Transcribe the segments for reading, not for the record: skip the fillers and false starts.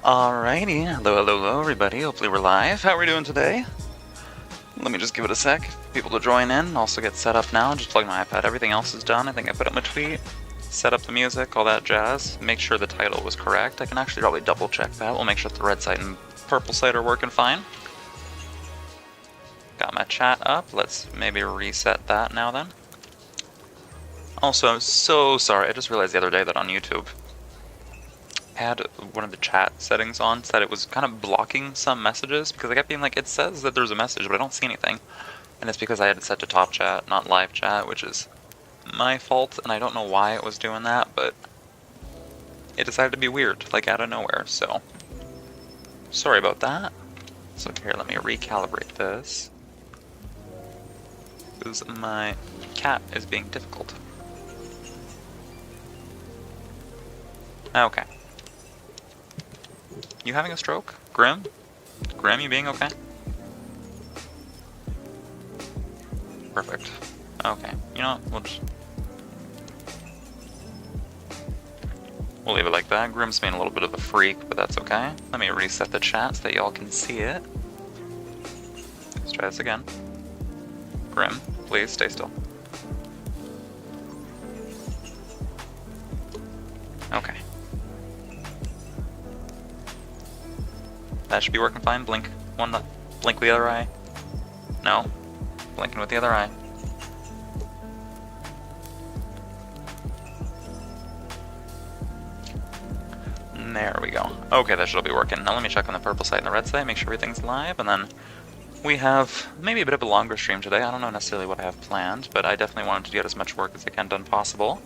Alrighty, hello everybody, hopefully we're live. How are we doing today? Let me just give it a sec for people to join in, also get set up now, just plug my iPad, everything else is done. I think I put up my tweet, set up the music, all that jazz, make sure the title was correct. I can actually probably double check that, we'll make sure the red site and purple site are working fine. Got my chat up, let's maybe reset that now then. Also, I'm so sorry, I just realized the other day that on YouTube, had one of the chat settings on, said it was kind of blocking some messages because I kept being like, it says that there's a message, but I don't see anything. And it's because I had it set to top chat, not live chat, which is my fault, and I don't know why it was doing that, but it decided to be weird, like out of nowhere, so sorry about that. So here, let me recalibrate this, because my cat is being difficult. Okay. You having a stroke? Grim? Grim, you being okay? Perfect. Okay. You know what? We'll leave it like that. Grim's being a little bit of a freak, but that's okay. Let me reset the chat so that y'all can see it. Let's try this again. Grim, please stay still. Okay. That should be working fine. Blink one, blink with the other eye. No, blinking with the other eye. There we go. Okay, that should be working. Now let me check on the purple side and the red side, make sure everything's live, and then we have maybe a bit of a longer stream today. I don't know necessarily what I have planned, but I definitely wanted to get as much work as I can done possible.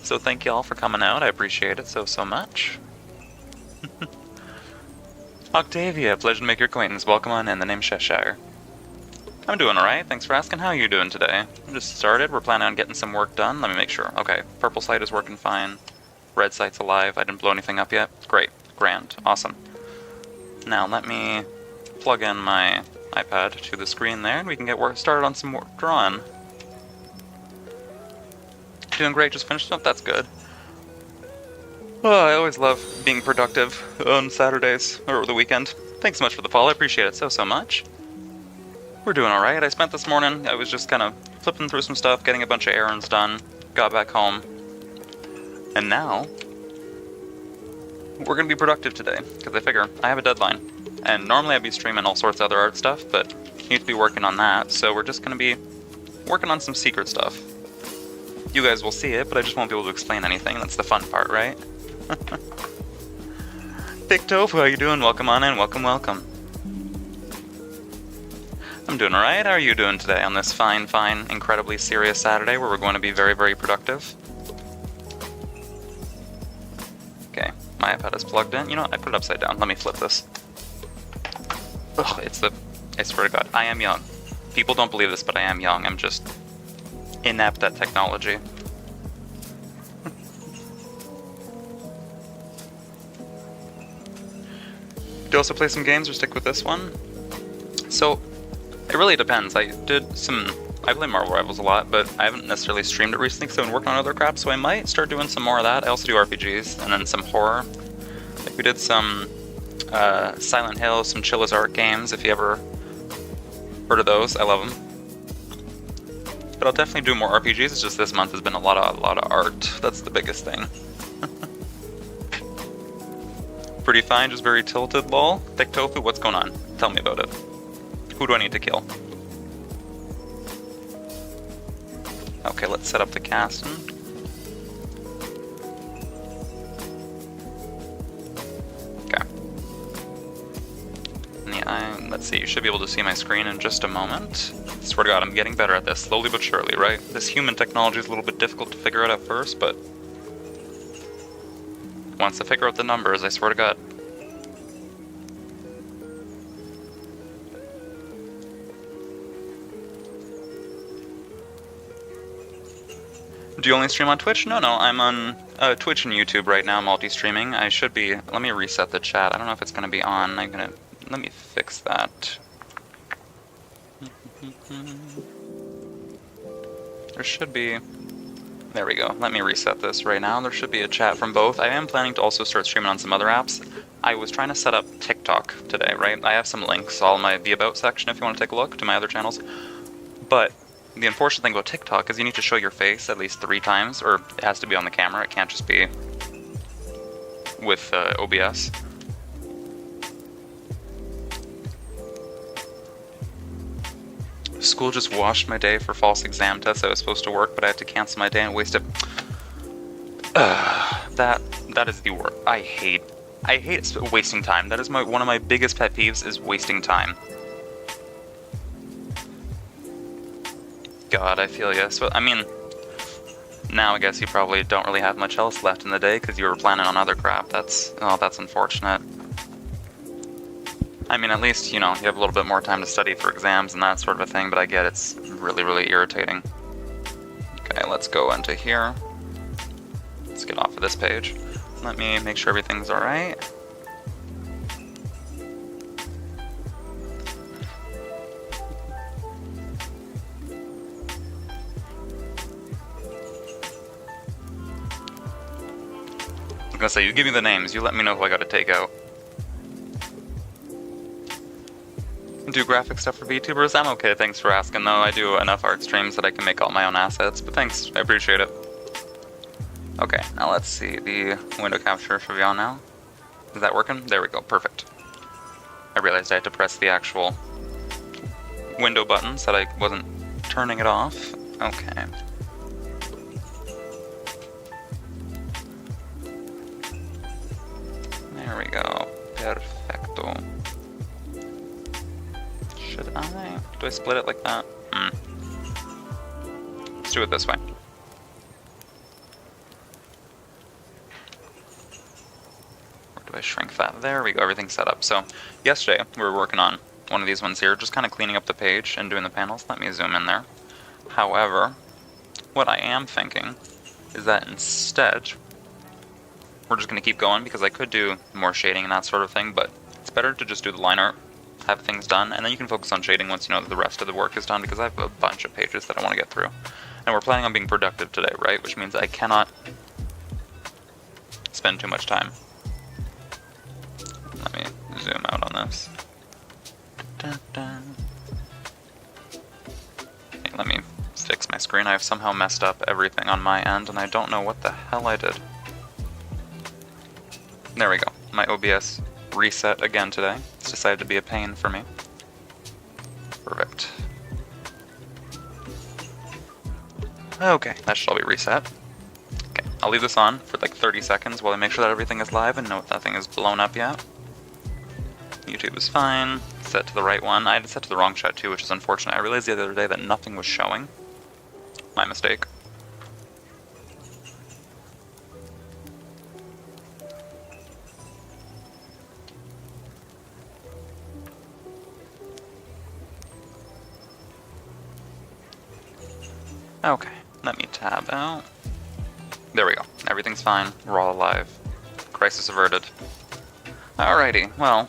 So thank you all for coming out. I appreciate it so much. Octavia, pleasure to make your acquaintance. Welcome on in. The name's Sheshire. I'm doing alright. Thanks for asking. How are you doing today? I'm just started. We're planning on getting some work done. Let me make sure. Okay, purple site is working fine. Red site's alive. I didn't blow anything up yet. Great. Grand. Awesome. Now let me plug in my iPad to the screen there, and we can get work started on some work drawing. Doing great. Just finished up. That's good. Oh, I always love being productive on Saturdays, or the weekend. Thanks so much for the follow, I appreciate it so much. We're doing alright. I spent this morning, I was just kind of flipping through some stuff, getting a bunch of errands done, got back home, and now, we're going to be productive today, because I figure I have a deadline. And normally I'd be streaming all sorts of other art stuff, but need to be working on that, so we're just going to be working on some secret stuff. You guys will see it, but I just won't be able to explain anything, that's the fun part, right? Thick Tofu, how you doing? Welcome on in, welcome. I'm doing alright, how are you doing today on this fine, incredibly serious Saturday where we're going to be very productive? Okay, my iPad is plugged in. You know what, I put it upside down. Let me flip this. Ugh, I swear to God, I am young. People don't believe this, but I am young. I'm just inept at technology. Do you also play some games or stick with this one? So, it really depends. I play Marvel Rivals a lot, but I haven't necessarily streamed it recently because I've been working on other crap, so I might start doing some more of that. I also do RPGs, and then some horror. Like we did some Silent Hill, some Chilla's art games, if you ever heard of those. I love them. But I'll definitely do more RPGs, it's just this month has been a lot of art. That's the biggest thing. Pretty fine, just very tilted, lol. Thick Tofu, what's going on? Tell me about it. Who do I need to kill? Okay, let's set up the casting. Okay. Let's see, you should be able to see my screen in just a moment. I swear to God, I'm getting better at this, slowly but surely, right? This human technology is a little bit difficult to figure out at first, but once I figure out the numbers, I swear to God. Do you only stream on Twitch? No, I'm on Twitch and YouTube right now, multi-streaming. I should be, let me reset the chat. I don't know if it's going to be on. Let me fix that. There should be There we go. Let me reset this right now. There should be a chat from both. I am planning to also start streaming on some other apps. I was trying to set up TikTok today, right? I have some links all in my Be About section if you want to take a look to my other channels. But the unfortunate thing about TikTok is you need to show your face at least 3 times, or it has to be on the camera. It can't just be with OBS. School just washed my day for false exam tests. I was supposed to work, but I had to cancel my day and waste it. That is the worst. I hate wasting time. That is one of my biggest pet peeves, is wasting time. God, I feel you. So, I mean, now I guess you probably don't really have much else left in the day because you were planning on other crap. That's unfortunate. I mean, at least, you know, you have a little bit more time to study for exams and that sort of a thing, but I get it's really, really irritating. Okay, let's go into here. Let's get off of this page. Let me make sure everything's alright. I was gonna say, you give me the names, you let me know who I gotta take out. Do graphic stuff for VTubers? I'm okay, thanks for asking though. I do enough art streams that I can make all my own assets, but thanks, I appreciate it. Okay, now let's see the window capture for y'all now. Is that working? There we go, perfect. I realized I had to press the actual window button so that I wasn't turning it off. Okay. There we go, perfecto. Should I? Do I split it like that? Let's do it this way. Or do I shrink that? There we go, everything's set up. So, yesterday we were working on one of these ones here, just kind of cleaning up the page and doing the panels. Let me zoom in there. However, what I am thinking is that instead, we're just going to keep going because I could do more shading and that sort of thing, but it's better to just do the line art, have things done, and then you can focus on shading once you know that the rest of the work is done, because I have a bunch of pages that I want to get through. And we're planning on being productive today, right? Which means I cannot spend too much time. Let me zoom out on this. Dun, dun. Okay, let me fix my screen. I've somehow messed up everything on my end, and I don't know what the hell I did. There we go. My OBS reset again today. It's decided to be a pain for me. Perfect. Okay, that should all be reset. Okay, I'll leave this on for like 30 seconds while I make sure that everything is live and nothing is blown up yet. YouTube is fine. Set to the right one. I had it set to the wrong shot too, which is unfortunate. I realized the other day that nothing was showing. My mistake. Okay, let me tab out. There we go. Everything's fine. We're all alive. Crisis averted. Alrighty, well,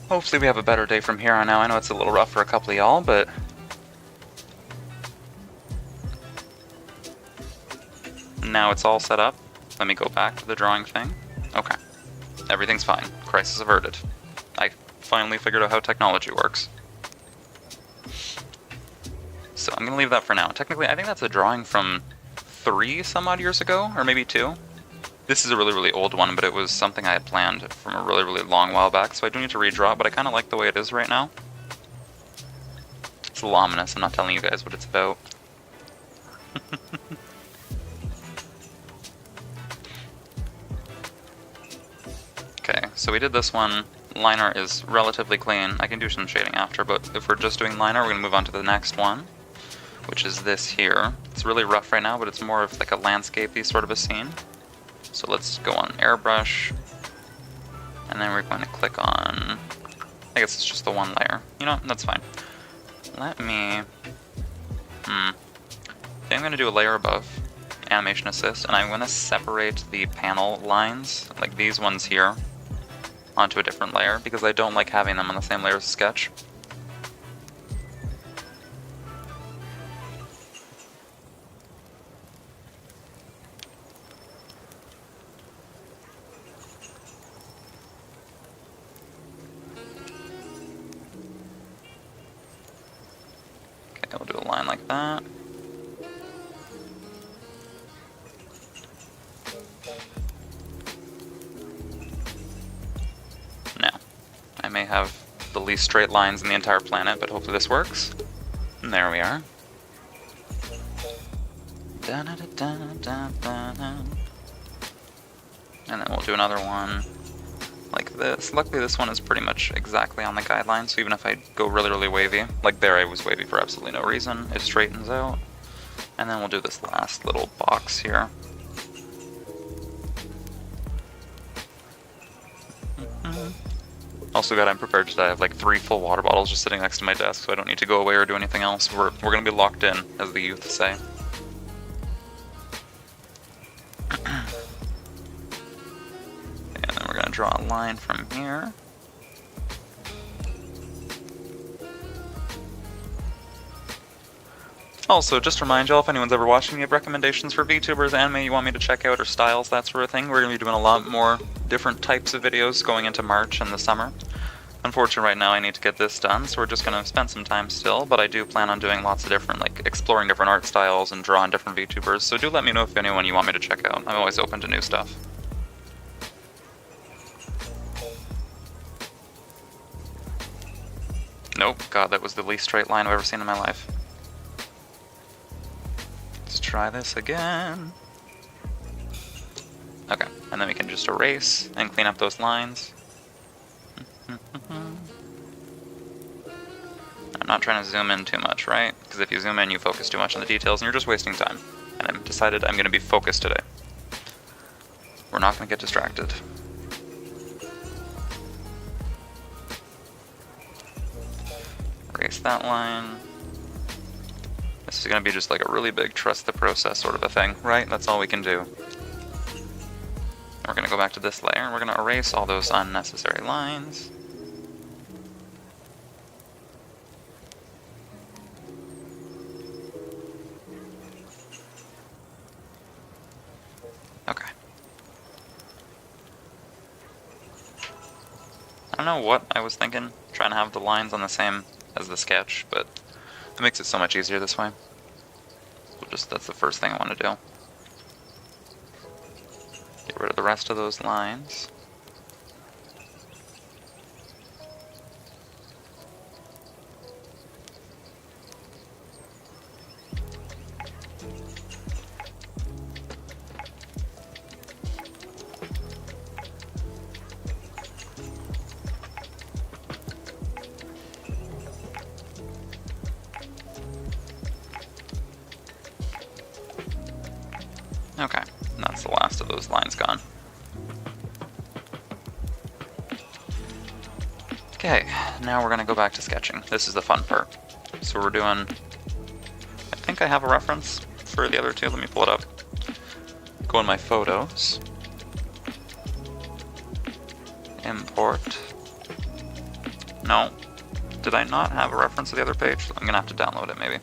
hopefully we have a better day from here on out. I know it's a little rough for a couple of y'all, but now it's all set up. Let me go back to the drawing thing. Okay, everything's fine. Crisis averted. I finally figured out how technology works. So I'm going to leave that for now. Technically, I think that's a drawing from 3 some odd years ago, or maybe 2. This is a really, really old one, but it was something I had planned from a really, really long while back, so I do need to redraw it, but I kind of like the way it is right now. It's a little ominous, I'm not telling you guys what it's about. Okay, so we did this one. Line art is relatively clean. I can do some shading after, but if we're just doing line art, we're going to move on to the next one, which is this here. It's really rough right now, but it's more of like a landscape-y sort of a scene. So let's go on airbrush, and then we're going to click on, I guess it's just the one layer. You know, that's fine. Let me, I think I'm going to do a layer above, animation assist, and I'm going to separate the panel lines, like these ones here, onto a different layer, because I don't like having them on the same layer as sketch. like that. Now, I may have the least straight lines in the entire planet, but hopefully this works. And there we are. And then we'll do another one like this. Luckily this one is pretty much exactly on the guideline, so even if I go really, really wavy, like there I was wavy for absolutely no reason, it straightens out. And then we'll do this last little box here. Also good, I'm prepared today. I have like 3 full water bottles just sitting next to my desk, so I don't need to go away or do anything else. We're gonna be locked in, as the youth say. And then we're gonna draw a line from here. Also, just to remind y'all, if anyone's ever watching, you have recommendations for VTubers, anime you want me to check out, or styles, that sort of thing, we're going to be doing a lot more different types of videos going into March and the summer. Unfortunately, right now I need to get this done, so we're just going to spend some time still, but I do plan on doing lots of different, like, exploring different art styles and drawing different VTubers, so do let me know if anyone you want me to check out. I'm always open to new stuff. Nope, god, that was the least straight line I've ever seen in my life. Let's try this again. Okay, and then we can just erase and clean up those lines. I'm not trying to zoom in too much, right? Because if you zoom in, you focus too much on the details and you're just wasting time. And I've decided I'm going to be focused today. We're not going to get distracted. Erase that line. This is going to be just like a really big trust the process sort of a thing, right? That's all we can do. We're going to go back to this layer and we're going to erase all those unnecessary lines. Okay. I don't know what I was thinking, trying to have the lines on the same as the sketch, but it makes it so much easier this way. So that's the first thing I want to do. Get rid of the rest of those lines. Okay, and that's the last of those lines gone. Okay, now we're going to go back to sketching. This is the fun part. So we're doing... I think I have a reference for the other two. Let me pull it up. Go in my photos. Import. No. Did I not have a reference to the other page? I'm going to have to download it maybe.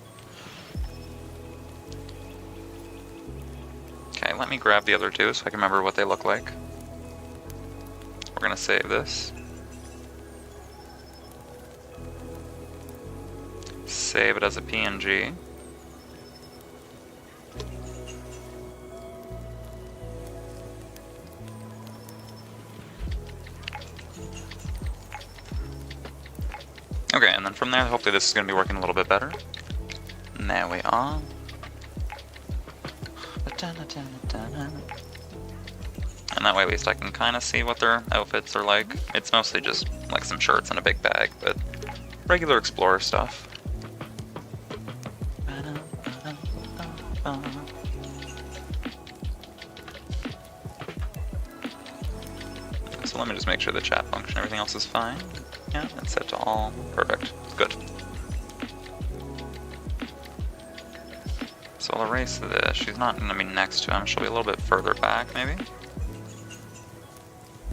Okay, let me grab the other two so I can remember what they look like. We're going to save this. Save it as a PNG. Okay, and then from there, hopefully this is going to be working a little bit better. And there we are. And that way at least I can kind of see what their outfits are like. It's mostly just like some shirts and a big bag, but regular explorer stuff. So let me just make sure the chat function, everything else is fine. Yeah, it's set to all. Perfect. Good. So I'll erase this. She's not going to be next to him. She'll be a little bit further back, maybe.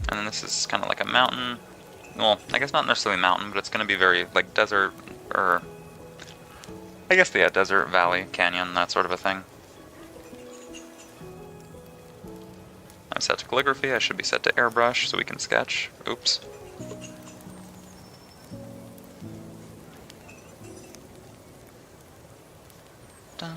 And then this is kind of like a mountain. Well, I guess not necessarily mountain, but it's going to be very, like, desert, or... I guess, yeah, desert, valley, canyon, that sort of a thing. I'm set to calligraphy. I should be set to airbrush so we can sketch. Oops. Okay,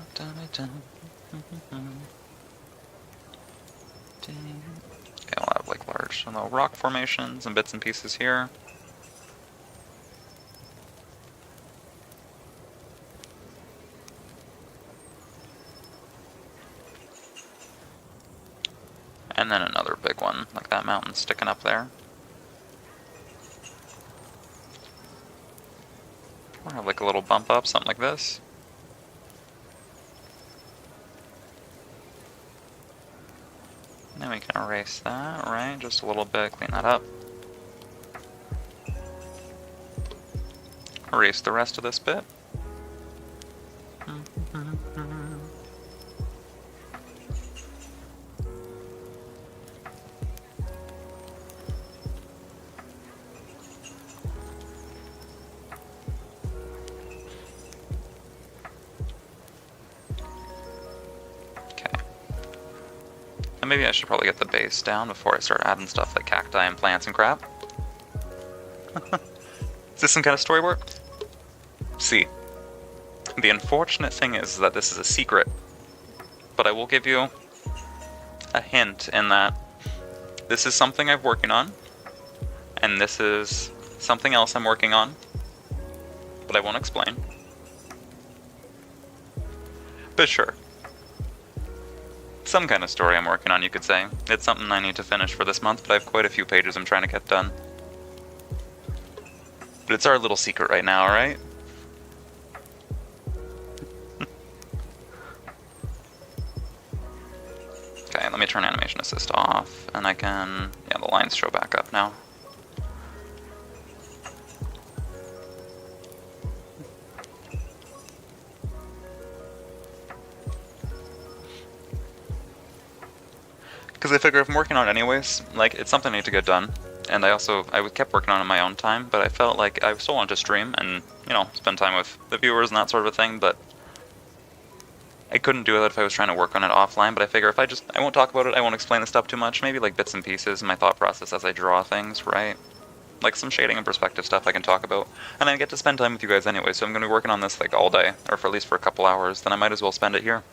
I'll have like large rock formations and bits and pieces here. And then another big one, like that mountain sticking up there. Or have like a little bump up, something like this. And then we can erase that, right? Just a little bit, clean that up. Erase the rest of this bit. Maybe I should probably get the base down before I start adding stuff like cacti and plants and crap. Is this some kind of story work? See, the unfortunate thing is that this is a secret, but I will give you a hint in that this is something I'm working on, and this is something else I'm working on, but I won't explain. But sure. Some kind of story I'm working on, you could say. It's something I need to finish for this month, but I have quite a few pages I'm trying to get done. But it's our little secret right now, alright? Okay, let me turn animation assist off, and I can... yeah, the lines show back up now. Because I figure if I'm working on it anyways, like, it's something I need to get done. And I kept working on it in my own time, but I felt like I still wanted to stream and, you know, spend time with the viewers and that sort of a thing, but I couldn't do it if I was trying to work on it offline, but I figure if I won't talk about it, I won't explain the stuff too much, maybe like bits and pieces, my thought process as I draw things, right? Like some shading and perspective stuff I can talk about, and I get to spend time with you guys anyway, so I'm going to be working on this like all day, or for at least for a couple hours, then I might as well spend it here.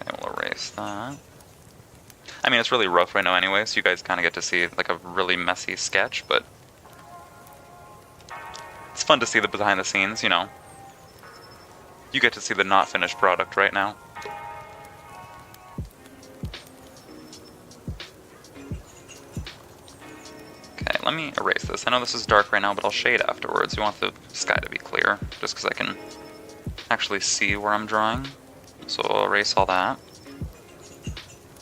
Okay, we'll erase that. I mean, it's really rough right now anyway, so you guys kind of get to see like a really messy sketch, but it's fun to see the behind the scenes, you know. You get to see the not finished product right now. Okay, let me erase this. I know this is dark right now, but I'll shade afterwards. You want the sky to be clear, just because I can actually see where I'm drawing. So I'll erase all that.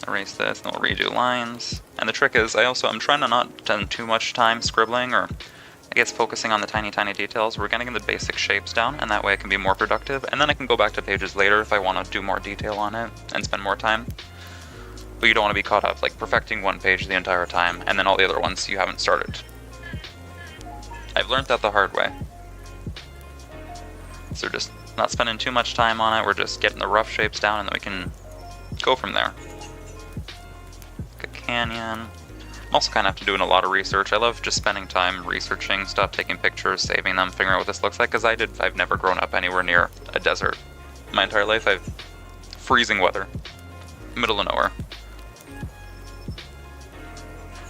Erase this, and we'll redo lines. And the trick is, I'm trying to not spend too much time scribbling, or I guess focusing on the tiny details. We're getting the basic shapes down, and that way I can be more productive, and then I can go back to pages later if I want to do more detail on it and spend more time. But you don't want to be caught up, like perfecting one page the entire time, and then all the other ones you haven't started. I've learned that the hard way. So just not spending too much time on it, we're just getting the rough shapes down, and then we can go from there. Canyon. I'm also kind of have to doing a lot of research. I love just spending time researching stuff, taking pictures, saving them, figuring out what this looks like, because I've never grown up anywhere near a desert. My entire life I've freezing weather, middle of nowhere.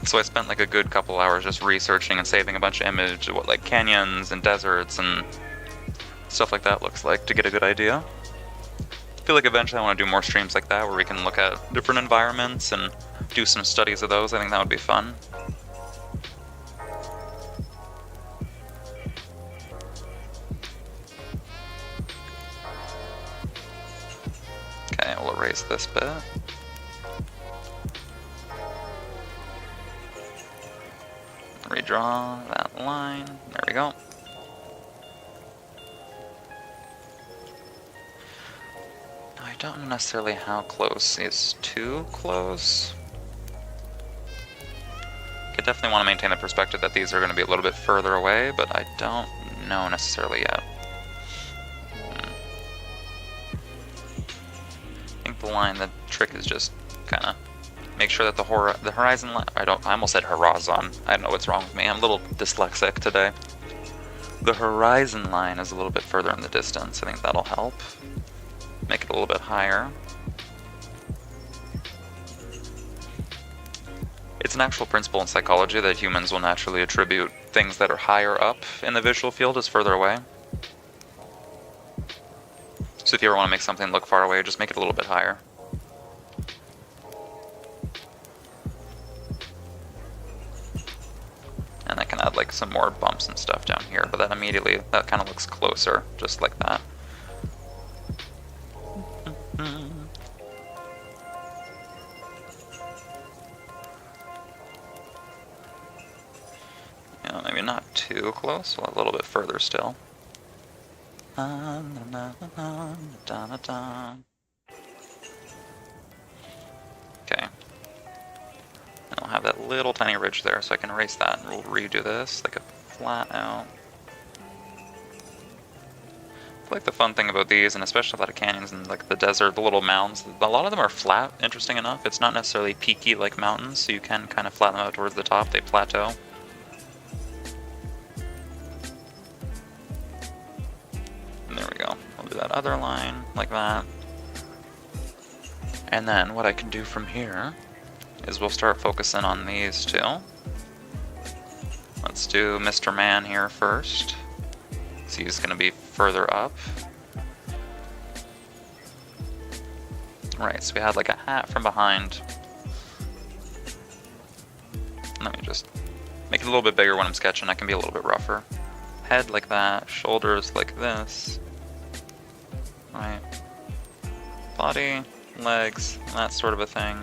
So I spent like a good couple hours just researching and saving a bunch of images of what like canyons and deserts and stuff like that looks like to get a good idea. I feel like eventually I want to do more streams like that where we can look at different environments and do some studies of those. I think that would be fun. Okay, we'll erase this bit. Redraw that line. There we go. I don't know necessarily how close is too close. I definitely want to maintain the perspective that these are going to be a little bit further away, but I don't know necessarily yet. I think the trick is just kind of make sure that the horizon line, I almost said horizon. I don't know what's wrong with me. I'm a little dyslexic today. the horizon line is a little bit further in the distance. I think that'll help. Make it a little bit higher. It's an actual principle in psychology that humans will naturally attribute things that are higher up in the visual field as further away. So if you ever want to make something look far away, just make it a little bit higher. And I can add like some more bumps and stuff down here, but then immediately that kind of looks closer, just like that. Yeah, maybe not too close, a little bit further still. Okay. And I'll have that little tiny ridge there, so I can erase that, and we'll redo this like a flat out. I feel like the fun thing about these, and especially a lot of canyons and like the desert, the little mounds, a lot of them are flat, interesting enough. It's not necessarily peaky like mountains, so you can kind of flatten them out towards the top, they plateau. And there we go. I'll do that other line like that. And then what I can do from here is we'll start focusing on these two. Let's do Mr. Man here first. So he's going to be further up. Right, so we had like a hat from behind. Let me just make it a little bit bigger when I'm sketching. I can be a little bit rougher. Head like that, shoulders like this. Right. Body, legs, that sort of a thing.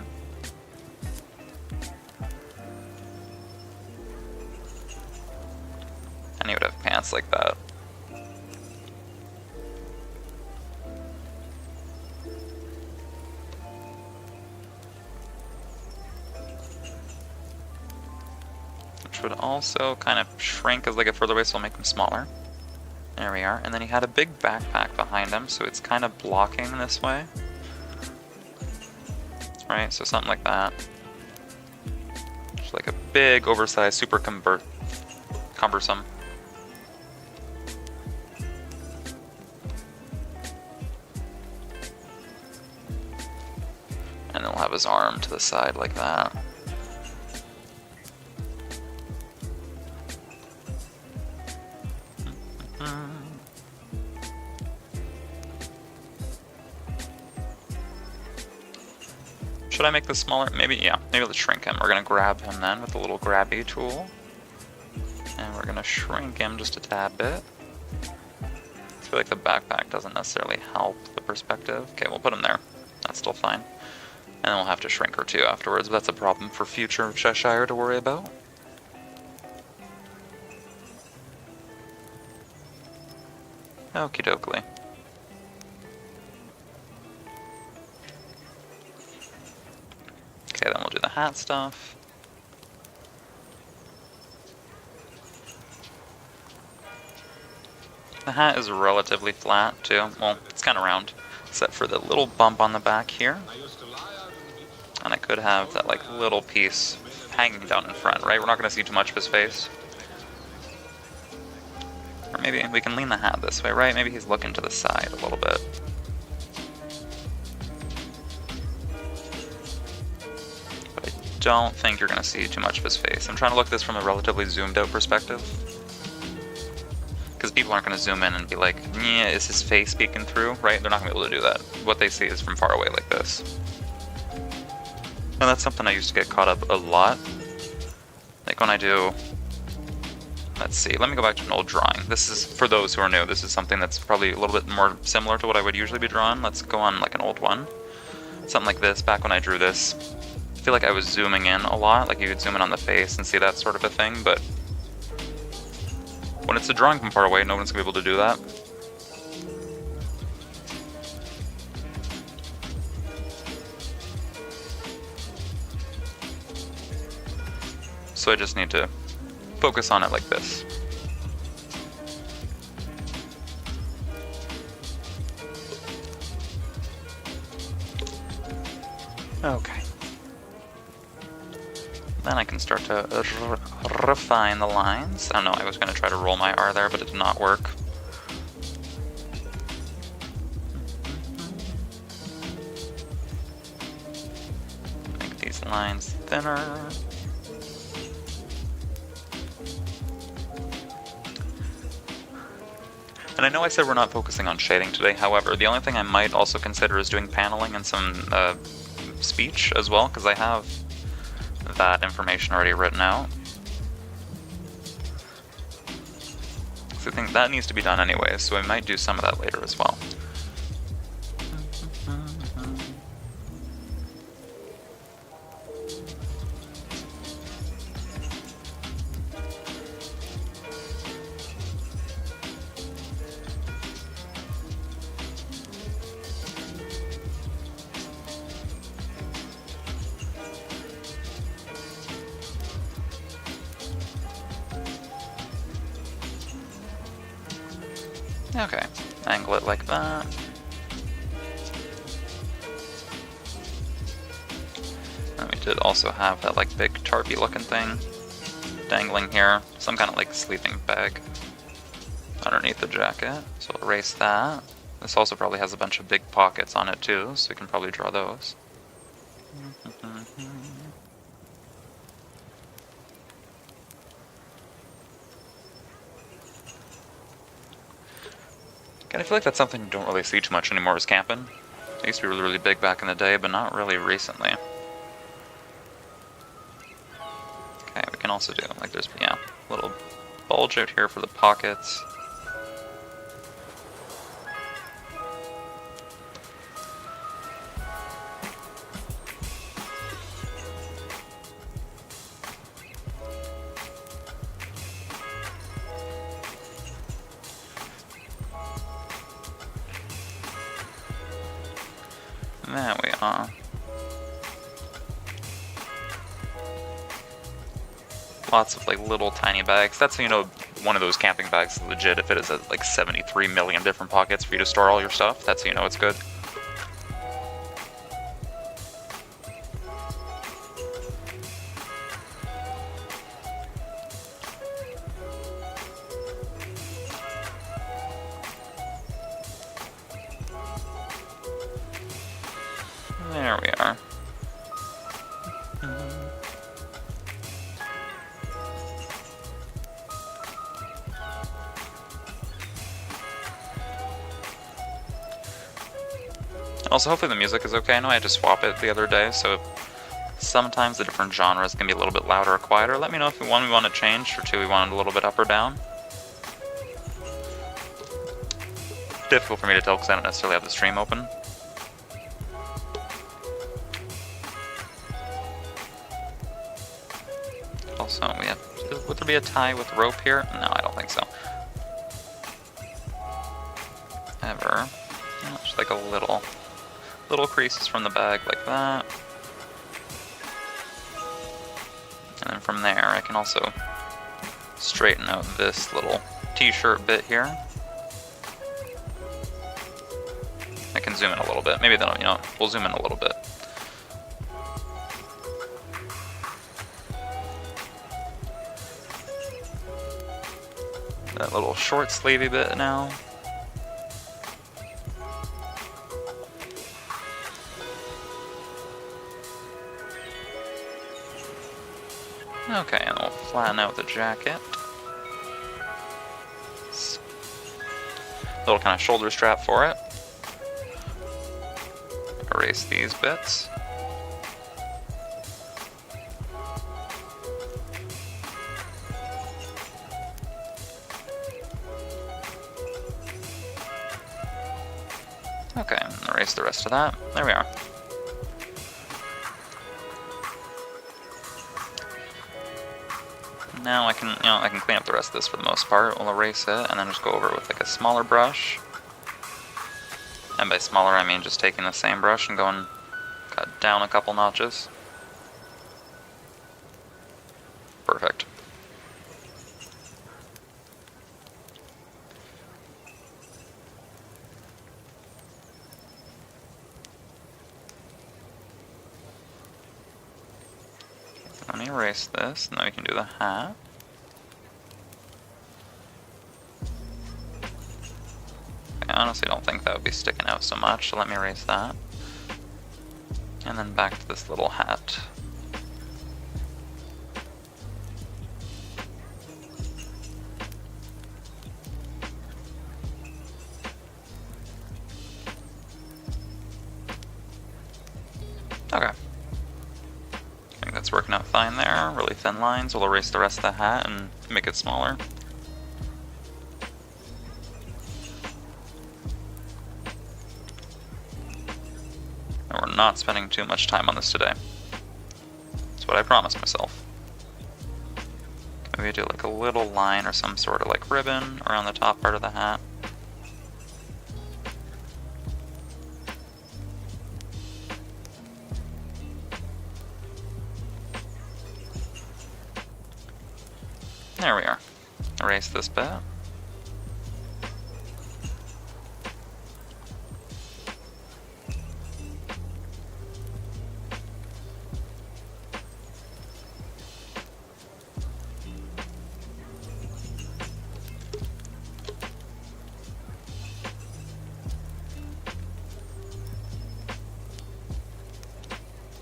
And he would have pants like that. Which would also kind of shrink as they get further away, so I'll make them smaller. There we are. And then he had a big backpack behind him, so it's kind of blocking this way. Right, so something like that. Just like a big, oversized, super cumbersome. And he'll have his arm to the side like that. Should I make this smaller? Maybe, yeah. Maybe let's shrink him. We're going to grab him then with the little grabby tool. And we're going to shrink him just a tad bit. I feel like the backpack doesn't necessarily help the perspective. Okay, we'll put him there. That's still fine. And then we'll have to shrink her too afterwards, but that's a problem for future Sheshire to worry about. Okie dokie. Okay, then we'll do the hat stuff. The hat is relatively flat too. Well, it's kind of round, except for the little bump on the back here. And I could have that like little piece hanging down in front, right? We're not going to see too much of his face. Or maybe we can lean the hat this way, right? Maybe he's looking to the side a little bit. But I don't think you're going to see too much of his face. I'm trying to look at this from a relatively zoomed out perspective. Because people aren't going to zoom in and be like, yeah, is his face peeking through, right? They're not going to be able to do that. What they see is from far away like this. And that's something I used to get caught up a lot. Like when I do, let's see, let me go back to an old drawing. This is, for those who are new, this is something that's probably a little bit more similar to what I would usually be drawing. Let's go on like an old one. Something like this, back when I drew this. I feel like I was zooming in a lot, like you could zoom in on the face and see that sort of a thing, but when it's a drawing from far away, no one's going to be able to do that. So I just need to focus on it like this. Okay. Then I can start to refine the lines. I don't know, I was going to try to roll my R there, but it did not work. Make these lines thinner. And I know I said we're not focusing on shading today, however, the only thing I might also consider is doing paneling and some speech as well, because I have that information already written out. So I think that needs to be done anyway, so we might do some of that later as well. Okay, angle it like that. And we did also have that like big tarpy looking thing dangling here, some kind of like sleeping bag underneath the jacket. So we'll erase that. This also probably has a bunch of big pockets on it too, so we can probably draw those. And I feel like that's something you don't really see too much anymore is camping. It used to be really, really big back in the day, but not really recently. Okay, we can also do, like there's, yeah, a little bulge out here for the pockets. There we are. Lots of like little tiny bags. That's, you know, one of those camping bags is legit if it is like 73 million different pockets for you to store all your stuff. That's how you know it's good. There we are. Also, hopefully the music is okay. I know I had to swap it the other day, so sometimes the different genres can be a little bit louder or quieter. Let me know if one we want to change, or two we want it a little bit up or down. Difficult for me to tell because I don't necessarily have the stream open. Also, we have, would there be a tie with rope here? No, I don't think so. Ever. No, just like a little creases from the bag like that. And then from there, I can also straighten out this little t-shirt bit here. I can zoom in a little bit. Maybe then, you know, we'll zoom in a little bit. That little short sleevey bit now. Okay, and we'll flatten out the jacket. Little kind of shoulder strap for it. Erase these bits. Okay, erase the rest of that. There we are. Now I can, you know, I can clean up the rest of this for the most part. We'll erase it and then just go over it with like a smaller brush. And by smaller, I mean just taking the same brush and going cut down a couple notches. Perfect. Let me erase this, and then we can do the hat. I honestly don't think that would be sticking out so much, so let me erase that. And then back to this little hat. Okay. I think that's working out fine there. Really thin lines. We'll erase the rest of the hat and make it smaller. And we're not spending too much time on this today. That's what I promised myself. Maybe do like a little line or some sort of like ribbon around the top part of the hat. There we are. Erase this bit.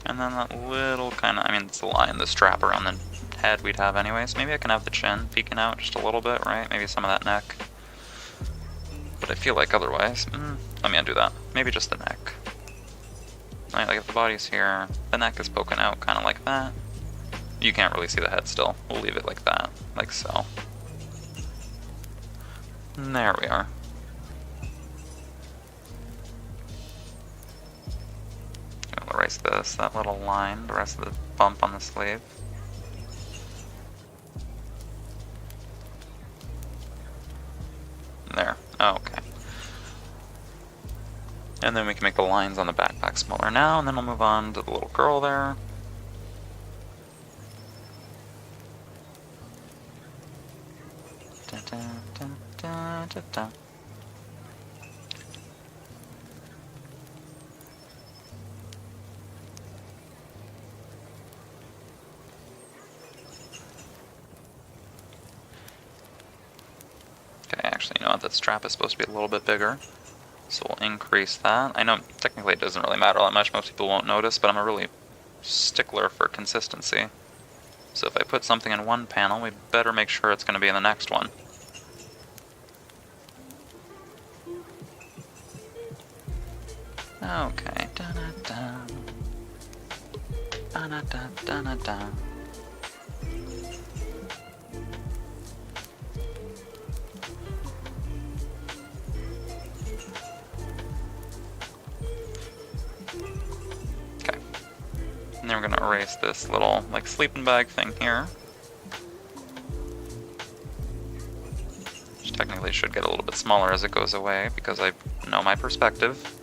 And then that little kind of, I mean, it's the line, the strap around the head we'd have anyways. Maybe I can have the chin peeking out just a little bit, right? Maybe some of that neck. But I feel like otherwise, let me undo that. Maybe just the neck. Right, like if the body's here, the neck is poking out kind of like that. You can't really see the head still. We'll leave it like that, like so. And there we are. I'll erase this, that little line, the rest of the bump on the sleeve. There. Oh, okay. And then we can make the lines on the backpack smaller now, and then we'll move on to the little girl there. Dun, dun, dun, dun, dun, dun. Okay, actually, you know what? That strap is supposed to be a little bit bigger. So we'll increase that. I know technically it doesn't really matter that much, most people won't notice, but I'm a really stickler for consistency. So if I put something in one panel, we better make sure it's going to be in the next one. Okay. Da-da-da. Da-da-da-da-da-da. And then we're going to erase this little, like, sleeping bag thing here. Which technically should get a little bit smaller as it goes away, because I know my perspective.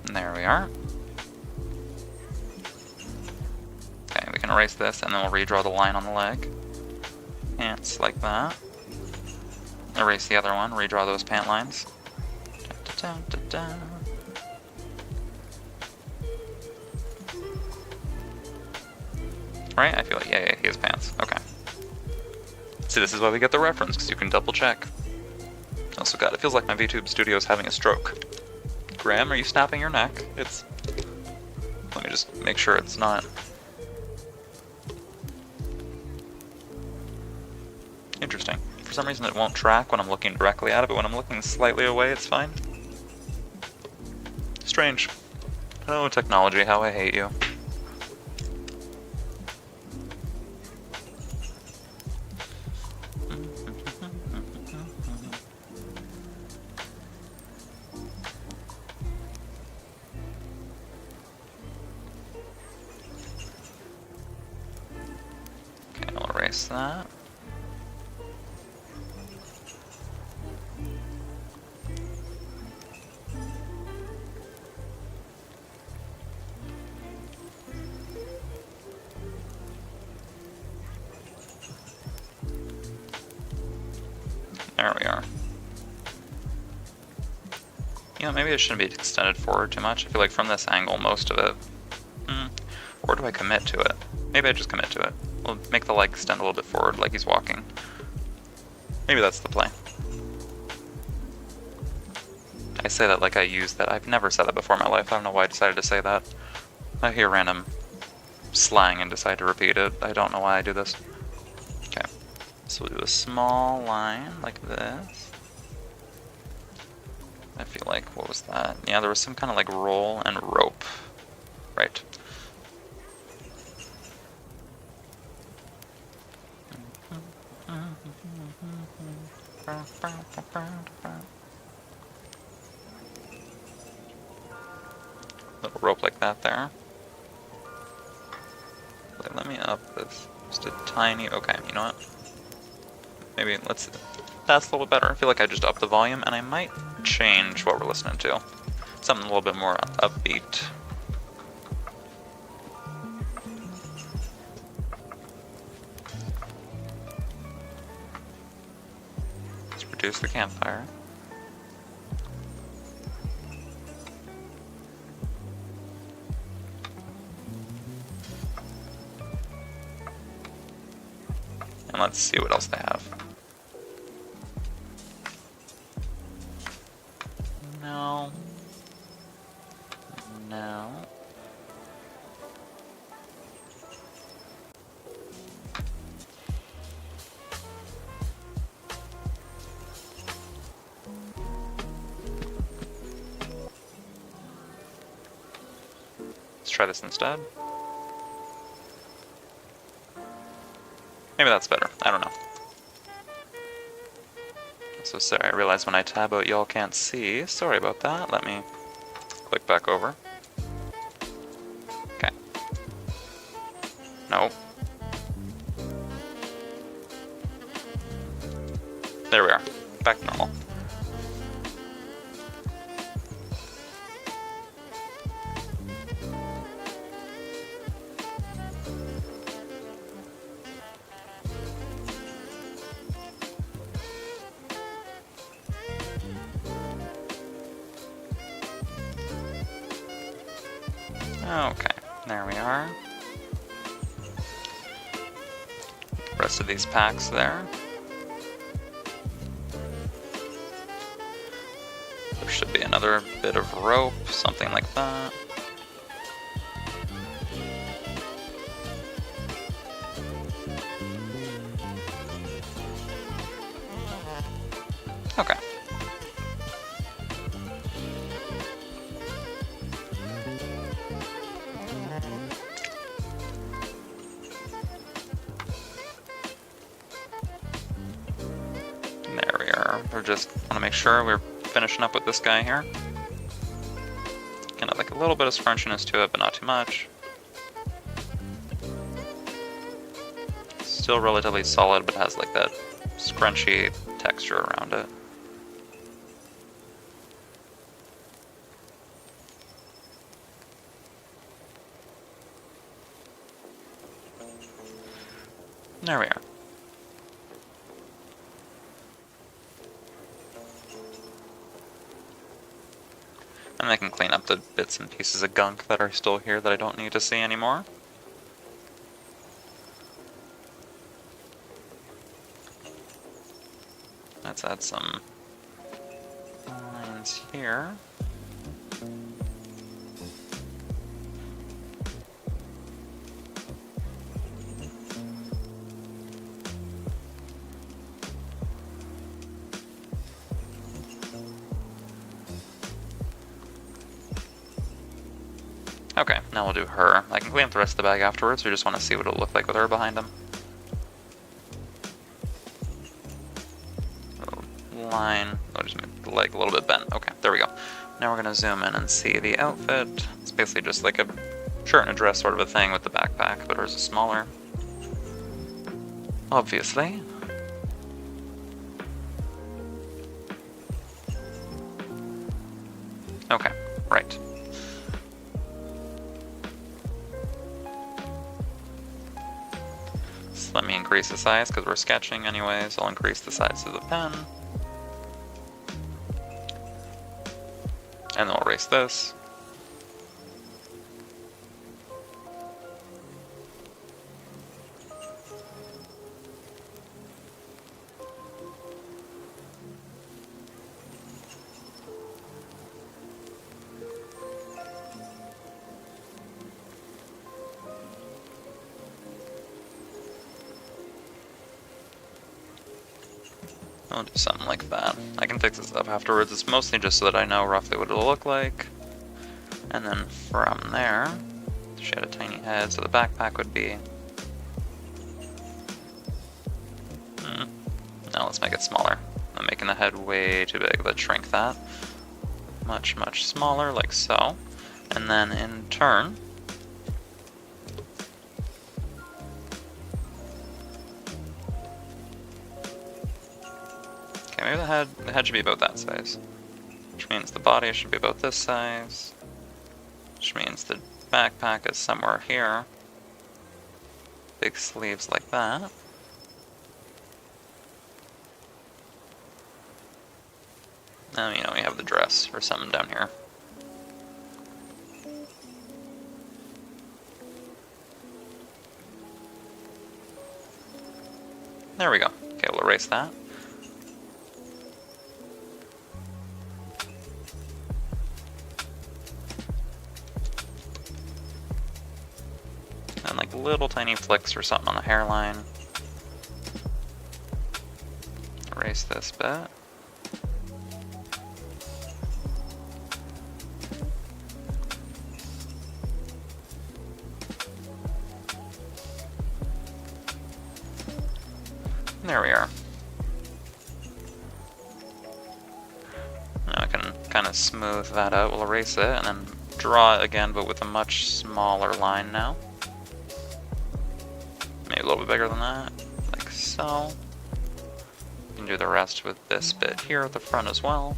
And there we are. Okay, we can erase this, and then we'll redraw the line on the leg. Pants like that. Erase the other one, redraw those pant lines. Da-da-da-da-da. Right? I feel like, yeah, he has pants. Okay. See, this is why we get the reference, because you can double check. Also, God, it feels like my VTube studio is having a stroke. Graham, are you snapping your neck? It's... Let me just make sure it's not... Interesting. For some reason it won't track when I'm looking directly at it, but when I'm looking slightly away, it's fine. Strange. Oh, technology, how I hate you. Erase that. There we are. You know, maybe it shouldn't be extended forward too much. I feel like from this angle, most of it... Or do I commit to it? Maybe I just commit to it. We'll make the leg extend a little bit forward like he's walking. Maybe that's the play. I say that like I use that. I've never said that before in my life. I don't know why I decided to say that. I hear random slang and decide to repeat it. I don't know why I do this. Okay. So we'll do a small line like this. I feel like, what was that? Yeah, there was some kind of like roll and rope. Right. Little rope like that there. Wait, let me up this just a tiny... Okay, you know what? Maybe let's... That's a little bit better. I feel like I just upped the volume, and I might change what we're listening to. Something a little bit more upbeat. Let's reduce the campfire. And let's see what else they have. No. No. Let's try this instead. Maybe that's better. I don't know. So sorry, I realize when I tab out y'all can't see. Sorry about that. Let me click back over. Okay. No. There we are. Back to normal. Okay, there we are. Rest of these packs there. There should be another bit of rope, something like that. Okay. There we are. We're just want to make sure we're finishing up with this guy here. Kind of like a little bit of scrunchiness to it, but not too much. Still relatively solid, but has like that scrunchy texture around it. There we are. And I can clean up the bits and pieces of gunk that are still here that I don't need to see anymore. Let's add some lines here. Okay, now we'll do her. I can clean up the rest of the bag afterwards, we just want to see what it'll look like with her behind him. Line, I'll just make the leg a little bit bent. Okay, there we go. Now we're going to zoom in and see the outfit. It's basically just like a shirt and a dress sort of a thing with the backpack, but hers is smaller. Obviously. Okay, right. So let me increase the size because we're sketching anyways. I'll increase the size of the pen. erase this. I'll do something like that. I can fix this up afterwards. It's mostly just so that I know roughly what it'll look like. And then from there, she had a tiny head, so the backpack would be... Now let's make it smaller. I'm making the head way too big. Let's shrink that. Much, much smaller, like so. And then in turn... Okay, maybe the head should be about that size. Which means the body should be about this size. Which means the backpack is somewhere here. Big sleeves like that. And you know, we have the dress or something down here. There we go. Okay, we'll erase that. And like little tiny flicks or something on the hairline. Erase this bit. There we are. Now I can kind of smooth that out. We'll erase it and then draw it again, but with a much smaller line now. Maybe a little bit bigger than that, like so. You can do the rest with this bit here at the front as well.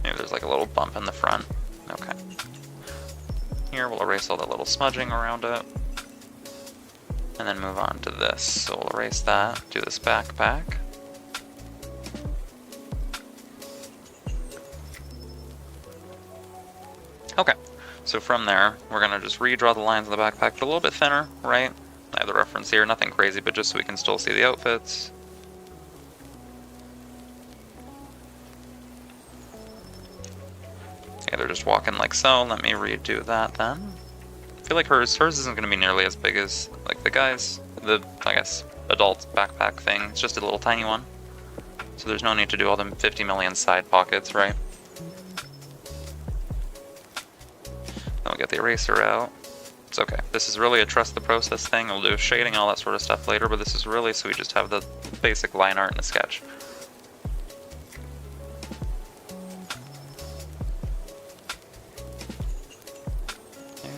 Maybe there's like a little bump in the front. Okay. Here we'll erase all the little smudging around it. And then move on to this. So we'll erase that, do this backpack. Okay, so from there, we're gonna just redraw the lines of the backpack, but a little bit thinner, right? I have the reference here, nothing crazy, but just so we can still see the outfits. Yeah, they're just walking like so. Let me redo that then. I feel like hers isn't going to be nearly as big as like the guy's, I guess, adult backpack thing. It's just a little tiny one. So there's no need to do all the 50 million side pockets, right? Then we'll get the eraser out. It's okay. This is really a trust the process thing. We'll do shading and all that sort of stuff later, but this is really so we just have the basic line art in a sketch.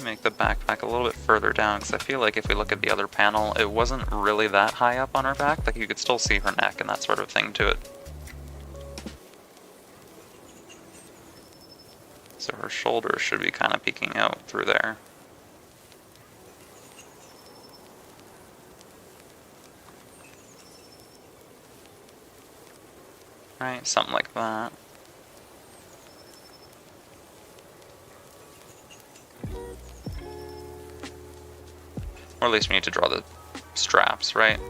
Make the backpack a little bit further down because I feel like if we look at the other panel, it wasn't really that high up on her back. Like you could still see her neck and that sort of thing to it. So her shoulders should be kind of peeking out through there. Right, something like that. Or at least we need to draw the straps, right?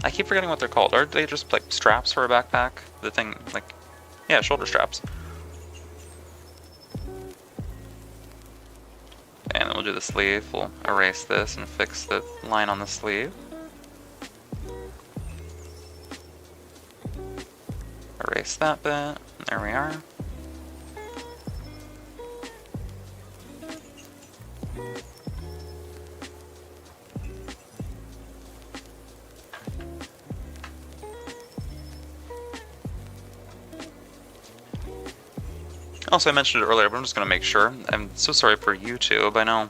I keep forgetting what they're called. Aren't they just like straps for a backpack? The thing, like, yeah, shoulder straps. And then we'll do the sleeve. We'll erase this and fix the line on the sleeve. Erase that bit. There we are. Also, I mentioned it earlier, but I'm just going to make sure. I'm so sorry for YouTube. I know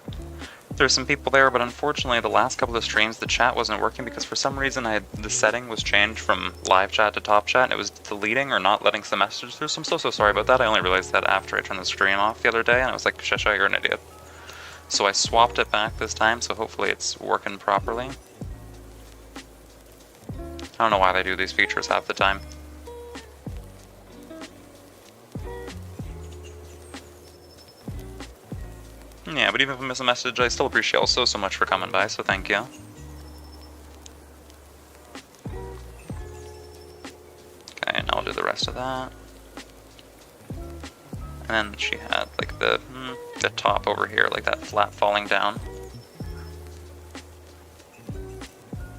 there's some people there, but unfortunately the last couple of streams the chat wasn't working because for some reason the setting was changed from live chat to top chat and it was deleting or not letting some messages through, so I'm so sorry about that. I only realized that after I turned the stream off the other day and I was like, Sheshire, you're an idiot. So I swapped it back this time, so hopefully it's working properly. I don't know why they do these features half the time. Yeah, but even if I miss a message, I still appreciate y'all so much for coming by, so thank you. Okay, now I'll do the rest of that. And then she had like the top over here, like that flap falling down.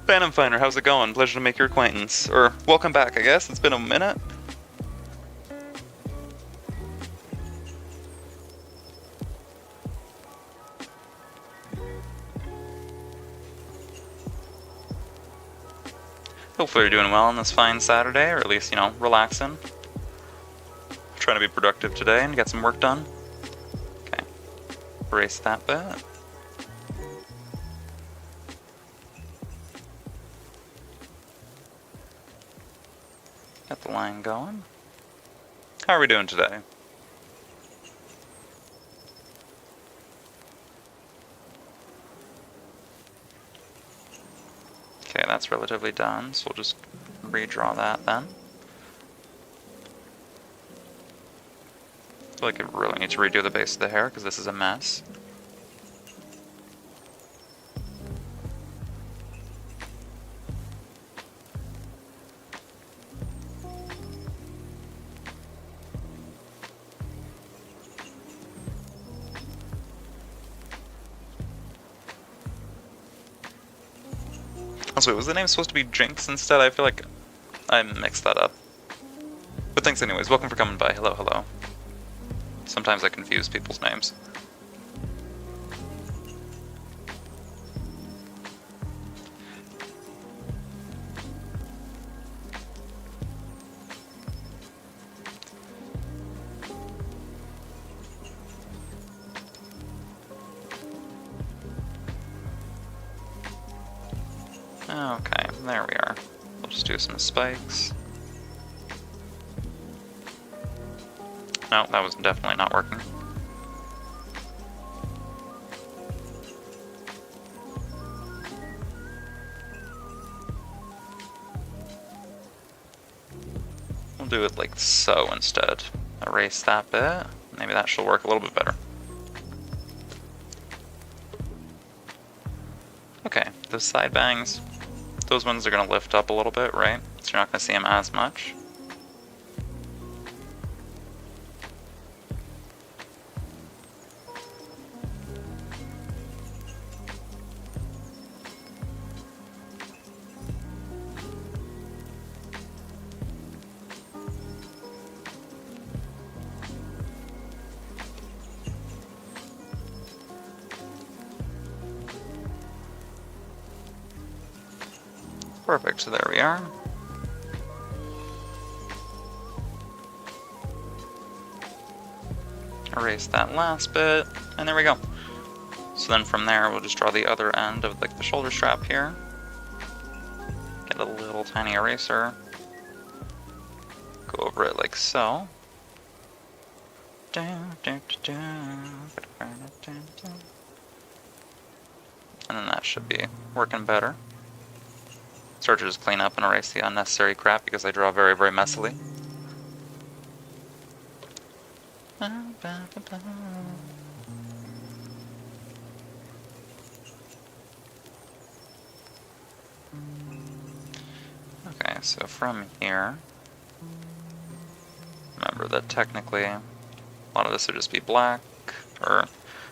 Phantom Finder, how's it going? Pleasure to make your acquaintance. Or, welcome back, I guess. It's been a minute. Hopefully you're doing well on this fine Saturday, or at least, you know, relaxing. Trying to be productive today and get some work done. Okay. Erase that bit. Got the line going. How are we doing today? Okay, that's relatively done, so we'll just redraw that then. I feel like I really need to redo the base of the hair because this is a mess. Also, was the name supposed to be Jinx instead? I feel like I mixed that up. But thanks anyways, welcome for coming by. Hello, hello. Sometimes I confuse people's names. Okay, there we are. We'll just do some spikes. No, that was definitely not working. We'll do it like so instead. Erase that bit. Maybe that should work a little bit better. Okay, those side bangs, those ones are going to lift up a little bit, right? So you're not going to see them as much. Perfect, so there we are. Erase that last bit, and there we go. So then from there, we'll just draw the other end of like the shoulder strap here. Get a little tiny eraser. Go over it like so. And then that should be working better. Start to just clean up and erase the unnecessary crap because I draw very, very messily. Okay, so from here, remember that technically a lot of this would just be black, or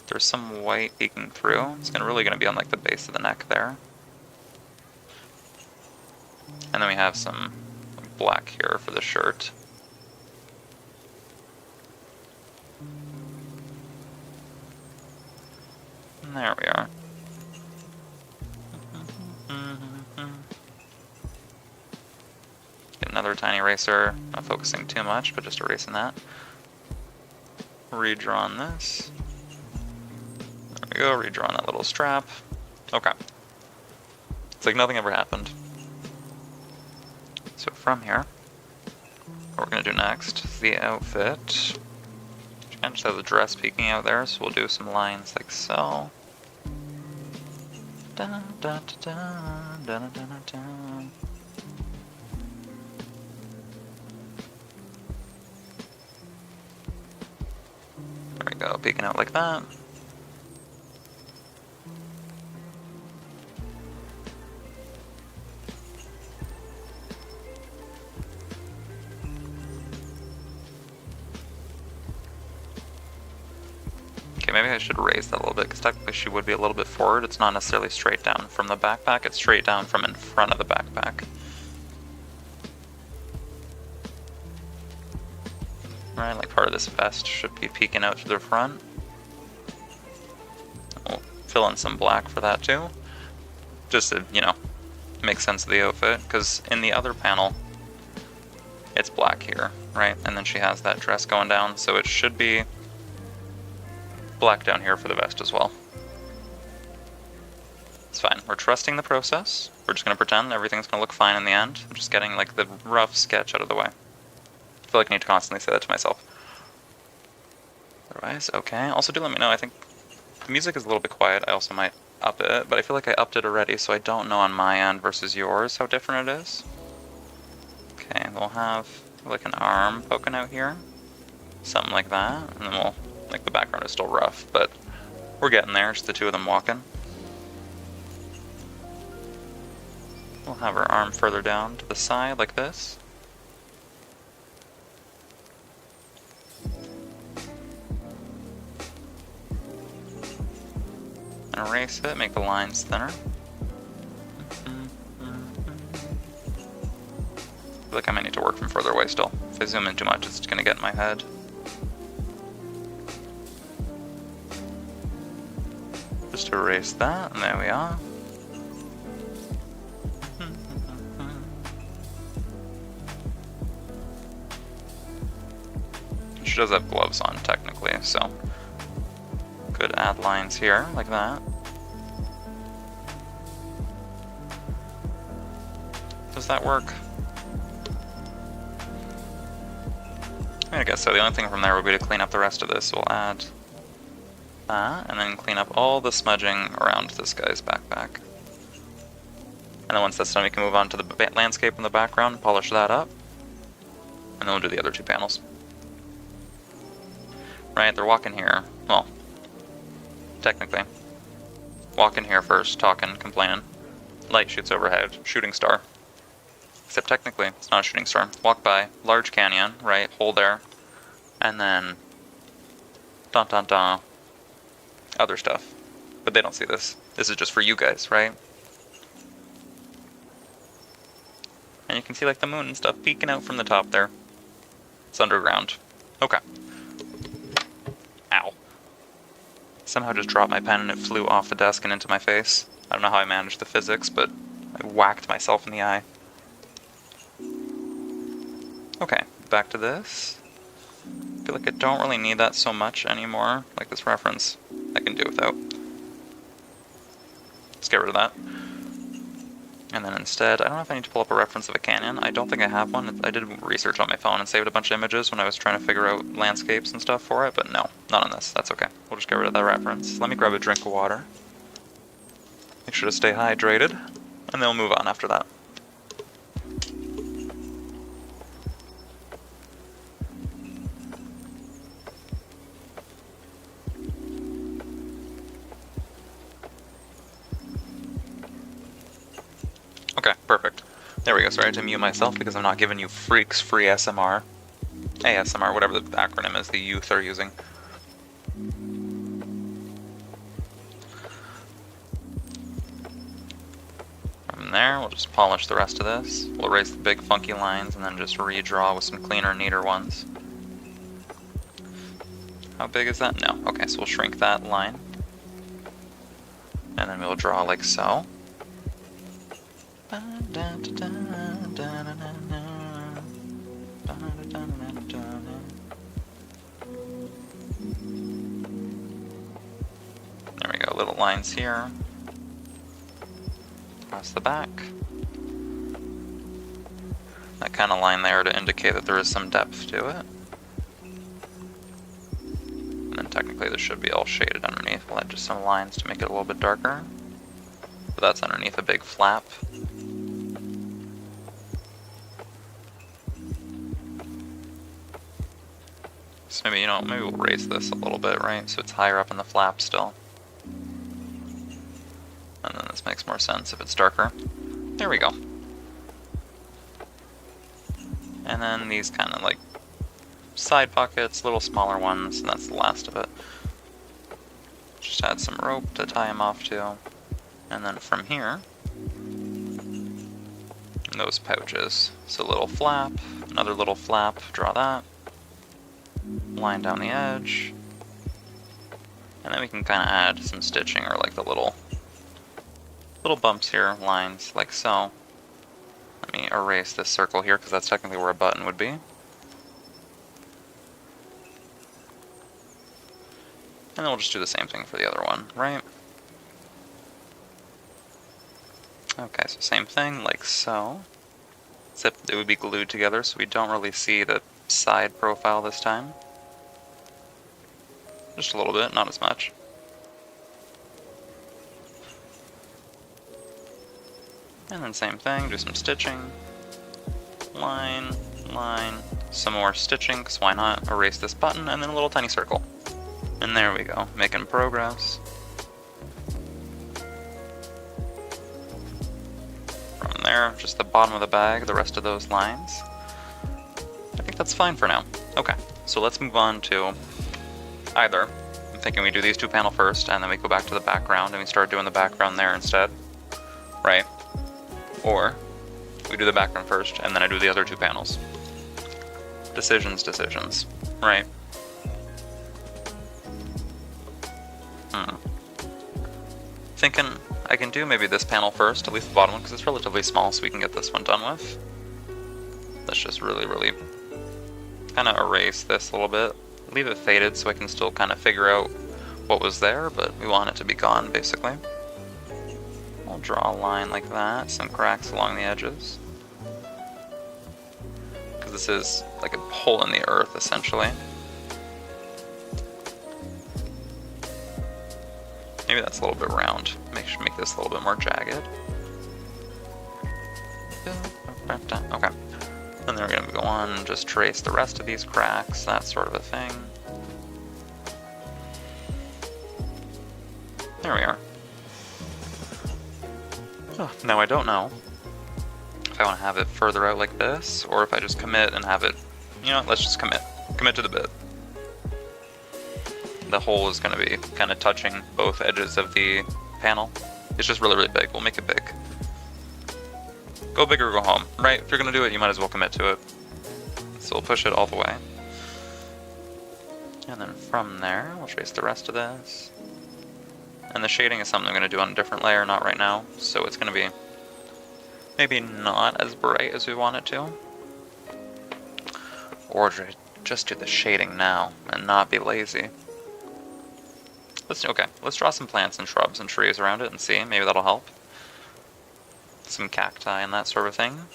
there's some white peeking through. It's really going to be on like the base of the neck there. And then we have some black here for the shirt. And there we are. Get another tiny eraser, not focusing too much, but just erasing that. Redrawing this. There we go, redrawing that little strap. Okay. It's like nothing ever happened. So from here, what we're going to do next is the outfit. And just have the dress peeking out there, so we'll do some lines like so. Da, da, da, da, da, da, da, da. There we go, peeking out like that. Okay, maybe I should raise that a little bit, because technically she would be a little bit forward. It's not necessarily straight down from the backpack, it's straight down from in front of the backpack. Right, like part of this vest should be peeking out to the front. We'll fill in some black for that too. Just to, you know, make sense of the outfit, because in the other panel, it's black here, right? And then she has that dress going down, so it should be black down here for the vest as well. It's fine. We're trusting the process. We're just going to pretend everything's going to look fine in the end. I'm just getting like the rough sketch out of the way. I feel like I need to constantly say that to myself. Otherwise, okay. Also, do let me know. I think the music is a little bit quiet. I also might up it, but I feel like I upped it already, so I don't know on my end versus yours how different it is. Okay, we'll have like an arm poking out here. Something like that. And then we'll... like the background is still rough, but we're getting there, just the two of them walking. We'll have her arm further down to the side like this. Erase it, make the lines thinner. I feel like I might need to work from further away still. If I zoom in too much, it's just going to get in my head. Just erase that, and there we are. She does have gloves on, technically, so could add lines here, like that. Does that work? I guess so. The only thing from there would be to clean up the rest of this. We'll add that, and then clean up all the smudging around this guy's backpack. And then once that's done, we can move on to the landscape in the background, polish that up, and then we'll do the other two panels. Right, they're walking here. Well, technically. Walking here first, talking, complaining. Light shoots overhead, shooting star. Except technically, it's not a shooting star. Walk by, large canyon, right, hole there, and then dun dun dun. Other stuff. But they don't see this. This is just for you guys, right? And you can see like the moon and stuff peeking out from the top there. It's underground. Okay. Ow. Somehow just dropped my pen and it flew off the desk and into my face. I don't know how I managed the physics, but I whacked myself in the eye. Okay, back to this. I feel like I don't really need that so much anymore. Like this reference, I can do without. Let's get rid of that. And then instead, I don't know if I need to pull up a reference of a canyon. I don't think I have one. I did research on my phone and saved a bunch of images when I was trying to figure out landscapes and stuff for it, but no, not on this. That's okay. We'll just get rid of that reference. Let me grab a drink of water. Make sure to stay hydrated, and then we'll move on after that. Okay, perfect. There we go. Sorry to mute myself because I'm not giving you freaks free SMR. ASMR, whatever the acronym is the youth are using. From there, we'll just polish the rest of this. We'll erase the big funky lines and then just redraw with some cleaner, neater ones. How big is that? No. Okay, so we'll shrink that line. And then we'll draw like so. There we go, little lines here. Across the back. That kind of line there to indicate that there is some depth to it. technically this should be all shaded underneath. We'll add just some lines to make it a little bit darker. But that's underneath a big flap. So maybe, you know, maybe we'll raise this a little bit, right? So it's higher up in the flap still. And then this makes more sense if it's darker. There we go. And then these kind of like side pockets, little smaller ones, and that's the last of it. Just add some rope to tie them off to. And then from here, those pouches. So little flap, another little flap, draw that. Line down the edge. And then we can kind of add some stitching or like the little bumps here, lines, like so. Let me erase this circle here because that's technically where a button would be. And then we'll just do the same thing for the other one, right? Okay, so same thing, like so. Except it would be glued together, so we don't really see the side profile this time. Just a little bit, not as much. And then same thing, do some stitching. Line, line, some more stitching, because why not? Erase this button, and then a little tiny circle. And there we go, making progress. From there, just the bottom of the bag, the rest of those lines. I think that's fine for now. Okay, so let's move on to either, I'm thinking we do these two panels first, and then we go back to the background, and we start doing the background there instead. Right? Or we do the background first, and then I do the other two panels. Decisions, right? Thinking I can do maybe this panel first, at least the bottom one, because it's relatively small, so we can get this one done with. Let's just really kind of erase this a little bit. Leave it faded so I can still kind of figure out what was there, but we want it to be gone, basically. I'll draw a line like that, some cracks along the edges. Because this is like a hole in the earth, essentially. Maybe that's a little bit round. Make this a little bit more jagged. Okay. And then we're going to go on and just trace the rest of these cracks, that sort of a thing. There we are. Oh, now I don't know if I want to have it further out like this, or if I just commit and have it, you know, let's just commit. Commit to the bit. The hole is going to be kind of touching both edges of the panel. It's just really big. We'll make it big. Go big or go home, right? If you're going to do it, you might as well commit to it. So we'll push it all the way. And then from there, we'll trace the rest of this. And the shading is something I'm going to do on a different layer, not right now. So it's going to be maybe not as bright as we want it to. Or just do the shading now and not be lazy. Let's draw some plants and shrubs and trees around it and see. Maybe that'll help. Some cacti and that sort of thing.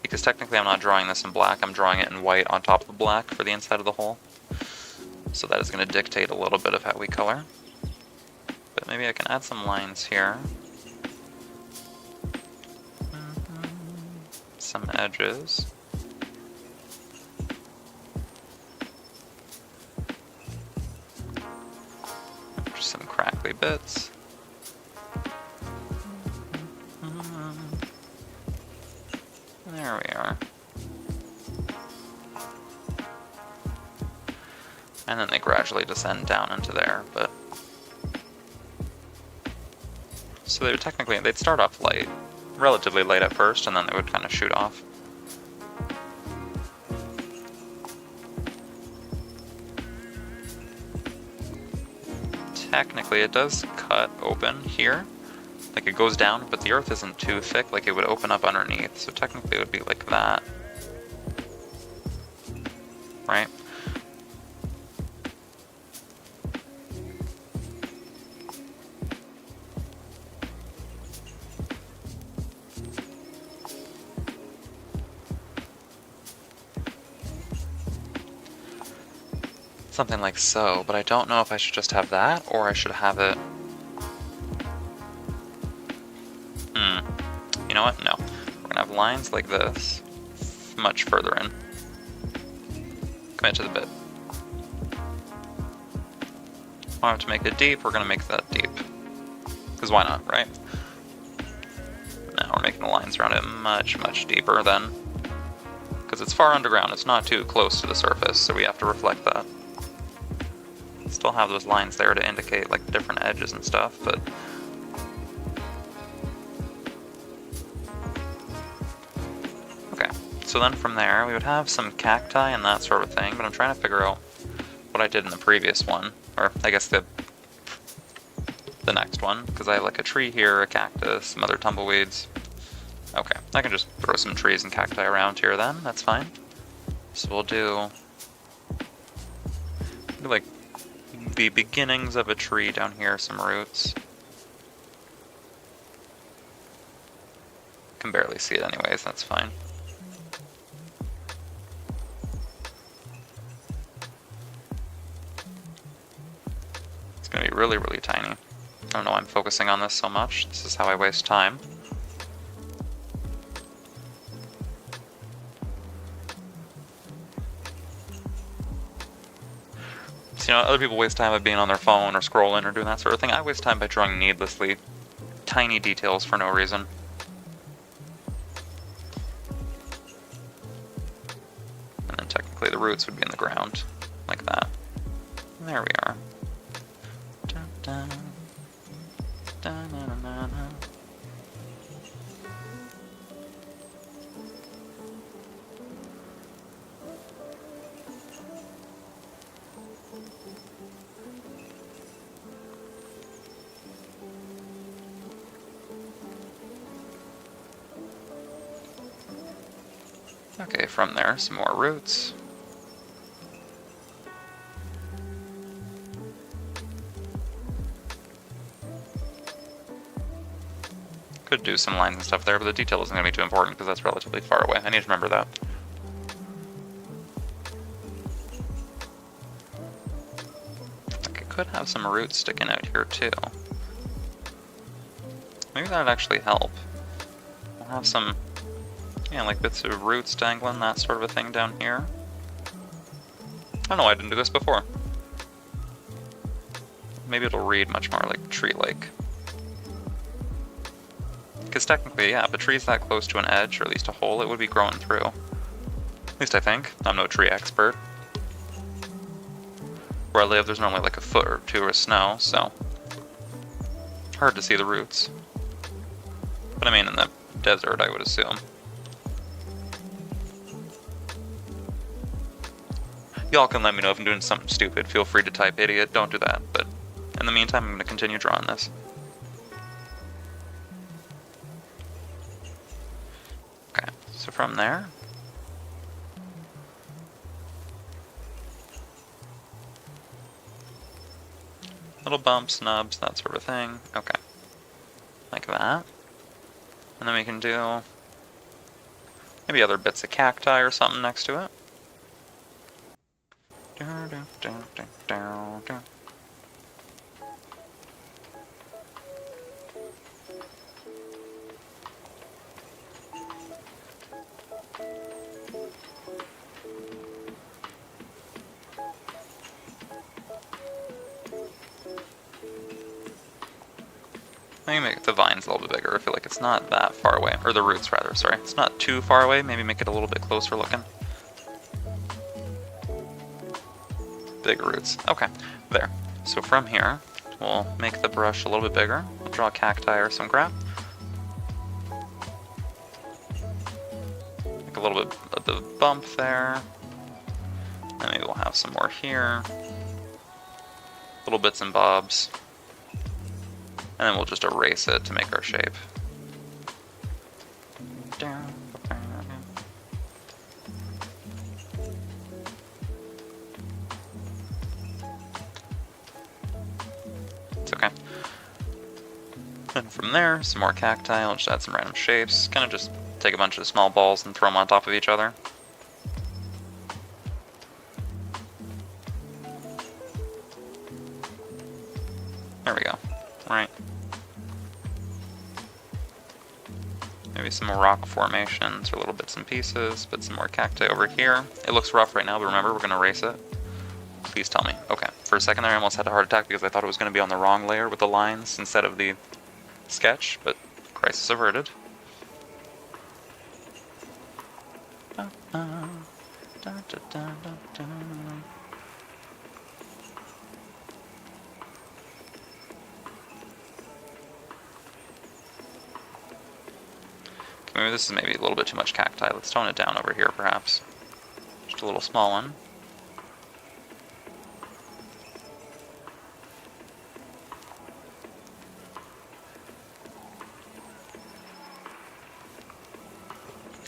Because technically I'm not drawing this in black, I'm drawing it in white on top of the black for the inside of the hole. So that is going to dictate a little bit of how we color. But maybe I can add some lines here. Some edges. Just some crackly bits. There we are. And then they gradually descend down into there, but... So they would technically, they'd start off light, relatively light at first, and then they would kind of shoot off. Technically it does cut open here. Like it goes down, but the earth isn't too thick, like it would open up underneath, so technically it would be like that. Right? something like so, but I don't know if I should just have that, or I should have it... You know what? No. We're gonna have lines like this, much further in. Commit to the bit. I have to make it deep, we're gonna make that deep. Because why not, right? Now we're making the lines around it much, much deeper then. Because it's far underground, it's not too close to the surface, so we have to reflect that. Still have those lines there to indicate like different edges and stuff, but... Okay, so then from there we would have some cacti and that sort of thing, but I'm trying to figure out what I did in the previous one, or I guess the next one, because I have like a tree here, a cactus, some other tumbleweeds. Okay, I can just throw some trees and cacti around here then, that's fine. So we'll do like the beginnings of a tree down here, some roots. Can barely see it anyways, that's fine. It's gonna be really, really tiny. I don't know why I'm focusing on this so much. This is how I waste time. So, you know, other people waste time by being on their phone or scrolling or doing that sort of thing. I waste time by drawing needlessly tiny details for no reason. And then technically the roots would be in the ground, like that. And there we are. Dun, dun. Dun, dun, dun, dun, dun. Okay, from there, some more roots. Could do some lines and stuff there, but the detail isn't going to be too important because that's relatively far away. I need to remember that. Okay, could have some roots sticking out here too. Maybe that would actually help. We'll have some, yeah, like bits of roots dangling, that sort of a thing down here. I don't know why I didn't do this before. Maybe it'll read much more like tree-like. Because technically, yeah, if a tree's that close to an edge, or at least a hole, it would be growing through. At least I think. I'm no tree expert. Where I live, there's normally like a foot or two of snow, so... hard to see the roots. But I mean, in the desert, I would assume. Y'all can let me know if I'm doing something stupid. Feel free to type idiot, don't do that. But in the meantime, I'm going to continue drawing this. Okay, so from there... little bumps, nubs, that sort of thing. Okay. Like that. And then we can do maybe other bits of cacti or something next to it. Maybe make the vines a little bit bigger. I feel like it's not that far away. Or the roots, rather, sorry. It's not too far away. Maybe make it a little bit closer looking. Big roots. Okay, there. So from here, we'll make the brush a little bit bigger. We'll draw cacti or some crap. Make a little bit of the bump there. And maybe we'll have some more here. Little bits and bobs. And then we'll just erase it to make our shape. It's okay. And from there, some more cacti. I'll just add some random shapes. Kind of just take a bunch of small balls and throw them on top of each other. There we go. Right. Maybe some more rock formations or little bits and pieces, but some more cacti over here. It looks rough right now, but remember, we're going to erase it. Please tell me. Okay. For a second there, I almost had a heart attack because I thought it was going to be on the wrong layer with the lines instead of the sketch, but crisis averted. Maybe this is maybe a little bit too much cacti. Let's tone it down over here, perhaps. Just a little small one.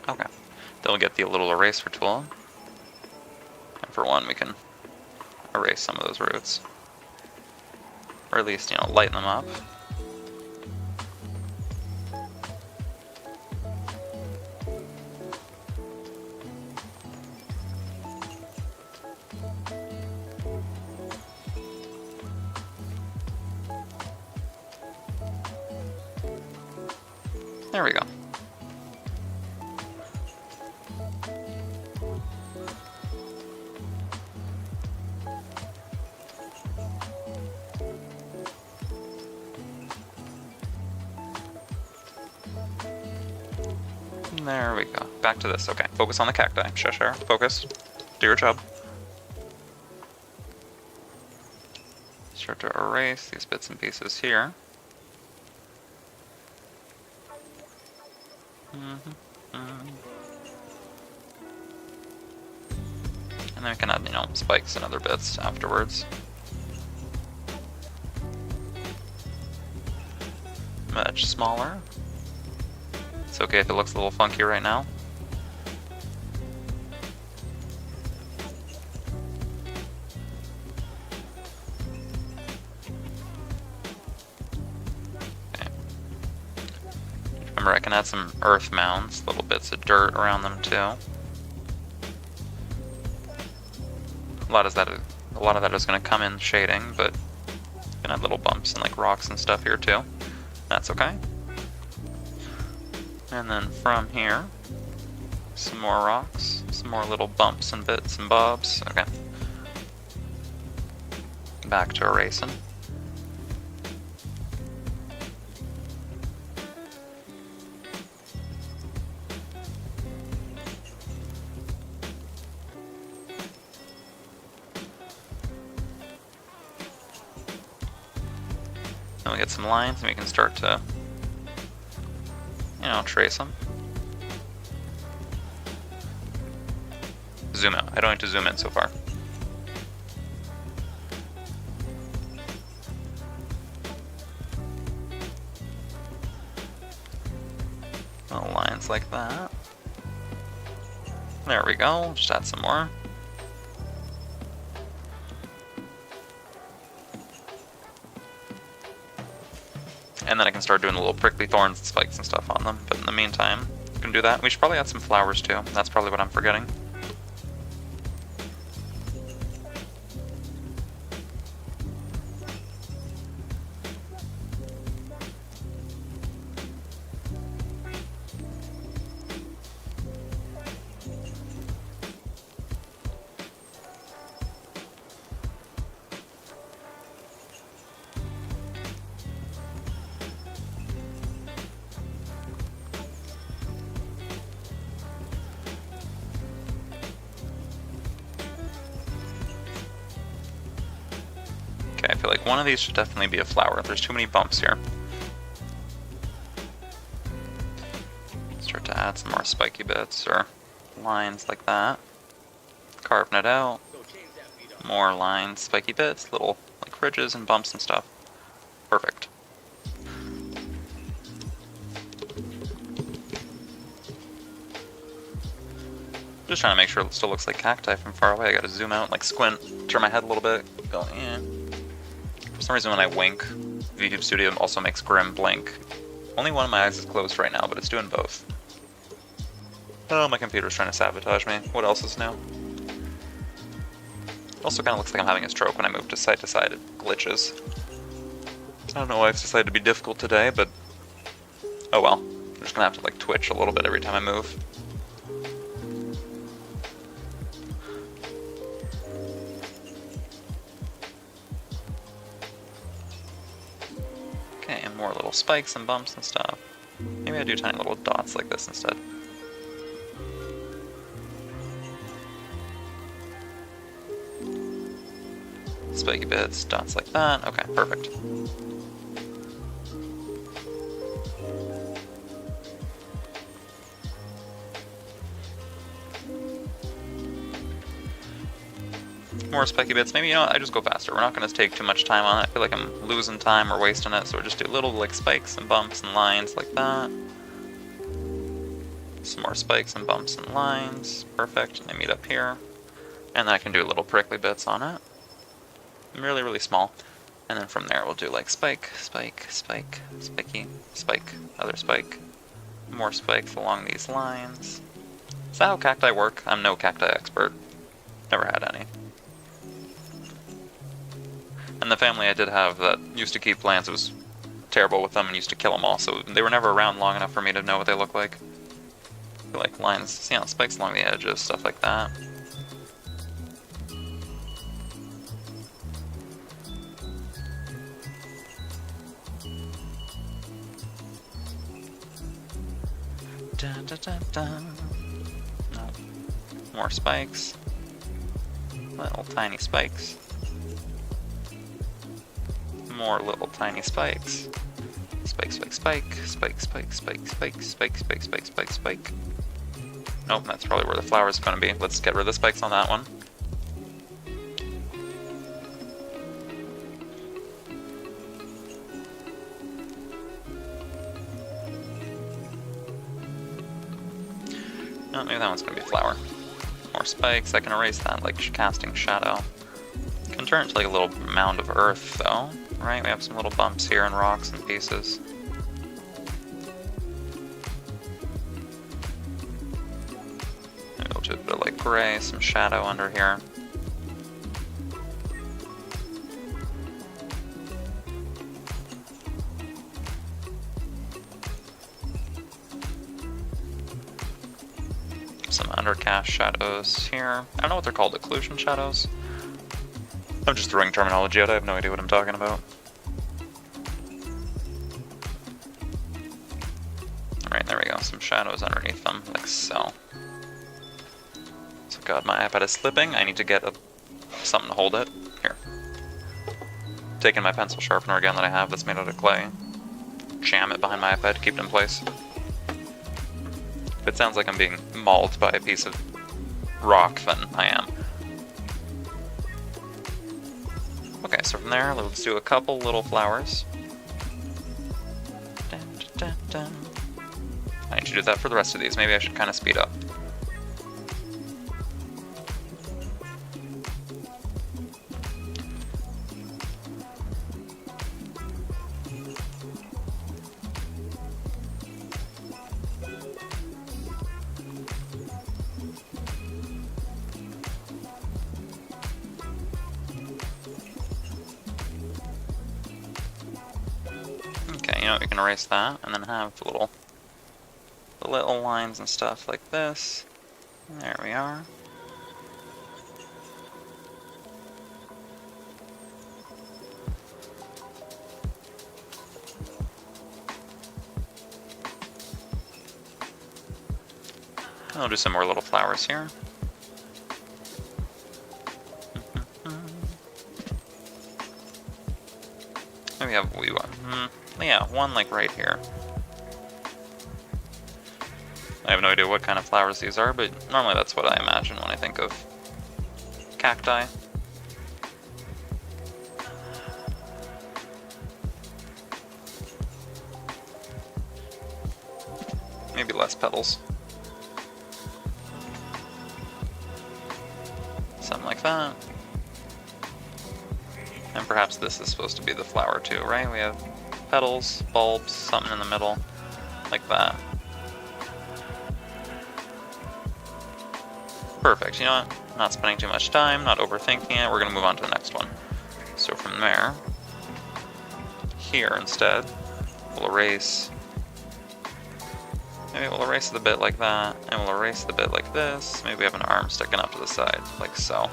Okay. Then we'll get the little eraser tool. And for one, we can erase some of those roots. Or at least, you know, lighten them up. There we go. There we go. Back to this. Okay. Focus on the cacti. Sheshire, focus. Do your job. Start to erase these bits and pieces here. And then we can add, you know, spikes and other bits afterwards. Much smaller. It's okay if it looks a little funky right now. Okay. Remember, I can add some earth mounds, little bits of dirt around them too. A lot of that is going to come in shading, but you can add little bumps and like rocks and stuff here too. That's okay. And then from here, some more rocks, some more little bumps and bits and bobs. Okay. Back to erasing. Then we get some lines and we can start to, you know, trace them. Zoom out. I don't need to zoom in so far. Little lines like that. There we go. Just add some more. And then I can start doing the little prickly thorns and spikes and stuff on them. But in the meantime, I can do that. We should probably add some flowers too. That's probably what I'm forgetting. Okay, I feel like one of these should definitely be a flower. There's too many bumps here. Start to add some more spiky bits or lines like that. Carving it out. More lines, spiky bits, little like ridges and bumps and stuff. Perfect. Just trying to make sure it still looks like cacti from far away. I gotta zoom out, like squint, turn my head a little bit, go, eh. For some reason when I wink, VTube Studio also makes Grim blink. Only one of my eyes is closed right now, but it's doing both. Oh, my computer's trying to sabotage me. What else is new? It also kind of looks like I'm having a stroke when I move to side, it glitches. I don't know why it's decided to be difficult today, but oh well. I'm just gonna have to like twitch a little bit every time I move. Okay, and more little spikes and bumps and stuff. Maybe I do tiny little dots like this instead. Spiky bits, dots like that. Okay, perfect. More spiky bits. Maybe, you know what, I just go faster. We're not going to take too much time on it. I feel like I'm losing time or wasting it, so we'll just do little like spikes and bumps and lines like that. Some more spikes and bumps and lines. Perfect. And they meet up here. And then I can do little prickly bits on it. Really, really small. And then from there we'll do like spike, spike, spike, spiky, spike, other spike. More spikes along these lines. Is that how cacti work? I'm no cacti expert. Never had any. And the family I did have that used to keep plants, it was terrible with them and used to kill them all, so they were never around long enough for me to know what they look like. I feel like lines, you know, spikes along the edges, stuff like that. Dun, dun, dun, dun. No. More spikes. Little tiny spikes. More little tiny spikes. Spike, spike, spike, spike, spike, spike, spike, spike, spike, spike, spike, spike. Nope, that's probably where the flower's gonna be. Let's get rid of the spikes on that one. Oh, maybe that one's gonna be a flower. More spikes, I can erase that like casting shadow. Can turn it into like a little mound of earth though. Right, we have some little bumps here and rocks and pieces. Maybe we'll do a bit of like gray, some shadow under here. Some undercast shadows here. I don't know what they're called, occlusion shadows? I'm just throwing terminology out, I have no idea what I'm talking about. Alright, there we go, some shadows underneath them, like so. So god, my iPad is slipping, I need to get something to hold it. Here. Taking my pencil sharpener again that I have that's made out of clay. Jam it behind my iPad to keep it in place. If it sounds like I'm being mauled by a piece of rock, then I am. Okay, so from there, let's do a couple little flowers. Dun, dun, dun, dun. I need to do that for the rest of these. Maybe I should kind of speed up. Okay, you know what, we can erase that, and then have the little lines and stuff like this. There we are. I'll do some more little flowers here. Maybe have we one. Yeah, one like right here. I have no idea what kind of flowers these are, but normally that's what I imagine when I think of cacti. Maybe less petals. Something like that. And perhaps this is supposed to be the flower too, right? We have petals, bulbs, something in the middle, like that. Perfect, you know what? Not spending too much time, not overthinking it, we're gonna move on to the next one. So from there, here instead. We'll erase. Maybe we'll erase the bit like that, and we'll erase the bit like this. Maybe we have an arm sticking up to the side, like so.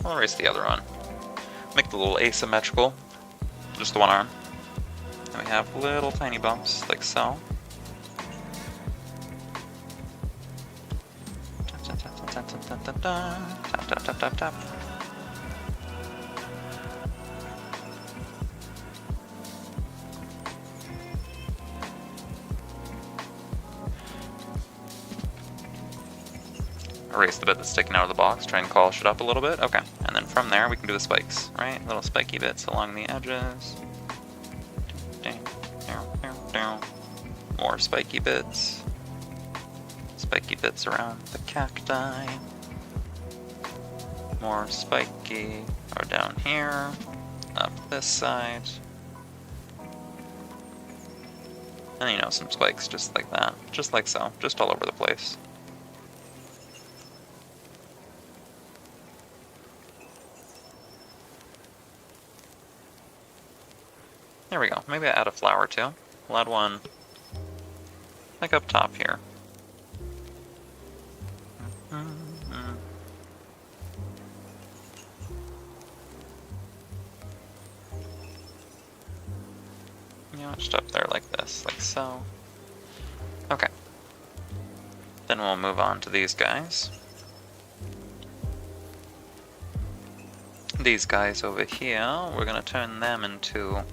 I'll erase the other one. Make the little asymmetrical, just the one arm. And we have little tiny bumps, like so. Tap, tap, tap, tap, tap. Erase the bit that's sticking out of the box, try and polish it up a little bit. Okay, and then from there we can do the spikes, right? Little spiky bits along the edges. More spiky bits. Spiky bits around the cacti. More spiky or down here, up this side. And you know, some spikes just like that, just like so, just all over the place. There we go. Maybe I add a flower too. We'll add one like up top here. You know, just up there like this, like so. Okay. Then we'll move on to these guys. These guys over here, we're gonna turn them into...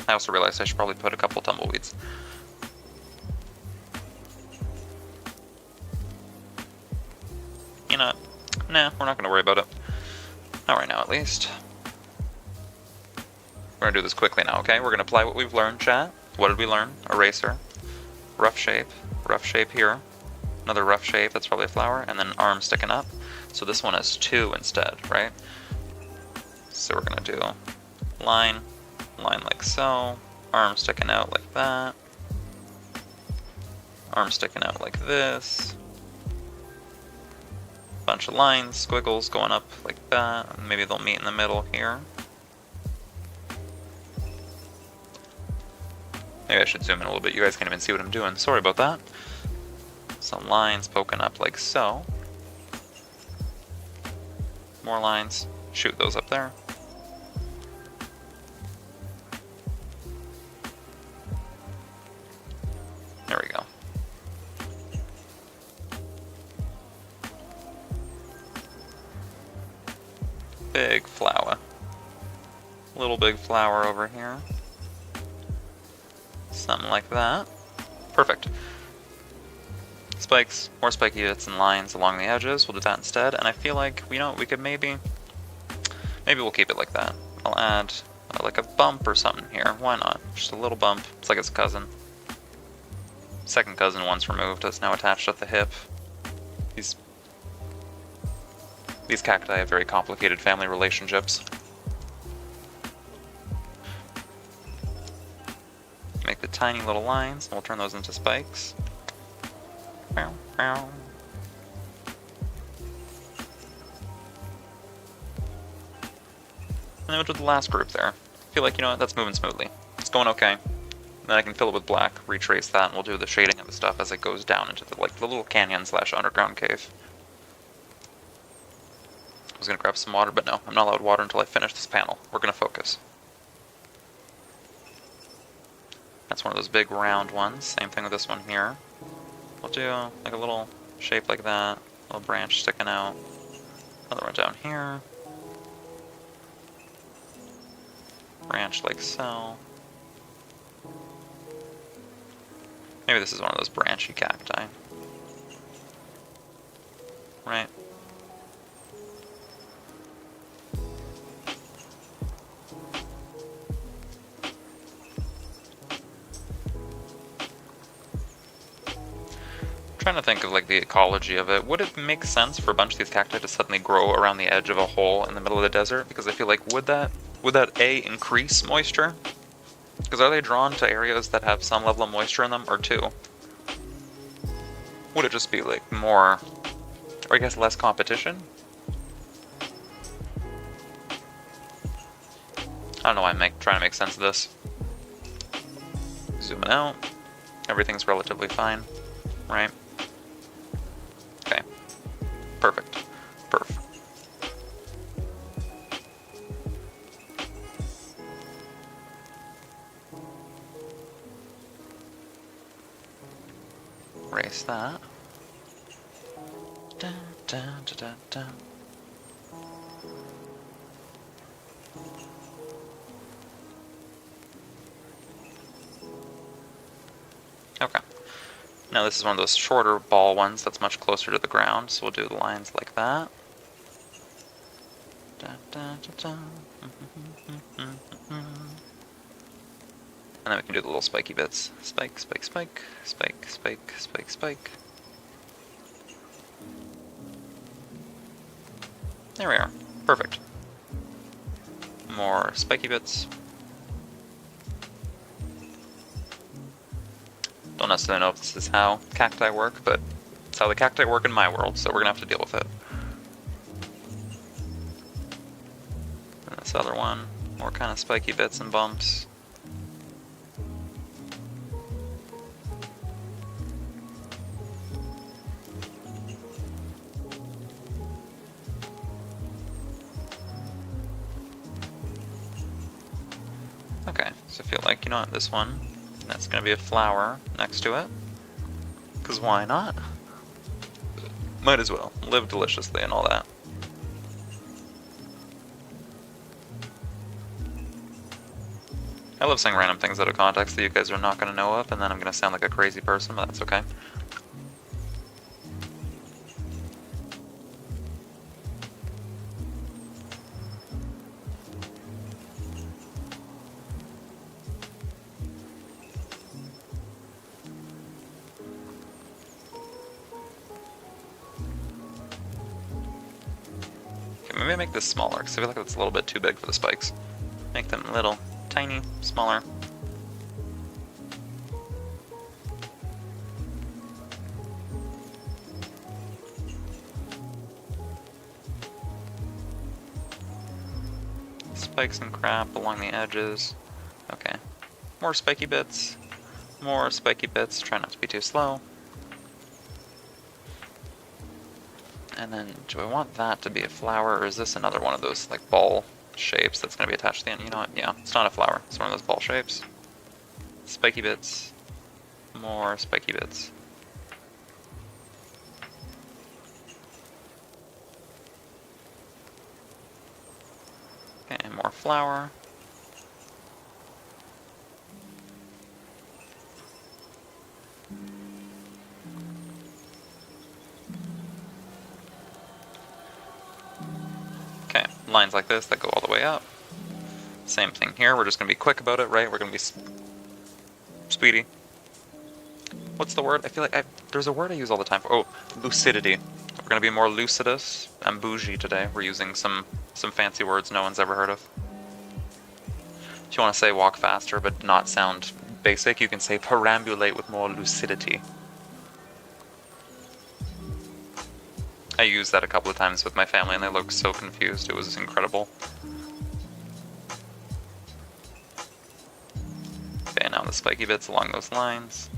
I also realized I should probably put a couple tumbleweeds. You know, nah, we're not gonna worry about it. Not right now, at least. We're gonna do this quickly now, okay? We're gonna apply what we've learned, chat. What did we learn? Eraser. Rough shape here. Another rough shape, that's probably a flower, and then an arm sticking up. So this one has two instead, right? So we're gonna do line like so, arm sticking out like that, arm sticking out like this, bunch of lines, squiggles going up like that, and maybe they'll meet in the middle here. Maybe I should zoom in a little bit, you guys can't even see what I'm doing, sorry about that. Some lines poking up like so. More lines, shoot those up there. There we go. Big flower. Little big flower over here. Something like that. Perfect. Spikes, more spiky bits and lines along the edges. We'll do that instead. And I feel like, you know, we could maybe we'll keep it like that. I'll add like a bump or something here. Why not? Just a little bump. It's like its cousin. Second cousin once removed, that's now attached at the hip. These cacti have very complicated family relationships. Make the tiny little lines, and we'll turn those into spikes. And then we'll do the last group there. I feel like, you know what, that's moving smoothly. It's going okay. Then I can fill it with black, retrace that, and we'll do the shading of the stuff as it goes down into the little canyon / underground cave. I was gonna grab some water, but no, I'm not allowed water until I finish this panel. We're gonna focus. That's one of those big round ones. Same thing with this one here. We'll do like a little shape like that, a little branch sticking out. Another one down here. Branch like so. Maybe this is one of those branchy cacti. Right? Trying to think of like the ecology of it. Would it make sense for a bunch of these cacti to suddenly grow around the edge of a hole in the middle of the desert? Because I feel like would that A, increase moisture? Because are they drawn to areas that have some level of moisture in them, or two? Would it just be like more, or I guess less competition? I don't know why I'm trying to make sense of this. Zooming out. Everything's relatively fine, right? Okay. Perfect. Perfect. Erase that. Dun, dun, dun, dun, dun. Okay. Now this is one of those shorter ball ones that's much closer to the ground, so we'll do the lines like that. Dun, dun, dun, dun. And then we can do the little spiky bits. Spike, spike, spike, spike, spike, spike, spike. There we are. Perfect. More spiky bits. Don't necessarily know if this is how cacti work, but it's how the cacti work in my world, so we're gonna have to deal with it. And this other one, more kind of spiky bits and bumps. Okay, so I feel like, you know what, this one, that's gonna be a flower next to it. Because why not? Might as well. Live deliciously and all that. I love saying random things out of context that you guys are not gonna know of, and then I'm gonna sound like a crazy person, but that's okay. Maybe make this smaller, because I feel like it's a little bit too big for the spikes. Make them little, tiny, smaller. Spikes and crap along the edges. Okay. More spiky bits. More spiky bits. Try not to be too slow. And then, do I want that to be a flower, or is this another one of those, like, ball shapes that's going to be attached to the end? You know what? Yeah, it's not a flower. It's one of those ball shapes. Spiky bits. More spiky bits. Okay, more flower. Okay, lines like this that go all the way up. Same thing here, we're just going to be quick about it, right? We're going to be speedy. What's the word? I feel like there's a word I use all the time for, oh, lucidity. We're going to be more lucidus and bougie today. We're using some fancy words no one's ever heard of. If you want to say walk faster but not sound basic, you can say perambulate with more lucidity. I used that a couple of times with my family and they looked so confused. It was incredible. Okay, now the spiky bits along those lines.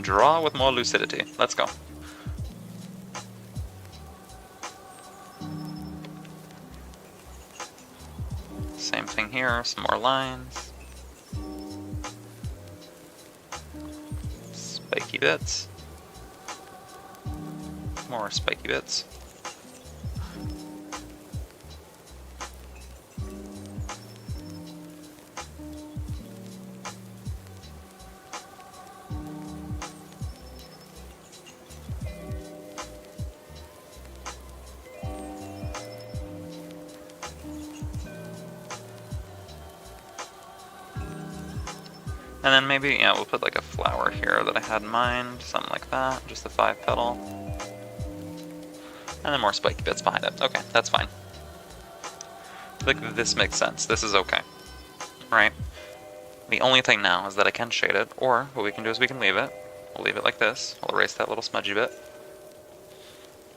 Draw with more lucidity. Let's go. Same thing here, some more lines. Spiky bits. More spiky bits. And then maybe, yeah, we'll put like a flower here that I had in mind, something like that, just a 5-petal. And then more spiky bits behind it. Okay, that's fine. Like, this makes sense. This is okay. Right? The only thing now is that I can shade it, or what we can do is we can leave it. We'll leave it like this. We'll erase that little smudgy bit.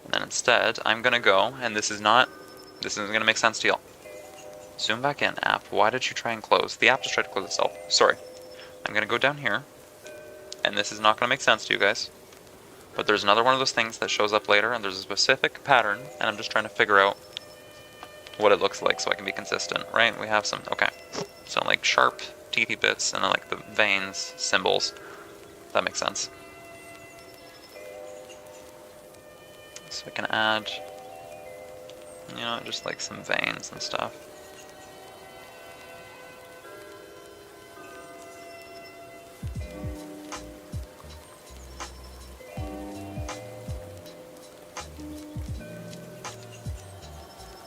And then instead, I'm gonna go, and this is not This isn't gonna make sense to y'all. Zoom back in, app. Why did you try and close? The app just tried to close itself. Sorry. I'm gonna go down here, and this is not gonna make sense to you guys. But there's another one of those things that shows up later, and there's a specific pattern, and I'm just trying to figure out what it looks like so I can be consistent, right? We have some, okay. So like sharp, teethy bits, and then like the veins, symbols. That makes sense. So I can add, you know, just like some veins and stuff.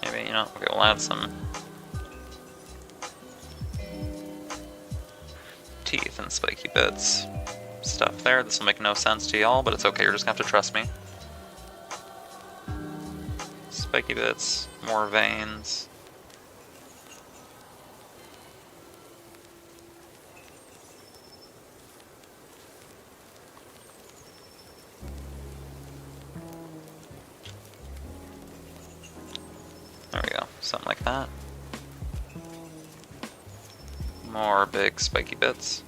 Maybe, you know, okay, we'll add some teeth and spiky bits. Stuff there. This will make no sense to y'all, but it's okay, you're just gonna have to trust me. Spiky bits, more veins. There we go, something like that. More big spiky bits.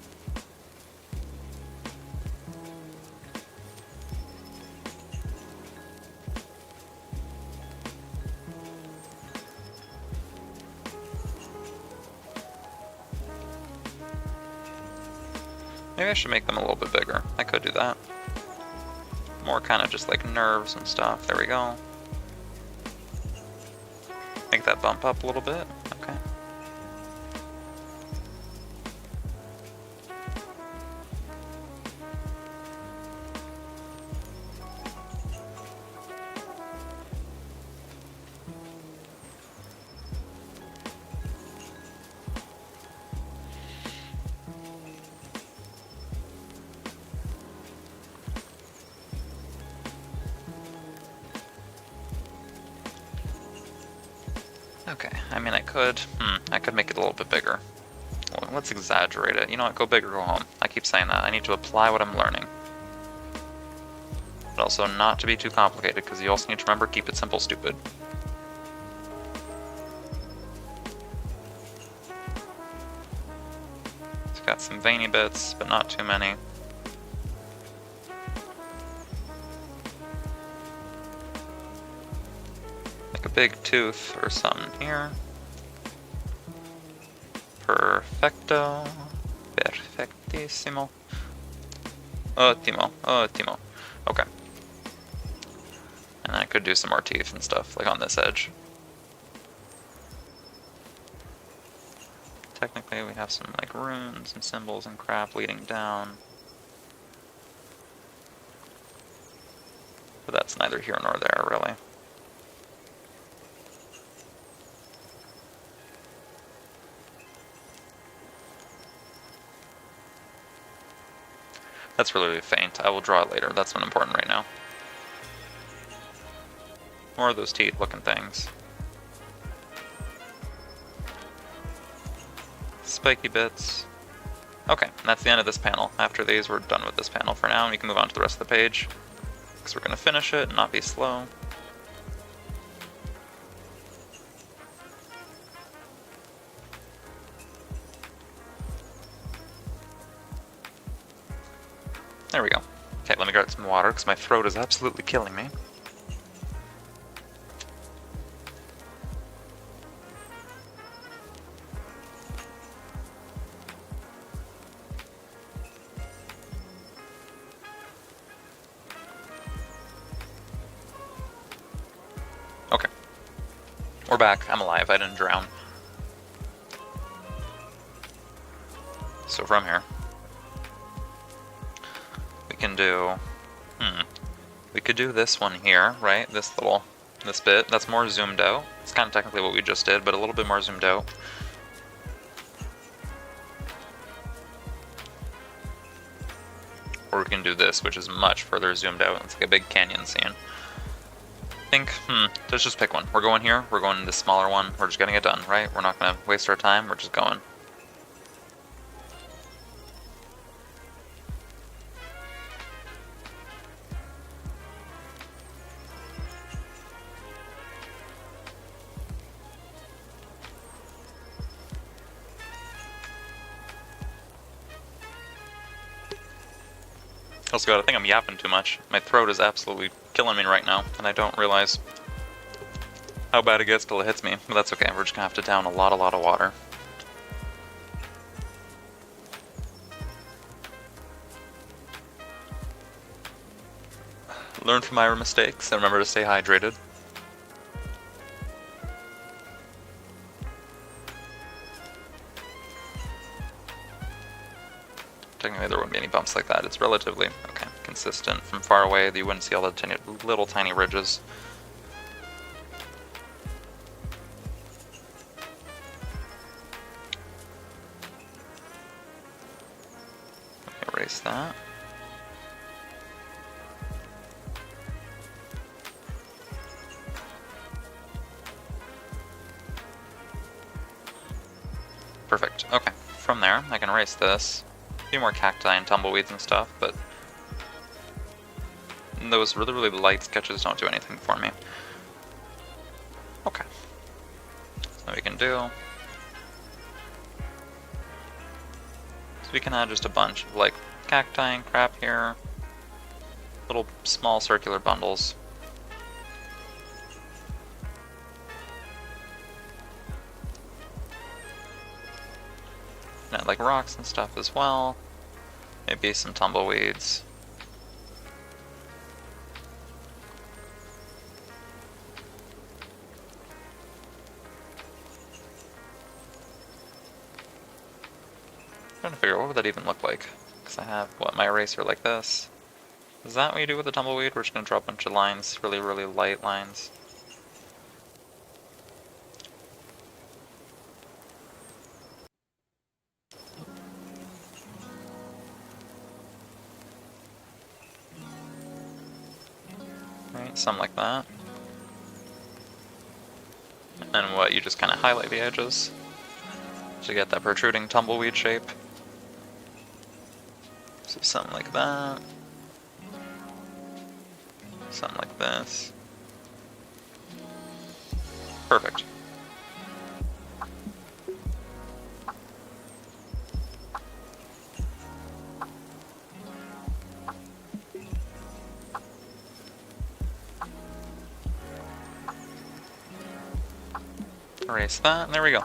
Maybe I should make them a little bit bigger. I could do that. More kind of just like nerves and stuff. There we go. Make that bump up a little bit. Okay. Okay, I mean I could make it a little bit bigger. Well, let's exaggerate it. You know what, go big or go home. I keep saying that. I need to apply what I'm learning. But also not to be too complicated, because you also need to remember, keep it simple, stupid. It's got some veiny bits, but not too many. Like a big tooth or something here. Perfecto. Perfectissimo. Ottimo. Ottimo. Okay. And I could do some more teeth and stuff, like on this edge. Technically we have some like runes and symbols and crap leading down. But that's neither here nor there, really. That's really faint. I will draw it later. That's not important right now. More of those teeth looking things. Spiky bits. Okay, that's the end of this panel. After these, we're done with this panel for now, and we can move on to the rest of the page. Because we're going to finish it and not be slow. There we go. Okay, let me grab some water, because my throat is absolutely killing me. Okay. We're back. I'm alive. I didn't drown. So from here, we can do... We could do this one here, right? This bit. That's more zoomed out. It's kind of technically what we just did, but a little bit more zoomed out. Or we can do this, which is much further zoomed out. It's like a big canyon scene. I think, let's just pick one. We're going here, we're going to the smaller one, we're just getting it done, right? We're not going to waste our time, we're just going. Also, God, I think I'm yapping too much. My throat is absolutely killing me right now, and I don't realize how bad it gets till it hits me. But that's okay, we're just gonna have to down a lot of water. Learn from my mistakes, and remember to stay hydrated. Technically there wouldn't be any bumps like that. It's relatively, okay, consistent. From far away, you wouldn't see all the little tiny ridges. Erase that. Perfect. Okay. From there, I can erase this. A few more cacti and tumbleweeds and stuff, but those really light sketches don't do anything for me. Okay. So we can do... So we can add just a bunch of like cacti and crap here. Little small circular bundles. And like rocks and stuff as well. Maybe some tumbleweeds. Trying to figure out what would that even look like. Because I have, what, my eraser like this. Is that what you do with the tumbleweed? We're just going to draw a bunch of lines, really light lines. Right, something like that. And then what, you just kind of highlight the edges to get that protruding tumbleweed shape. So something like that. Something like this. Perfect. Erase that, and there we go.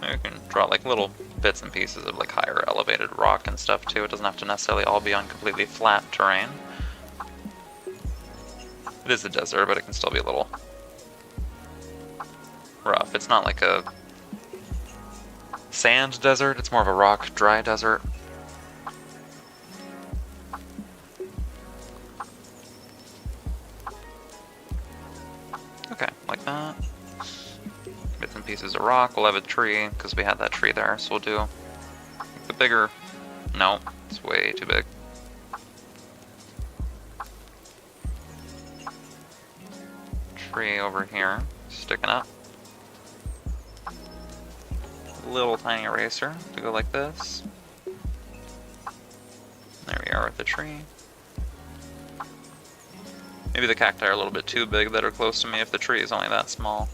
You can draw like little bits and pieces of like higher elevated rock and stuff too. It doesn't have to necessarily all be on completely flat terrain. It is a desert, but it can still be a little rough. It's not like a sand desert, it's more of a rock dry desert. Okay, like that. Bits and pieces of rock. We'll have a tree, because we had that tree there, so we'll do the bigger... No, it's way too big. Tree over here, sticking up. Little tiny eraser to go like this. There we are with the tree. Maybe the cacti are a little bit too big that are close to me if the tree is only that small.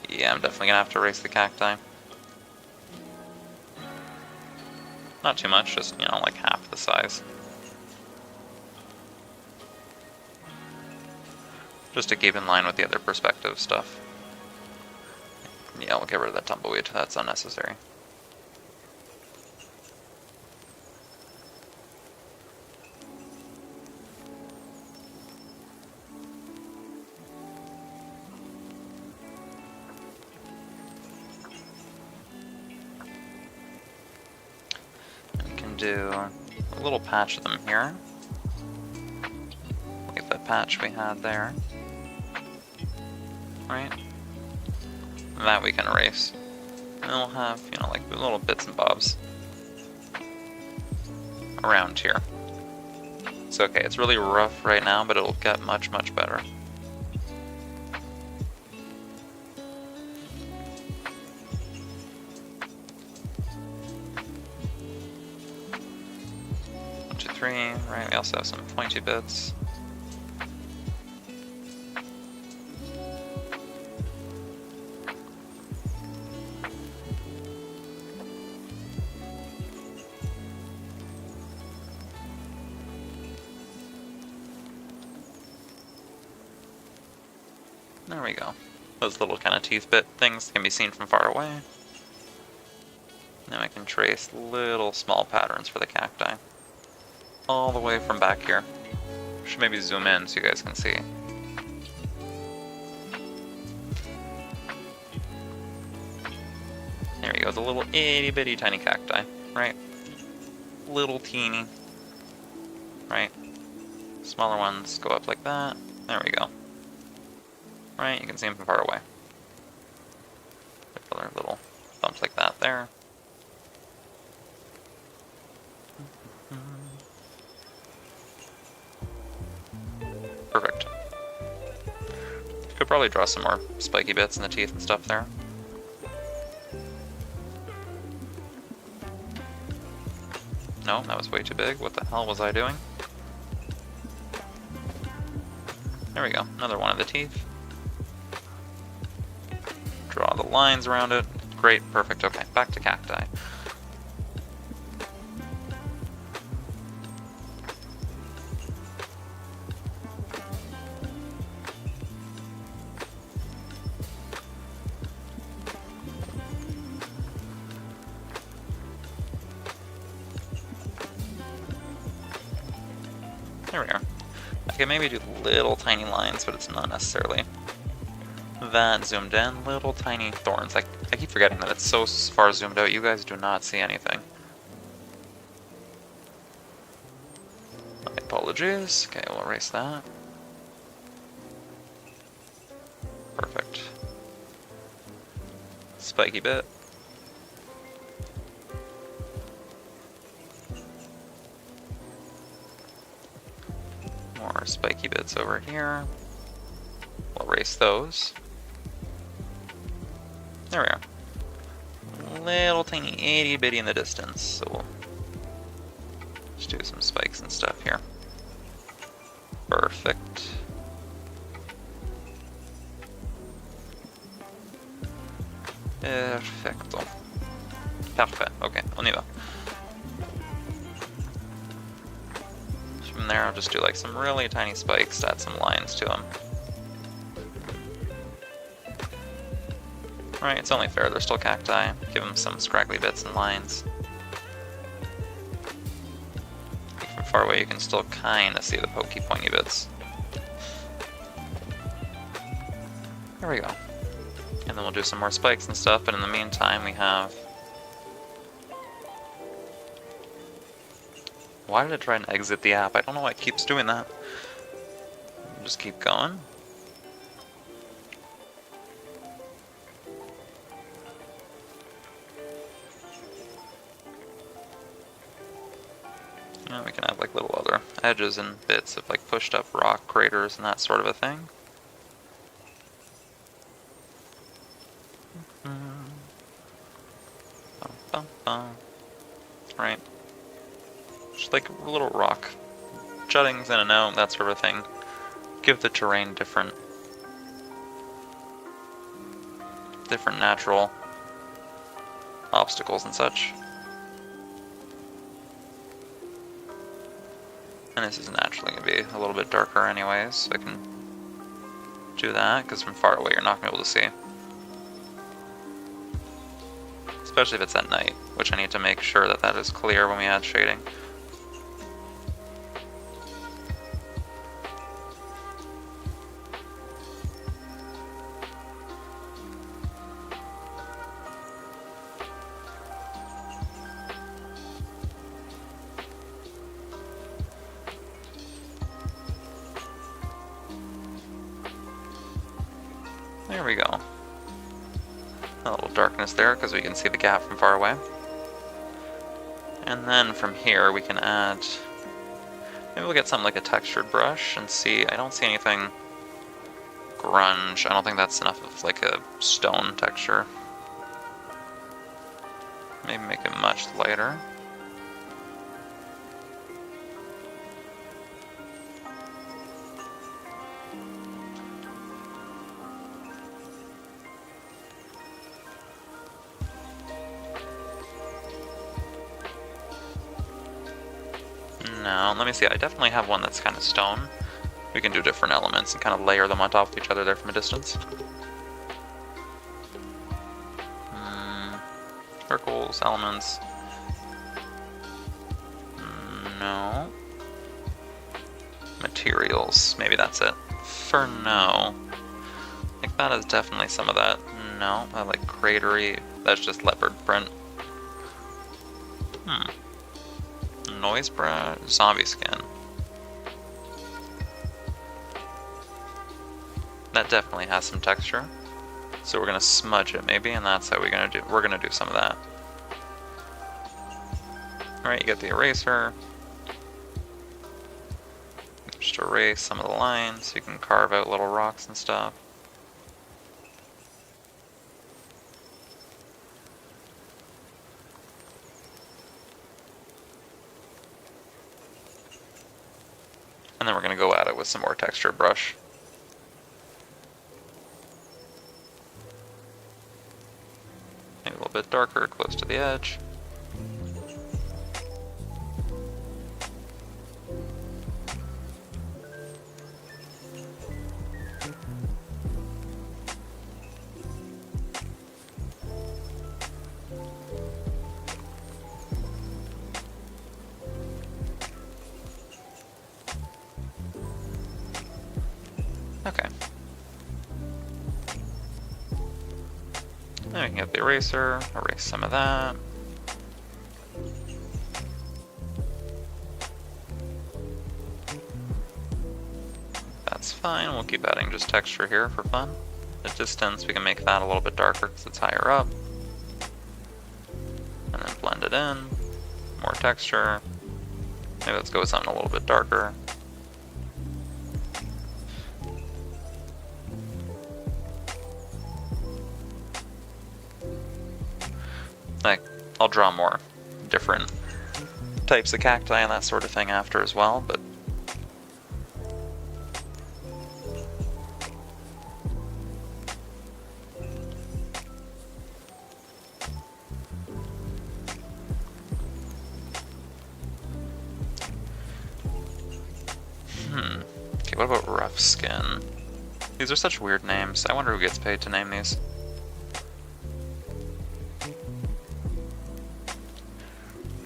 Yeah, I'm definitely gonna have to erase the cacti. Not too much, just, you know, like half the size. Just to keep in line with the other perspective stuff. Yeah, we'll get rid of that tumbleweed, that's unnecessary. Do a little patch of them here, like that patch we had there, right? And that we can erase. And we'll have, you know, like little bits and bobs around here. It's okay, it's really rough right now, but it'll get much better. Right, we also have some pointy bits. There we go. Those little kind of teeth bit things can be seen from far away. Now I can trace little small patterns for the cacti. All the way from back here. Should maybe zoom in so you guys can see. There we go, the little itty bitty tiny cacti, right? Little teeny, right? Smaller ones go up like that. There we go. Right, you can see them from far away. Other little bumps like that there. Perfect. Could probably draw some more spiky bits in the teeth and stuff there. No, that was way too big. What the hell was I doing? There we go, another one of the teeth. Draw the lines around it. Great, perfect, okay, back to cacti. There we are. I can maybe do little tiny lines, but it's not necessarily that zoomed in. Little tiny thorns. I keep forgetting that it's so far zoomed out, you guys do not see anything. My apologies. Okay, we'll erase that. Perfect. Spiky bit. More spiky bits over here. We'll erase those. There we are. Little tiny itty bitty in the distance, so we'll just do some spikes and stuff here. Perfect. Perfecto. Parfait. Okay, on y va. From there, I'll just do like some really tiny spikes to add some lines to them. Right, it's only fair, they're still cacti. Give them some scraggly bits and lines. From far away you can still kinda see the pokey pointy bits. There we go. And then we'll do some more spikes and stuff, but in the meantime we have... Why did it try and exit the app? I don't know why it keeps doing that. Just keep going. And we can have like little other edges and bits of like pushed up rock craters and that sort of a thing. Right. Just like little rock juttings in and out, that sort of thing. Give the terrain different natural obstacles and such. And this is naturally going to be a little bit darker anyways, so I can do that, because from far away you're not going to be able to see. Especially if it's at night, which I need to make sure that that is clear when we add shading. There we go. A little darkness there because we can see the gap from far away. And then from here we can add... Maybe we'll get something like a textured brush and see... I don't see anything grunge. I don't think that's enough of like a stone texture. Maybe make it much lighter. No, let me see, I definitely have one that's kind of stone. We can do different elements and kind of layer them on top of each other there from a distance. Circles, elements. No. Materials. Maybe that's it. For no. I think that is definitely some of that. No, I like cratery. That's just leopard print. Noise brush. Zombie skin. That definitely has some texture. So we're gonna smudge it maybe, and that's how we're gonna do some of that. Alright, you get the eraser. Just erase some of the lines so you can carve out little rocks and stuff. And then we're gonna go at it with some more texture brush. Maybe a little bit darker, close to the edge. Okay. Then we can get the eraser, erase some of that. That's fine, we'll keep adding just texture here for fun. The distance, we can make that a little bit darker because it's higher up. And then blend it in, more texture. Maybe let's go with something a little bit darker. Like, I'll draw more different types of cacti and that sort of thing after as well, but okay, what about rough skin? These are such weird names. I wonder who gets paid to name these.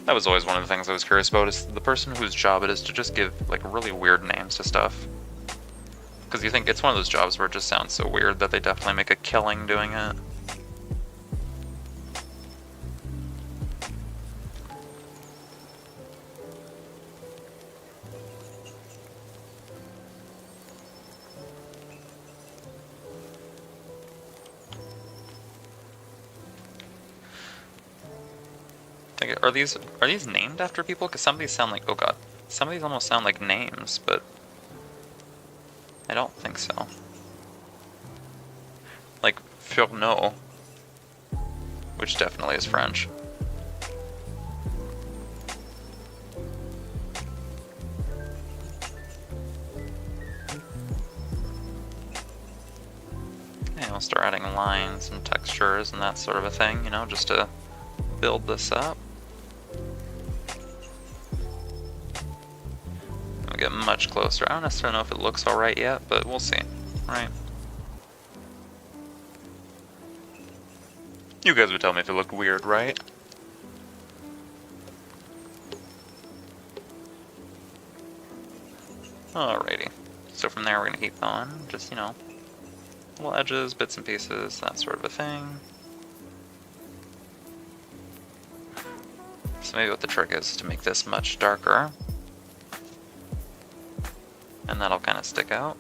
That was always one of the things I was curious about, is the person whose job it is to just give like really weird names to stuff. Because you think it's one of those jobs where it just sounds so weird that they definitely make a killing doing it. Are these named after people? Because some of these sound like, oh god, some of these almost sound like names, but I don't think so. Like Fourneau, which definitely is French. Okay, we'll start adding lines and textures and that sort of a thing, you know, just to build this up. We'll get much closer. I don't necessarily know if it looks alright yet, but we'll see. Right? You guys would tell me if it looked weird, right? Alrighty. So from there we're gonna keep going. Just, you know, little edges, bits and pieces, that sort of a thing. So maybe what the trick is to make this much darker. And that'll kind of stick out.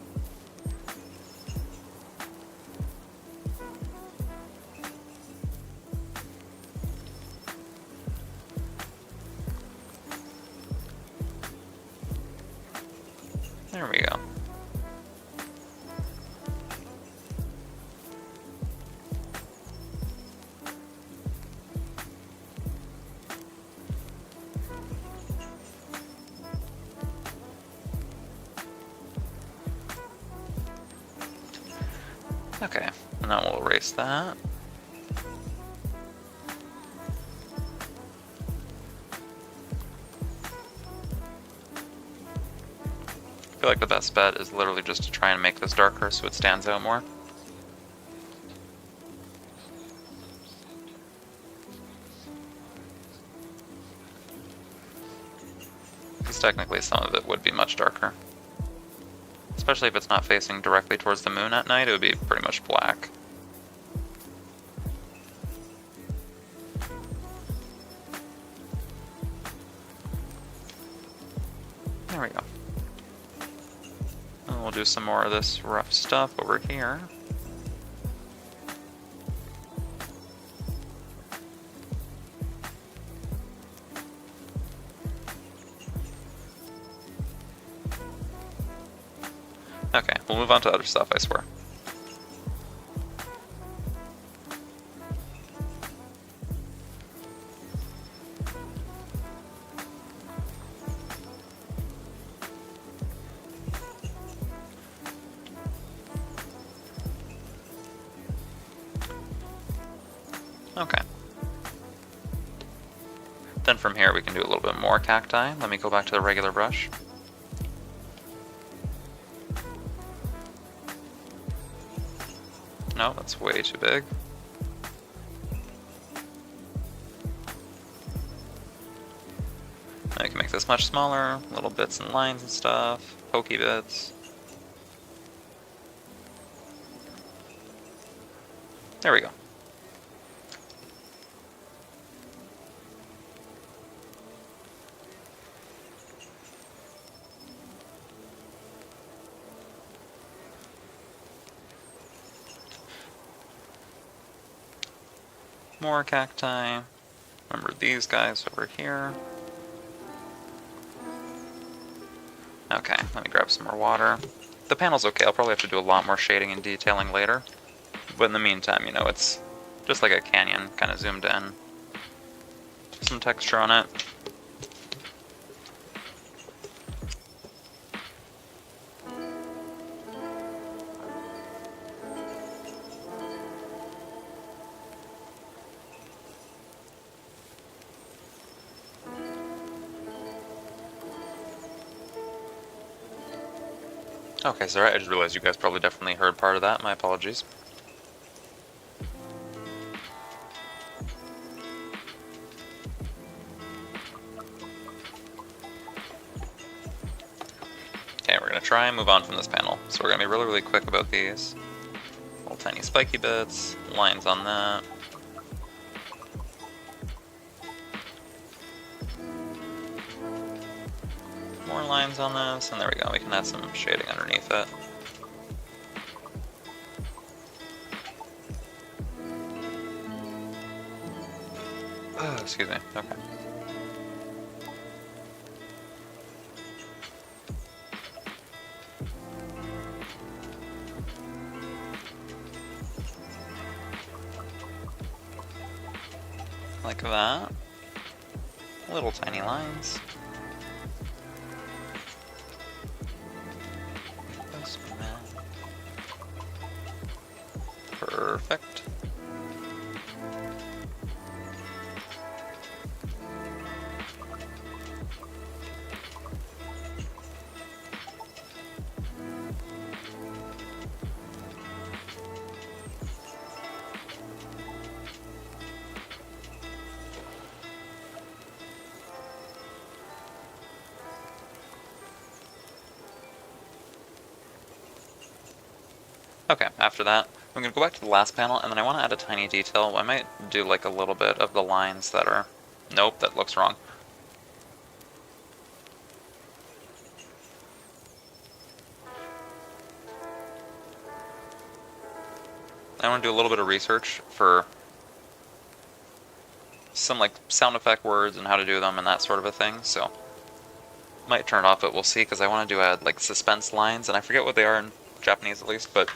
There we go. Okay, and then we'll erase that. feel like the best bet is literally just to try and make this darker so it stands out more. Because technically some of it would be much darker. Especially if it's not facing directly towards the moon at night, it would be pretty much black. There we go. And we'll do some more of this rough stuff over here. Okay, we'll move on to other stuff, I swear. Okay. Then from here we can do a little bit more cacti. Let me go back to the regular brush. No, that's way too big. I can make this much smaller, little bits and lines and stuff, pokey bits. There we go. More cacti. Remember these guys over here. Okay, let me grab some more water. The panel's okay, I'll probably have to do a lot more shading and detailing later. But in the meantime, you know, it's just like a canyon, kind of zoomed in. Some texture on it. Okay, sorry, I just realized you guys probably definitely heard part of that. My apologies. Okay, we're going to try and move on from this panel. So we're going to be really, really quick about these. Little tiny spiky bits, lines on that. More lines on this, and there we go, we can add some shading underneath it. Oh, excuse me, okay. Like that. Little tiny lines. Perfect. Okay, after that, I'm going to go back to the last panel, and then I want to add a tiny detail. I might do like a little bit of the lines that are... Nope, that looks wrong. I want to do a little bit of research for some like sound effect words and how to do them and that sort of a thing, so might turn it off, but we'll see, because I want to do add like suspense lines, and I forget what they are in Japanese at least, but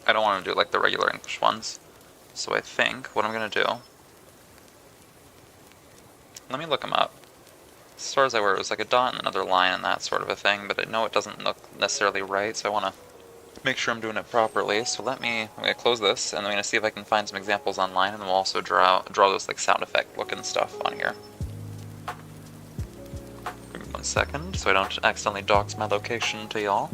I don't want to do like the regular English ones. So I think what I'm going to do, let me look them up. As far as I were, it was like a dot and another line and that sort of a thing, but I know it doesn't look necessarily right, so I want to make sure I'm doing it properly. So I'm going to close this, and I'm going to see if I can find some examples online, and we'll also draw those like sound effect looking stuff on here. 1 second, so I don't accidentally dox my location to y'all.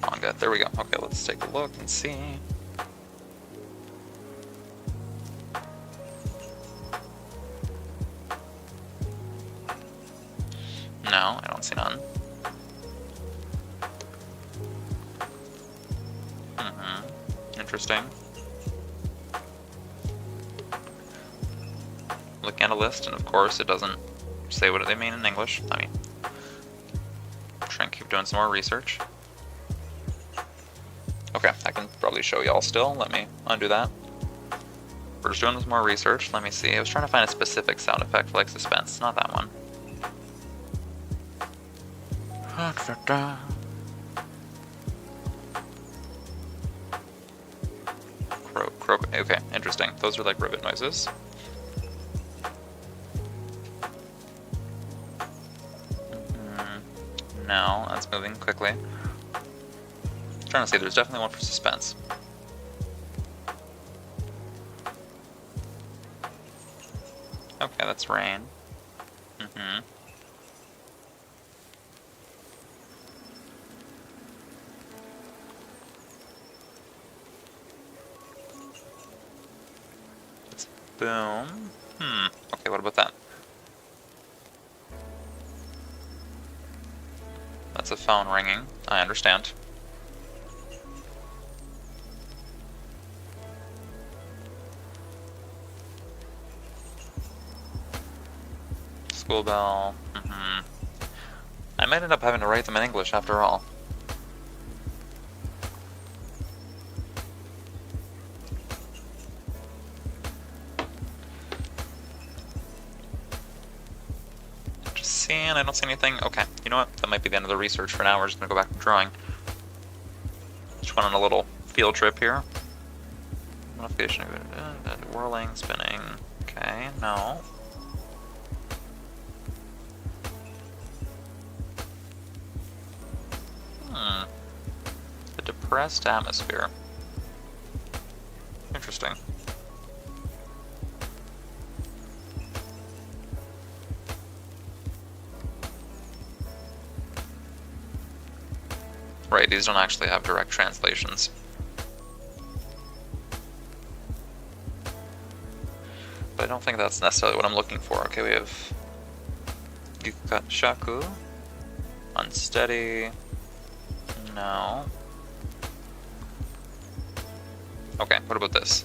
Manga, there we go. Okay, let's take a look and see. No, I don't see none. Interesting. Looking at a list, and of course it doesn't say what they mean in English. I mean, try and keep doing some more research. Okay, I can probably show y'all still. Let me undo that. We're just doing some more research. Let me see. I was trying to find a specific sound effect for like suspense. Not that one. Okay, interesting. Those are like rivet noises. No, that's moving quickly. Trying to see, there's definitely one for suspense. Okay, that's rain. It's boom. Okay, what about that? That's a phone ringing. I understand. School bell. I might end up having to write them in English after all. Just seeing, I don't see anything. Okay, you know what? That might be the end of the research for now. We're just gonna go back to drawing. Just went on a little field trip here. Modification, whirling, spinning. Okay, no. The depressed atmosphere. Interesting. Right, these don't actually have direct translations. But I don't think that's necessarily what I'm looking for. Okay, we have Shaku, unsteady, no. Okay, what about this?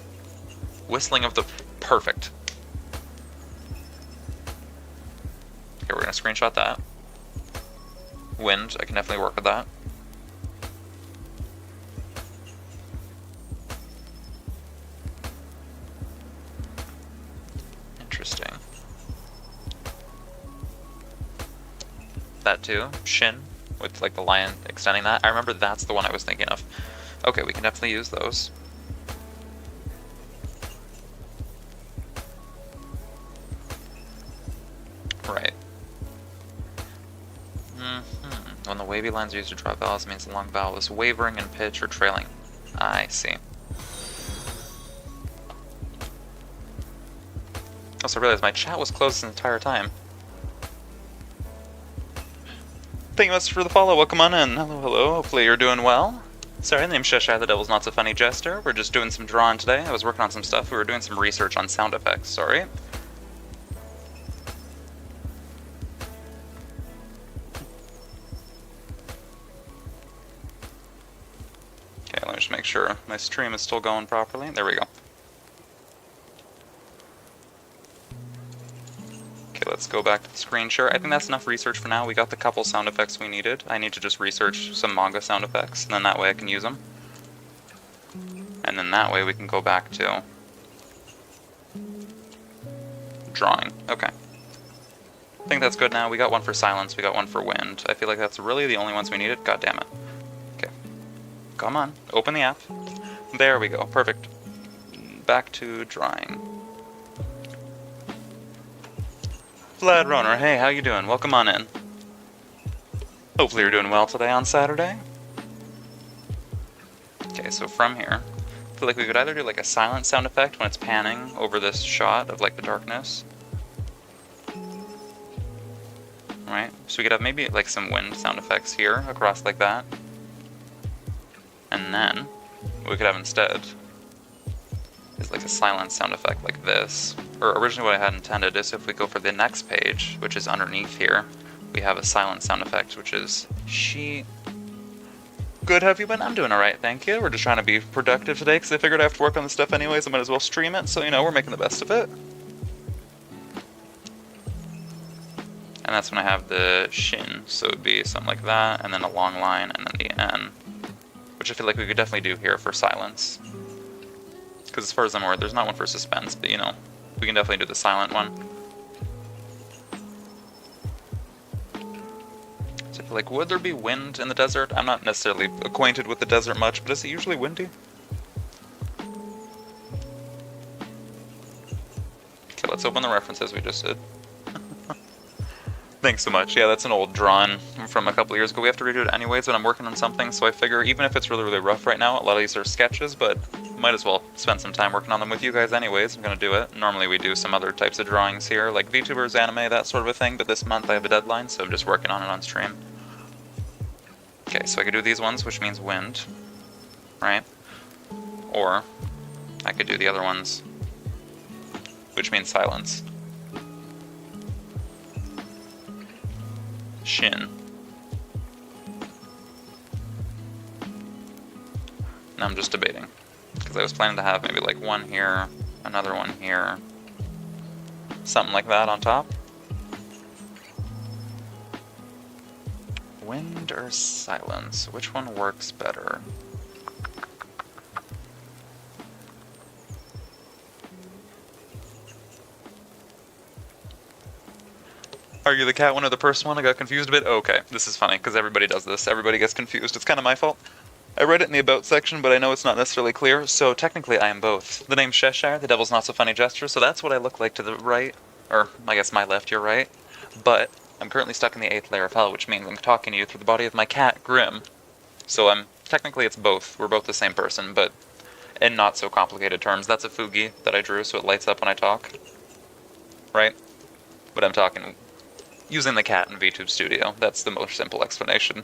Whistling of the... Perfect. Okay, we're gonna screenshot that. Wind, I can definitely work with that. Interesting. That too. Shin, with like the lion extending that. I remember that's the one I was thinking of. Okay, we can definitely use those. Right. When the wavy lines are used to draw vowels, it means the long vowel is wavering in pitch or trailing. I see. Also, I realized my chat was closed the entire time. Thank you much for the follow. Welcome on in. Hello, hello. Hopefully you're doing well. Sorry, the name's Sheshire, the Devil's Not So Funny Jester. We're just doing some drawing today. I was working on some stuff. We were doing some research on sound effects. Sorry. Okay, let me just make sure my stream is still going properly. There we go. Okay, let's go back to the screen share. I think that's enough research for now. We got the couple sound effects we needed. I need to just research some manga sound effects, and then that way I can use them. And then that way we can go back to drawing. Okay. I think that's good now. We got one for silence, we got one for wind. I feel like that's really the only ones we needed. God damn it. Okay. Come on, open the app. There we go, perfect. Back to drawing. Vlad Roner, hey, how you doing? Welcome on in. Hopefully you're doing well today on Saturday. Okay, so from here, I feel like we could either do like a silent sound effect when it's panning over this shot of like the darkness. Right, so we could have maybe like some wind sound effects here across like that. And then what we could have instead is like a silent sound effect like this. Or originally what I had intended is if we go for the next page, which is underneath here, we have a silent sound effect, which is she. Good, have you been? I'm doing alright, thank you. We're just trying to be productive today because I figured I have to work on this stuff anyways, I might as well stream it, so you know, we're making the best of it. And that's when I have the shin, so it would be something like that, and then a long line, and then the N. Which I feel like we could definitely do here for silence. Because as far as I'm aware, there's not one for suspense, but you know, we can definitely do the silent one. So I feel like, would there be wind in the desert? I'm not necessarily acquainted with the desert much, but is it usually windy? Okay, let's open the references we just did. Thanks so much. Yeah, that's an old drawing from a couple years ago. We have to redo it anyways when I'm working on something, so I figure even if it's really, really rough right now, a lot of these are sketches, but might as well spend some time working on them with you guys anyways. I'm gonna do it. Normally we do some other types of drawings here, like VTubers, anime, that sort of a thing, but this month I have a deadline, so I'm just working on it on stream. Okay, so I could do these ones, which means wind, right? Or I could do the other ones, which means silence. Shin. Now I'm just debating, because I was planning to have maybe like one here, another one here, something like that on top. Wind or silence? Which one works better? Are you the cat one or the person one? I got confused a bit. Oh, okay, this is funny, because everybody does this. Everybody gets confused. It's kind of my fault. I read it in the About section, but I know it's not necessarily clear, so technically I am both. The name's Sheshire, the devil's not-so-funny jester, so that's what I look like to the right, or I guess my left, your right. But I'm currently stuck in the 8th layer of hell, which means I'm talking to you through the body of my cat, Grim. So technically it's both. We're both the same person, but in not-so-complicated terms. That's a Fugi that I drew, so it lights up when I talk. Right? But I'm talking using the cat in VTube Studio. That's the most simple explanation.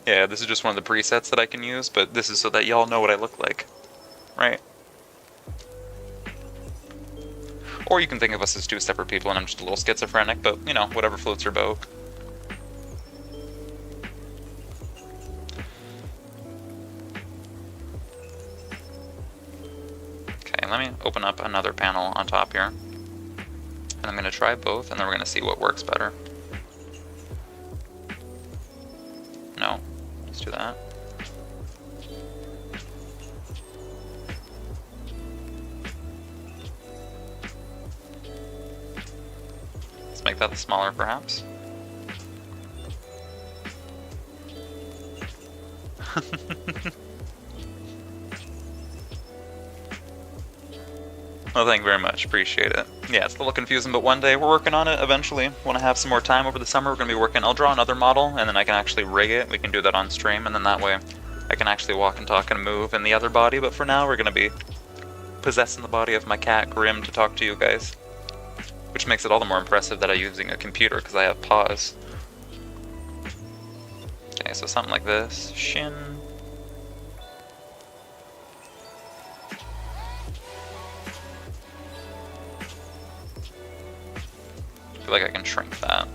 Yeah, this is just one of the presets that I can use, but this is so that y'all know what I look like. Right? Or you can think of us as two separate people and I'm just a little schizophrenic, but, you know, whatever floats your boat. Okay, let me open up another panel on top here. And I'm going to try both, and then we're going to see what works better. No, let's do that. Let's make that smaller, perhaps. Well, thank you very much. Appreciate it. Yeah, it's a little confusing, but one day we're working on it eventually. When I have some more time over the summer, we're going to be working. I'll draw another model, and then I can actually rig it. We can do that on stream, and then that way I can actually walk and talk and move in the other body. But for now, we're going to be possessing the body of my cat, Grim, to talk to you guys. Which makes it all the more impressive that I'm using a computer, because I have paws. Okay, so something like this. Shin. I feel like I can shrink that.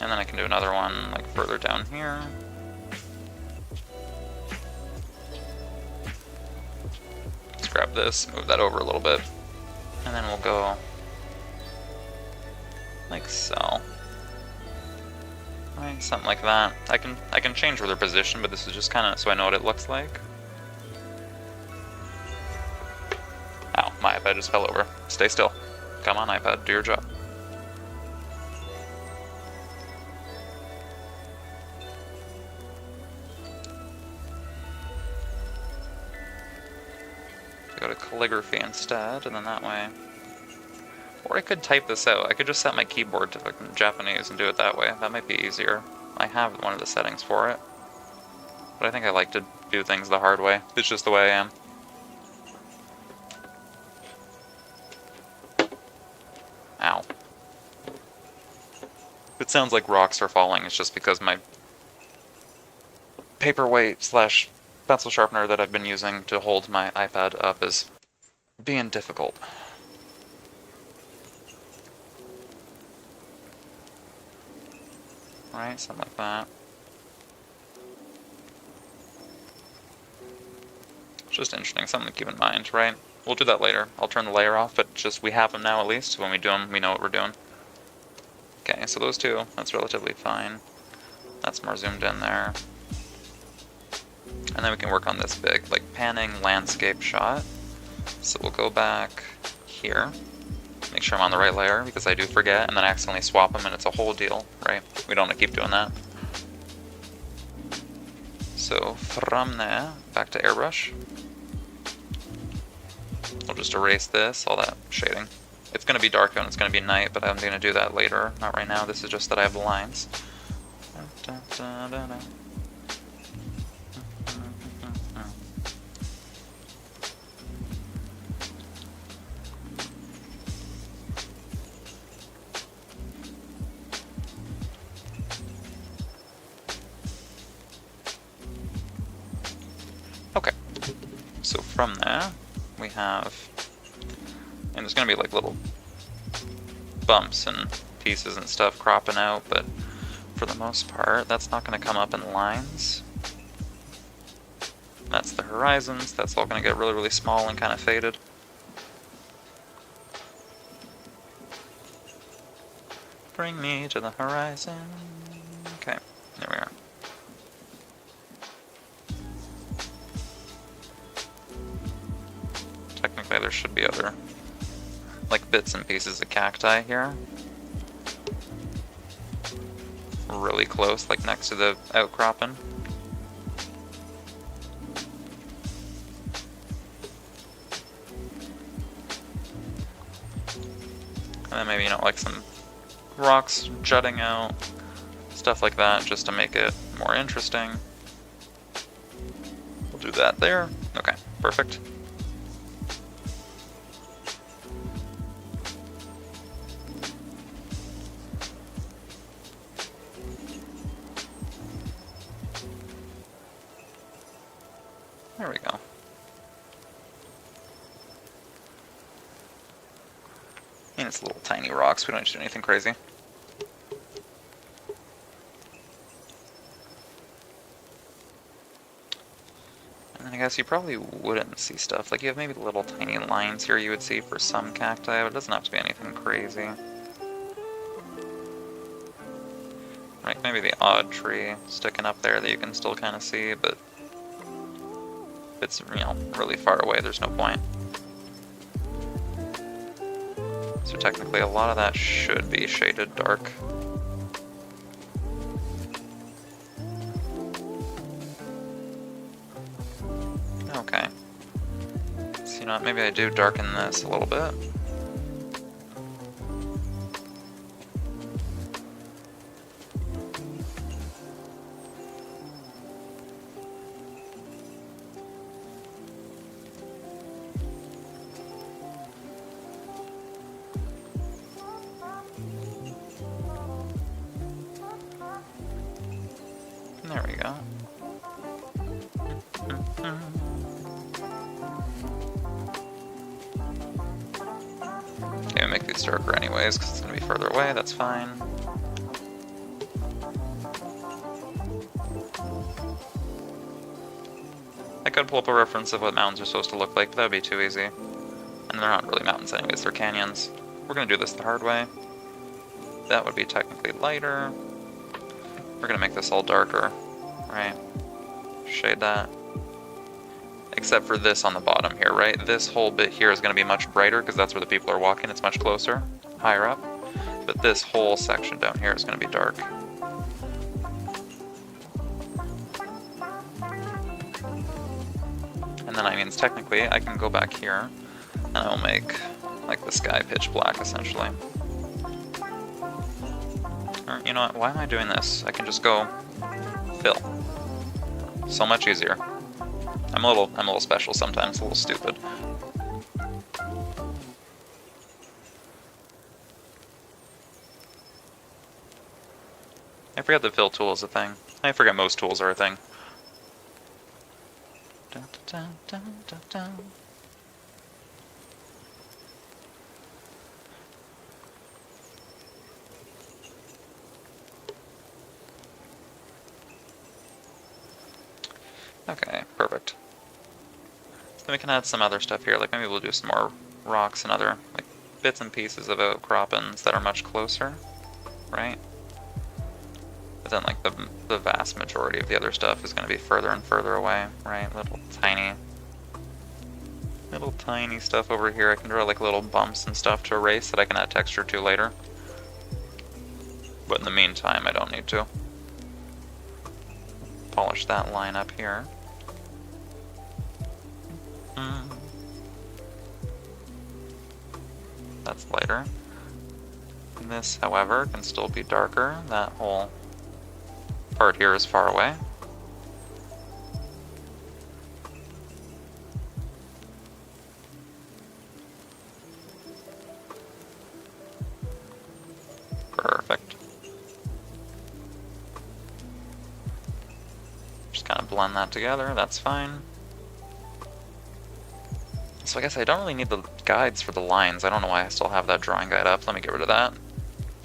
And then I can do another one like further down here. Let's grab this, move that over a little bit. And then we'll go like so. Right, something like that. I can change where they're positioned, but this is just kind of so I know what it looks like. Ow, my iPad just fell over. Stay still. Come on, iPad, do your job. calligraphy instead, and then that way. Or I could type this out. I could just set my keyboard to fucking Japanese and do it that way. That might be easier. I have one of the settings for it. But I think I like to do things the hard way. It's just the way I am. Ow. If it sounds like rocks are falling, it's just because my paperweight slash pencil sharpener that I've been using to hold my iPad up is being difficult. Right, something like that. It's just interesting, something to keep in mind, right? We'll do that later. I'll turn the layer off, but just we have them now at least, so when we do them, we know what we're doing. Okay, so those two, that's relatively fine. That's more zoomed in there. And then we can work on this big, like, panning landscape shot. So we'll go back here. Make sure I'm on the right layer, because I do forget, and then I accidentally swap them, and it's a whole deal, right? We don't want to keep doing that. So from there, back to airbrush. I'll just erase this, all that shading. It's going to be dark and it's going to be night, but I'm going to do that later, not right now. This is just that I have the lines. Okay, so from there we have, and there's going to be like little bumps and pieces and stuff cropping out, but for the most part that's not going to come up in lines. That's the horizons, that's all going to get really, really small and kind of faded. Bring me to the horizon. Okay, there we are. Technically there should be other like bits and pieces of cacti here. Really close, like next to the outcropping. And then maybe, you know, like some rocks jutting out, stuff like that, just to make it more interesting. We'll do that there. Okay, perfect. There we go. And it's little tiny rocks, we don't need to do anything crazy. And then I guess you probably wouldn't see stuff, like you have maybe little tiny lines here you would see for some cacti, but it doesn't have to be anything crazy. Like maybe the odd tree sticking up there that you can still kind of see, but if it's, you know, really far away, there's no point. So technically a lot of that should be shaded dark. Okay. So you know what, maybe I do darken this a little bit. There we go. Okay, we'll make these darker anyways, because it's going to be further away, that's fine. I could pull up a reference of what mountains are supposed to look like, but that would be too easy. And they're not really mountains anyways, they're canyons. We're going to do this the hard way. That would be technically lighter. We're going to make this all darker, right? Shade that. Except for this on the bottom here, right? This whole bit here is going to be much brighter because that's where the people are walking. It's much closer, higher up. But this whole section down here is going to be dark. And then that means technically I can go back here and I will make like the sky pitch black essentially. Or, you know what, why am I doing this? I can just go fill. So much easier. I'm a little special sometimes, a little stupid. I forget the fill tool is a thing. I forget most tools are a thing. Dun, dun, dun, dun, dun. Okay, perfect. Then we can add some other stuff here, like maybe we'll do some more rocks and other like bits and pieces of outcroppings that are much closer, right? But then like the vast majority of the other stuff is going to be further and further away, right? Little tiny stuff over here. I can draw like little bumps and stuff to erase that I can add texture to later. But in the meantime, I don't need to. Polish that line up here. That's lighter. And this, however, can still be darker. That whole part here is far away. Perfect. Just kind of blend that together, that's fine. So I guess I don't really need the guides for the lines. I don't know why I still have that drawing guide up. Let me get rid of that.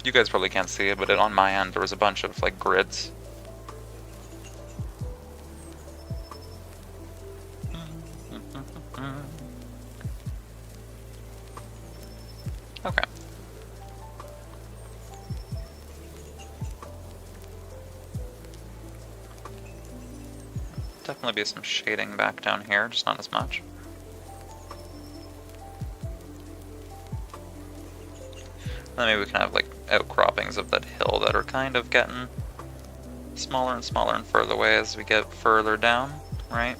You guys probably can't see it, but on my end there was a bunch of like grids. Okay. Definitely be some shading back down here, just not as much. Then maybe we can have like outcroppings of that hill that are kind of getting smaller and further away as we get further down, right?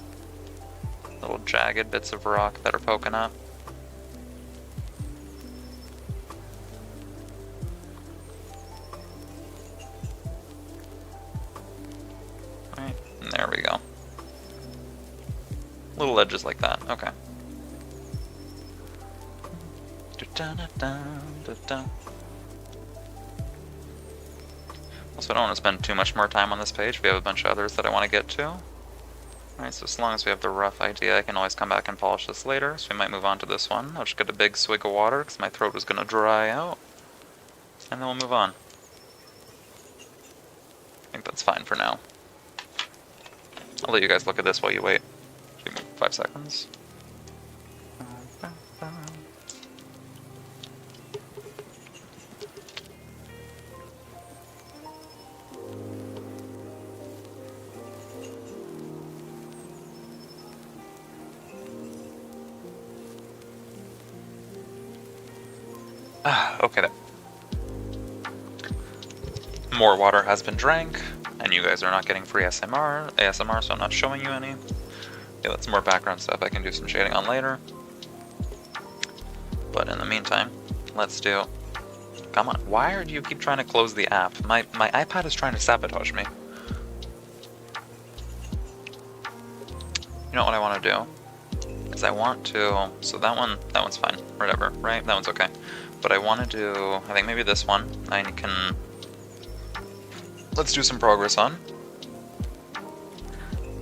Little jagged bits of rock that are poking up. Right, and there we go. Little edges like that, okay. Also, I don't want to spend too much more time on this page. We have a bunch of others that I want to get to. Alright, so as long as we have the rough idea, I can always come back and polish this later. So we might move on to this one. I'll just get a big swig of water because my throat is going to dry out. And then we'll move on. I think that's fine for now. I'll let you guys look at this while you wait. Give me 5 seconds. Okay then. More water has been drank, and you guys are not getting free ASMR, so I'm not showing you any. Yeah, that's more background stuff I can do some shading on later. But in the meantime, let's do... Come on, why do you keep trying to close the app? My iPad is trying to sabotage me. You know what I want to do? Is I want to... So that one's fine, whatever, right? That one's okay. But I want to do, I think maybe this one, I can, let's do some progress on.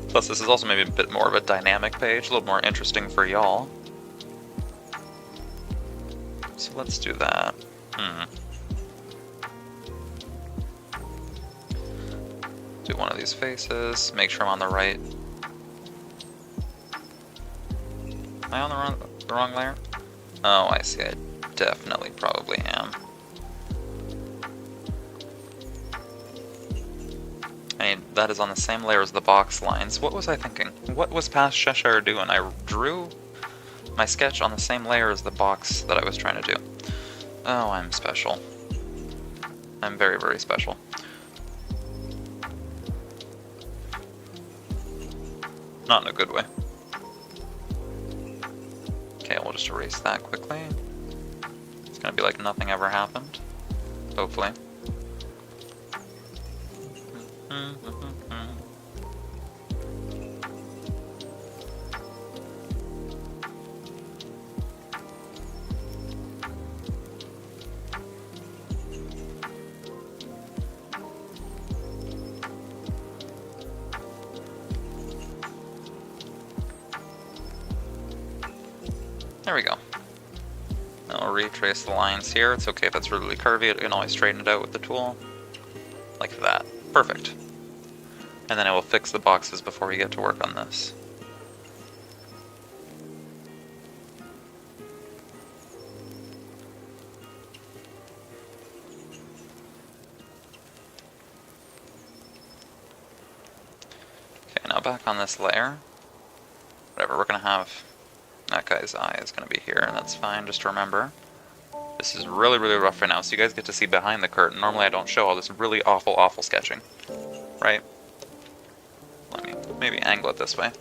Plus this is also maybe a bit more of a dynamic page, a little more interesting for y'all. So let's do that. Do one of these faces, make sure I'm on the right. Am I on the wrong layer? Oh, I see, I definitely probably am. I mean, that is on the same layer as the box lines. What was I thinking? What was past Sheshire doing? I drew my sketch on the same layer as the box that I was trying to do. Oh, I'm special. I'm very, very special. Not in a good way. Okay, we'll just erase that quickly. It's gonna be like nothing ever happened. Hopefully. There we go. I'll retrace the lines here. It's okay if it's really curvy, you can always straighten it out with the tool. Like that. Perfect. And then I will fix the boxes before we get to work on this. Okay, now back on this layer. Whatever, we're gonna have that guy's eye is gonna be here, and that's fine, just remember. This is really, really rough right now, so you guys get to see behind the curtain. Normally I don't show all this really awful, awful sketching. Right? Let me maybe angle it this way.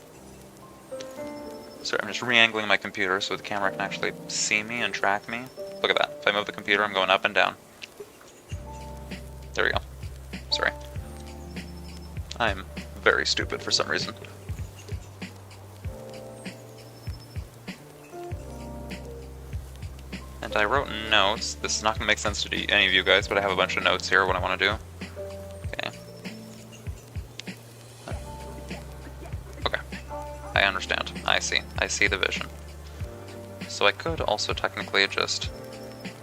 Sorry, I'm just re-angling my computer so the camera can actually see me and track me. Look at that. If I move the computer, I'm going up and down. There we go. Sorry. I'm very stupid for some reason. And I wrote notes. This is not going to make sense to any of you guys, but I have a bunch of notes here, what I want to do. Okay. Okay. I understand. I see. I see the vision. So I could also technically just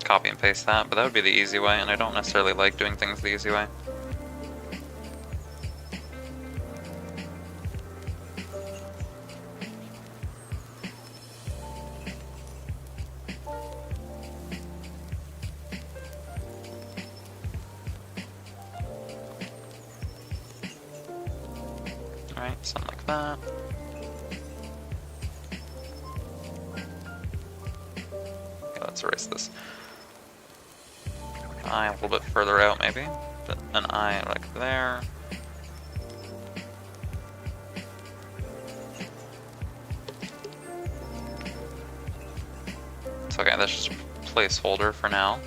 copy and paste that, but that would be the easy way, and I don't necessarily like doing things the easy way. Alright, something like that. Okay, let's erase this. Eye a little bit further out, maybe. An eye like there. It's okay, that's just a placeholder for now.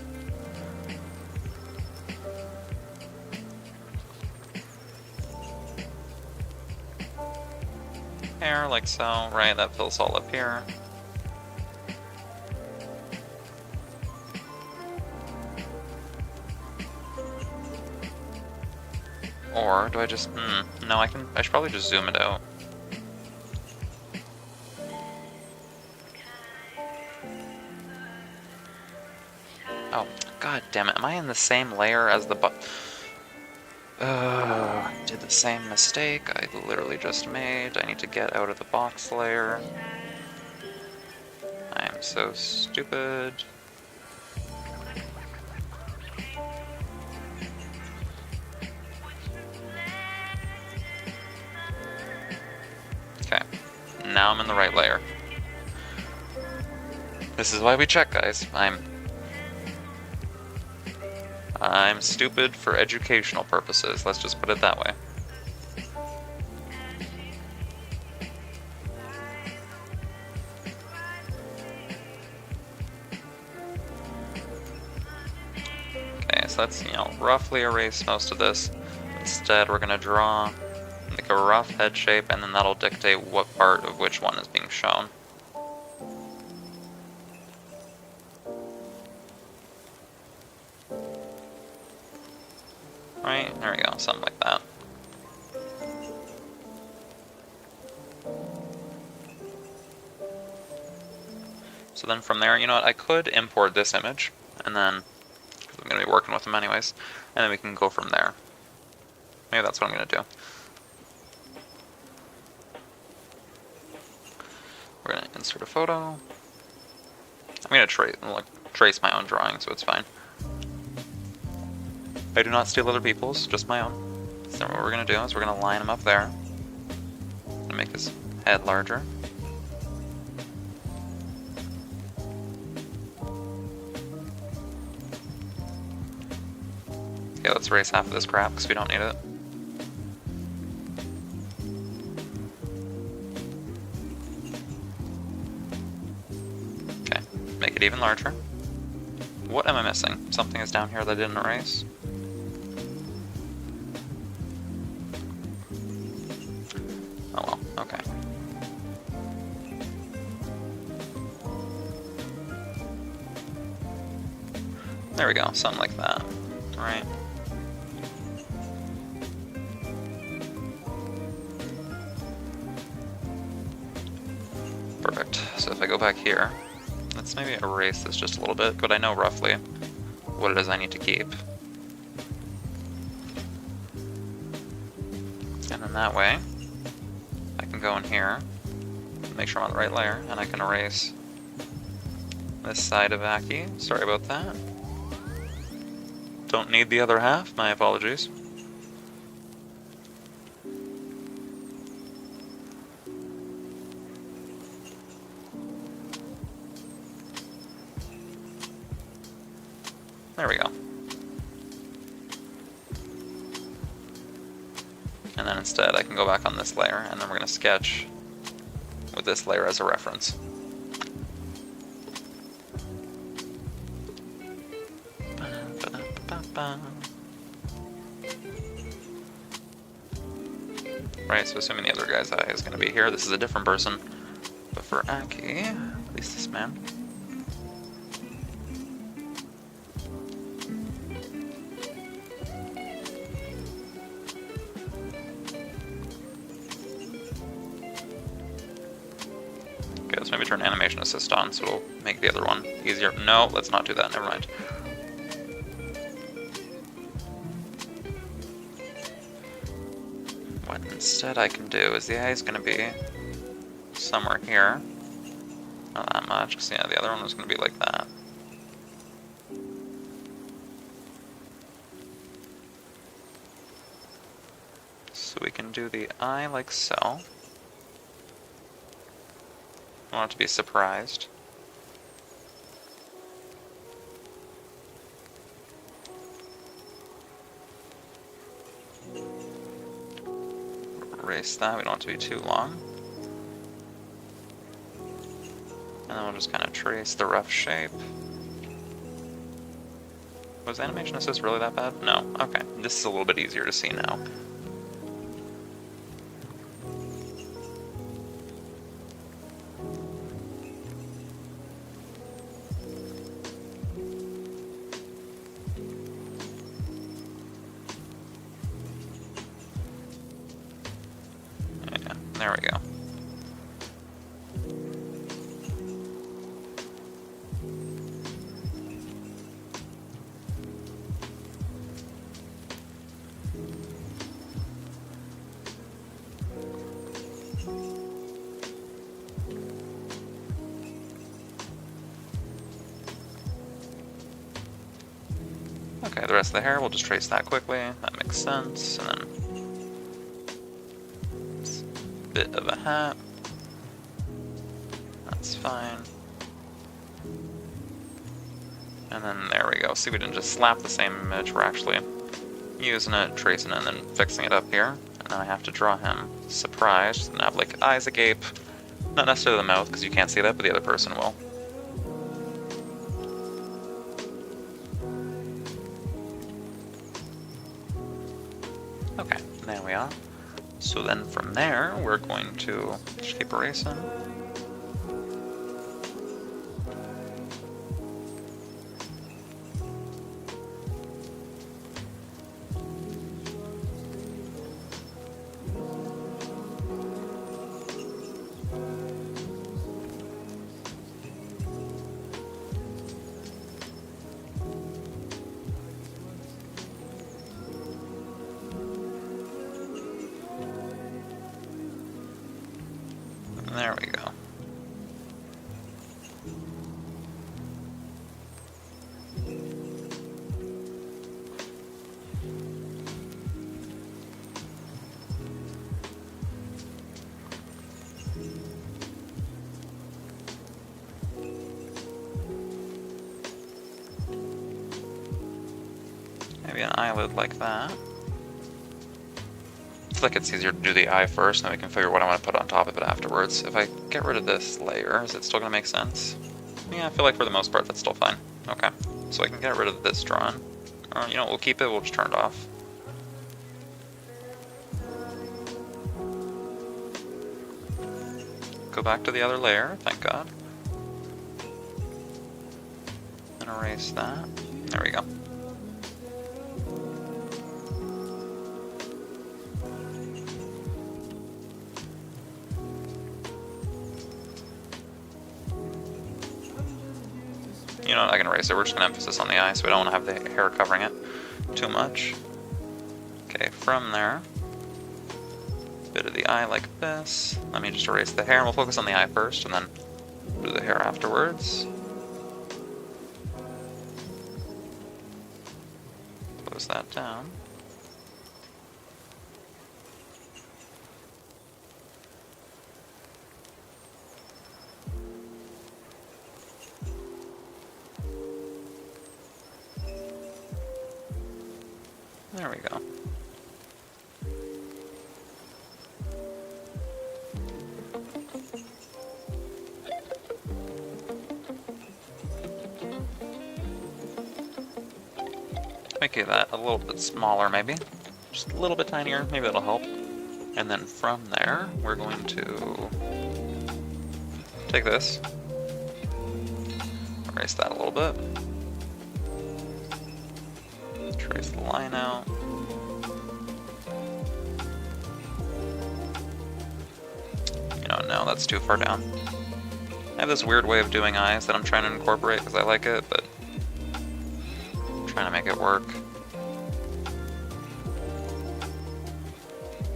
Hair, like so, right? That fills all up here. Or do I just, no, I should probably just zoom it out. Oh, god damn it, am I in the same layer as the did the same mistake I literally just made. I need to get out of the box layer. I am so stupid. Okay, now I'm in the right layer. This is why we check, guys. I'm stupid for educational purposes, let's just put it that way. Okay, so let's, roughly erase most of this. Instead, we're gonna draw like a rough head shape, and then that'll dictate what part of which one is being shown. Right, there we go, something like that. So then from there, you know what, I could import this image, and then, I'm going to be working with them anyways, and then we can go from there. Maybe that's what I'm going to do. We're going to insert a photo. I'm going to trace my own drawing, so it's fine. I do not steal other people's, just my own. So what we're going to do is we're going to line them up there. And make his head larger. Okay, let's erase half of this crap because we don't need it. it even larger. What am I missing? Something is down here that I didn't erase. Oh well, okay. There we go, something like that. Right. Perfect. So if I go back here, let's maybe erase this just a little bit, but I know roughly what it is I need to keep. And then that way, I can go in here, make sure I'm on the right layer, and I can erase this side of Aki. Sorry about that. Don't need the other half, my apologies. There we go. And then instead I can go back on this layer, and then we're going to sketch with this layer as a reference. Right, so assuming the other guy's eye is going to be here, this is a different person. But for Aki, at least this man. Okay, let's maybe turn animation assist on so it'll make the other one easier. No, let's not do that, never mind. What instead I can do is the eye is going to be somewhere here. Not that much, because yeah, the other one was going to be like that. So we can do the eye like so. I want it to be surprised. Erase that, we don't want it to be too long. And then we'll just kind of trace the rough shape. Was animation assist really that bad? No. Okay, this is a little bit easier to see now. Yeah, there we go. Okay, the rest of the hair, we'll just trace that quickly. That makes sense. And then a bit of a hat. That's fine. And then there we go. See, we didn't just slap the same image. We're actually using it, tracing it, and then fixing it up here. And then I have to draw him surprised and have like eyes agape. Not necessarily the mouth, because you can't see that, but the other person will. Okay, there we are. So then from there, we're going to just keep erasing. There we go. Maybe an eyelid like that. I feel like it's easier to do the eye first, and then we can figure what I want to put on top of it afterwards. If I get rid of this layer, is it still going to make sense? Yeah, I feel like for the most part that's still fine. Okay, so I can get rid of this drawing. Or, you know, we'll keep it, we'll just turn it off. Go back to the other layer, thank God. And erase that. There we go. You know what, I can erase it. We're just going to emphasis on the eye, so we don't want to have the hair covering it too much. Okay, from there, bit of the eye like this. Let me just erase the hair, and we'll focus on the eye first, and then do the hair afterwards. Close that down. There we go. Make that a little bit smaller maybe. Just a little bit tinier, maybe that'll help. And then from there, we're going to take this, erase that a little bit. Trace the line out. You know, no, that's too far down. I have this weird way of doing eyes that I'm trying to incorporate because I like it, but I'm trying to make it work.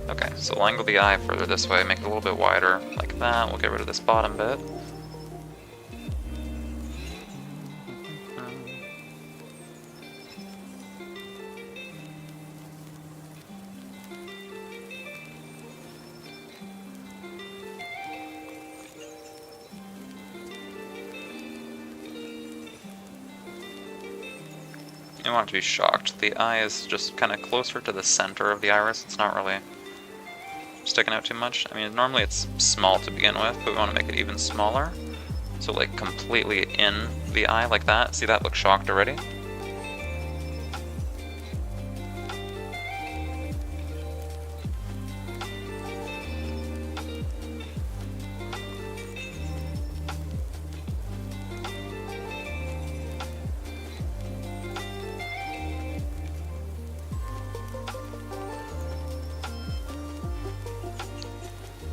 Okay, so we'll angle the eye further this way, make it a little bit wider, like that. We'll get rid of this bottom bit. You want it to be shocked. The eye is just kind of closer to the center of the iris. It's not really sticking out too much. I mean, normally it's small to begin with, but we want to make it even smaller. So like completely in the eye like that. See, that looks shocked already.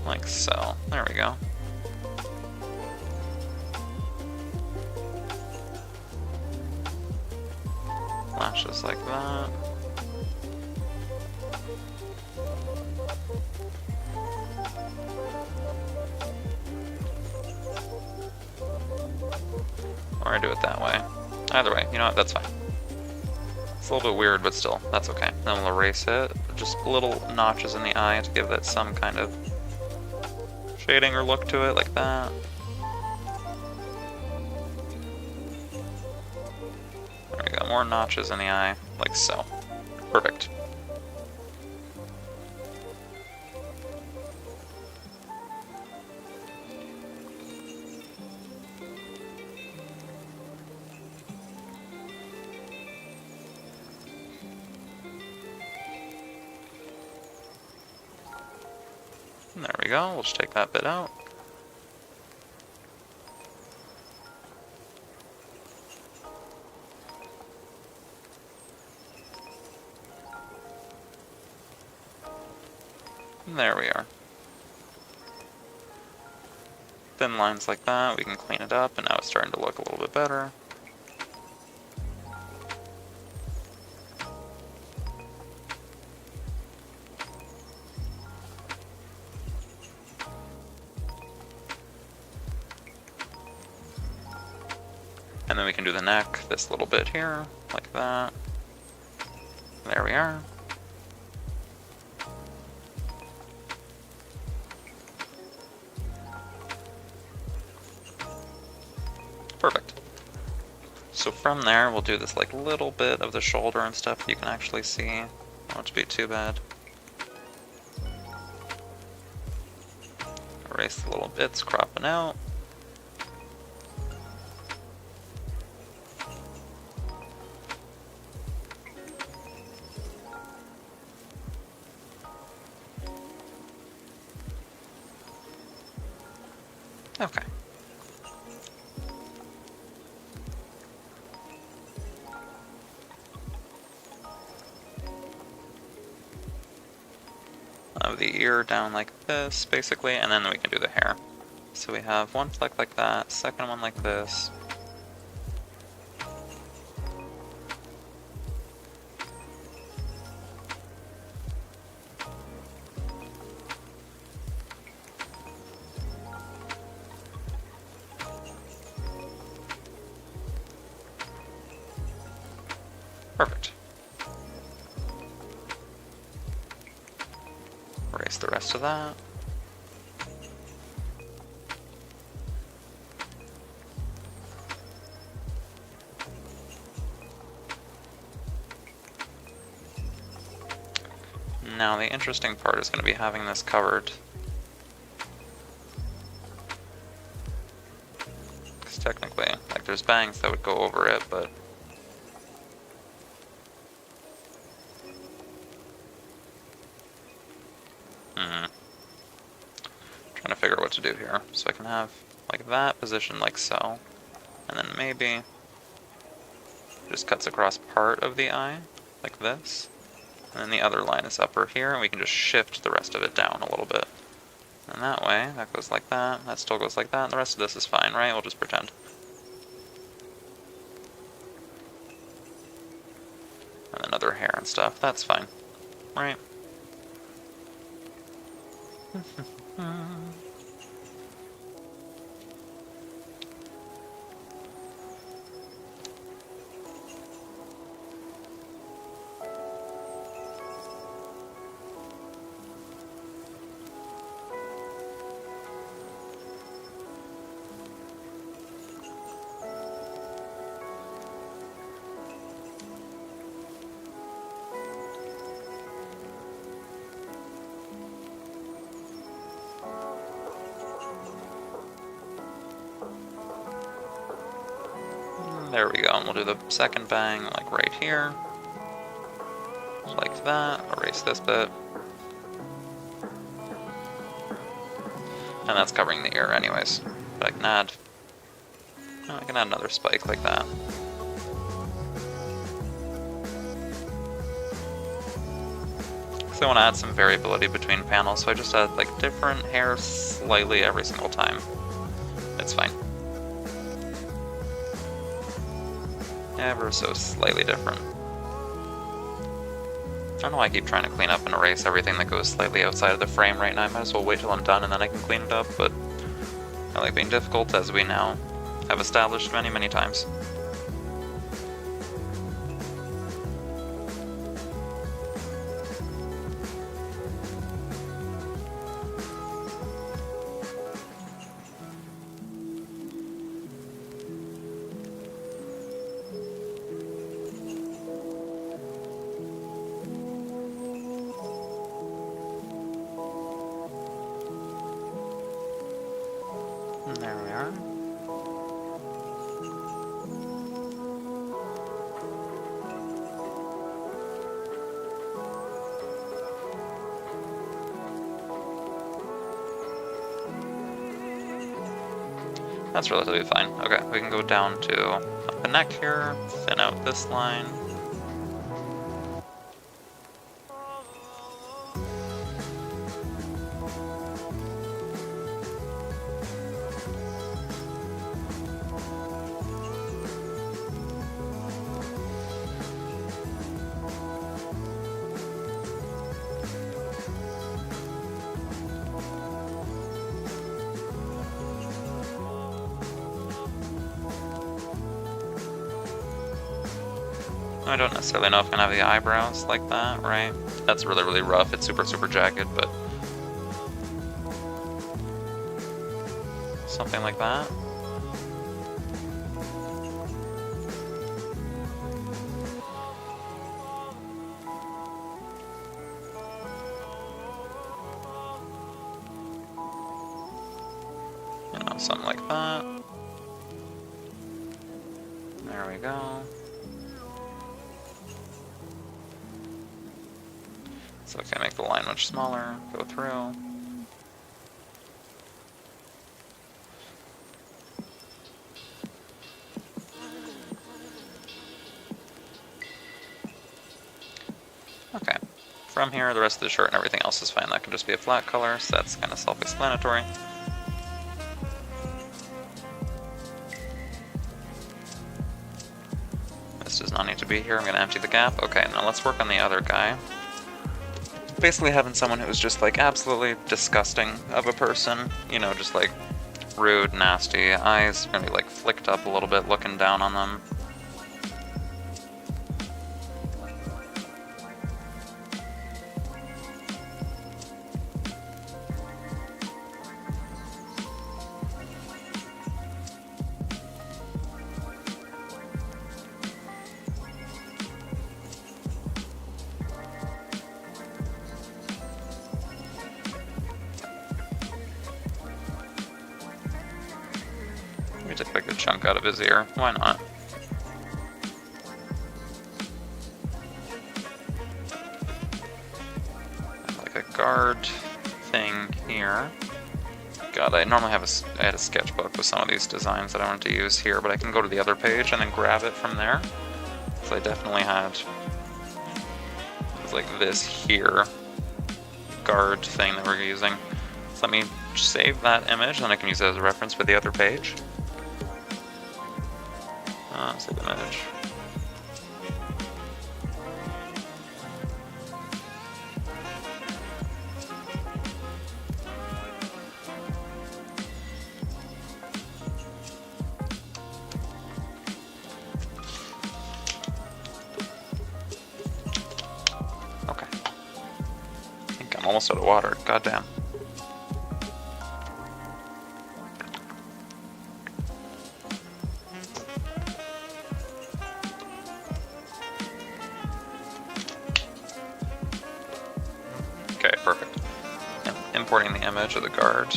Like so. There we go. Lashes like that. Or I do it that way. Either way, you know what, that's fine. It's a little bit weird, but still, that's okay. Then we'll erase it. Just little notches in the eye to give that some kind of shading or look to it, like that. There we go, more notches in the eye, like so. Perfect. There we go, we'll just take that bit out. And there we are. Thin lines like that, we can clean it up, and now it's starting to look a little bit better. And then we can do the neck, this little bit here, like that. There we are. Perfect. So from there, we'll do this like little bit of the shoulder and stuff that you can actually see. Won't be too bad. Erase the little bits cropping out. Okay. I'll have the ear down like this, basically, and then we can do the hair. So we have one fleck like that, second one like this. Perfect. Erase the rest of that. Now the interesting part is going to be having this covered. Because technically, like, there's bangs that would go over it, but... Trying to figure out what to do here. So I can have, like, that positioned like so. And then maybe... just cuts across part of the eye, like this. And then the other line is upper here, and we can just shift the rest of it down a little bit. And that way, that goes like that still goes like that, and the rest of this is fine, right? We'll just pretend. And then other hair and stuff, that's fine, right? There we go, and we'll do the second bang, like right here. Like that, erase this bit. And that's covering the ear anyways. But I can add another spike like that. Because I want to add some variability between panels, so I just add like different hairs slightly every single time. It's fine. Ever so slightly different. I don't know why I keep trying to clean up and erase everything that goes slightly outside of the frame right now. I might as well wait till I'm done and then I can clean it up, but I like being difficult, as we now have established many, many times. And there we are. That's relatively fine. Okay, we can go down to the neck here, thin out this line. I don't necessarily know if I'm gonna have the eyebrows like that, right? That's really, really rough. It's super, super jagged, but something like that. You know, something like that. There we go. So I can make the line much smaller, go through. Okay. From here, the rest of the shirt and everything else is fine. That can just be a flat color, so that's kind of self-explanatory. This does not need to be here. I'm going to empty the gap. Okay, now let's work on the other guy. Basically having someone who's just like absolutely disgusting of a person. You know, just like rude, nasty, eyes maybe like flicked up a little bit, looking down on them. We took like a chunk out of his ear. Why not? Like a guard thing here. God, I normally have I had a sketchbook with some of these designs that I wanted to use here, but I can go to the other page and then grab it from there. So I definitely had like this here guard thing that we're using. So let me save that image, and I can use it as a reference for the other page. Save image. Okay. I think I'm almost out of water. Goddamn. Okay, perfect. I'm importing the image of the guard.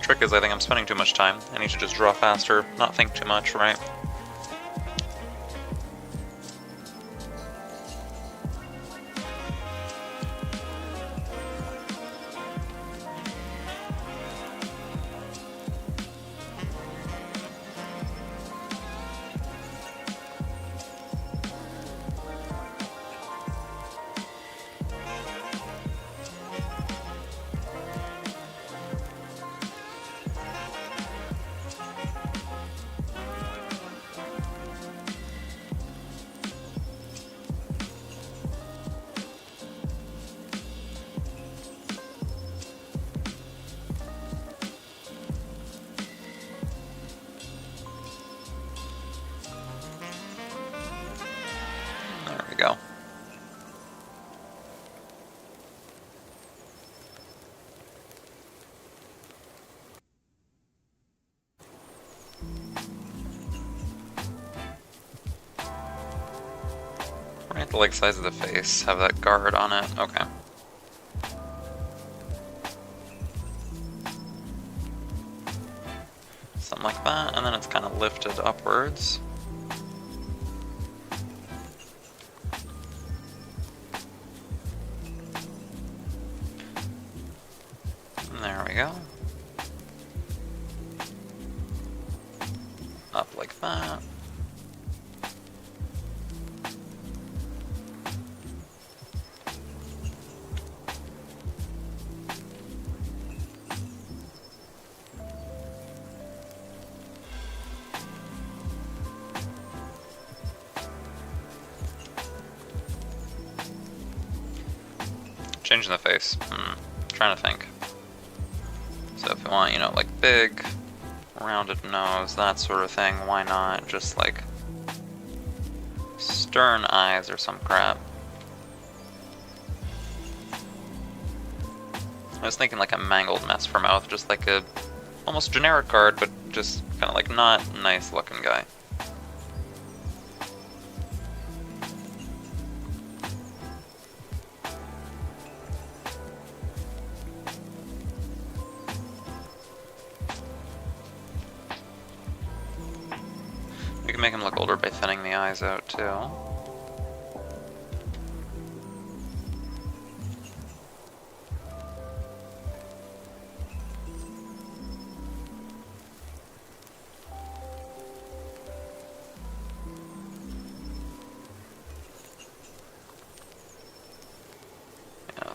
Trick is, I think I'm spending too much time. I need to just draw faster, not think too much, right? There we go. Right, the leg size of the face, have that guard on it. Okay. Something like that, and then it's kind of lifted upwards. And there we go. Up like that. Changing the face. Trying to think. So if we want, you know, like big, rounded nose, that sort of thing, why not just like stern eyes or some crap? I was thinking like a mangled mess for mouth, just like a almost generic guard, but just kind of like not nice looking guy. We can make him look older by thinning the eyes out too.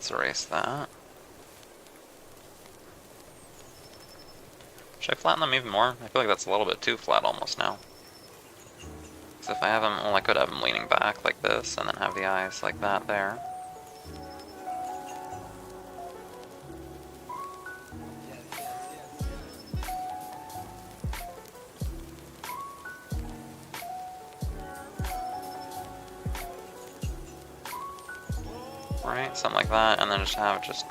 let's erase that. Should I flatten them even more? I feel like that's a little bit too flat almost now. Because if I have them, well, I could have them leaning back like this, and then have the eyes like that there. Right, something like that, and then just have just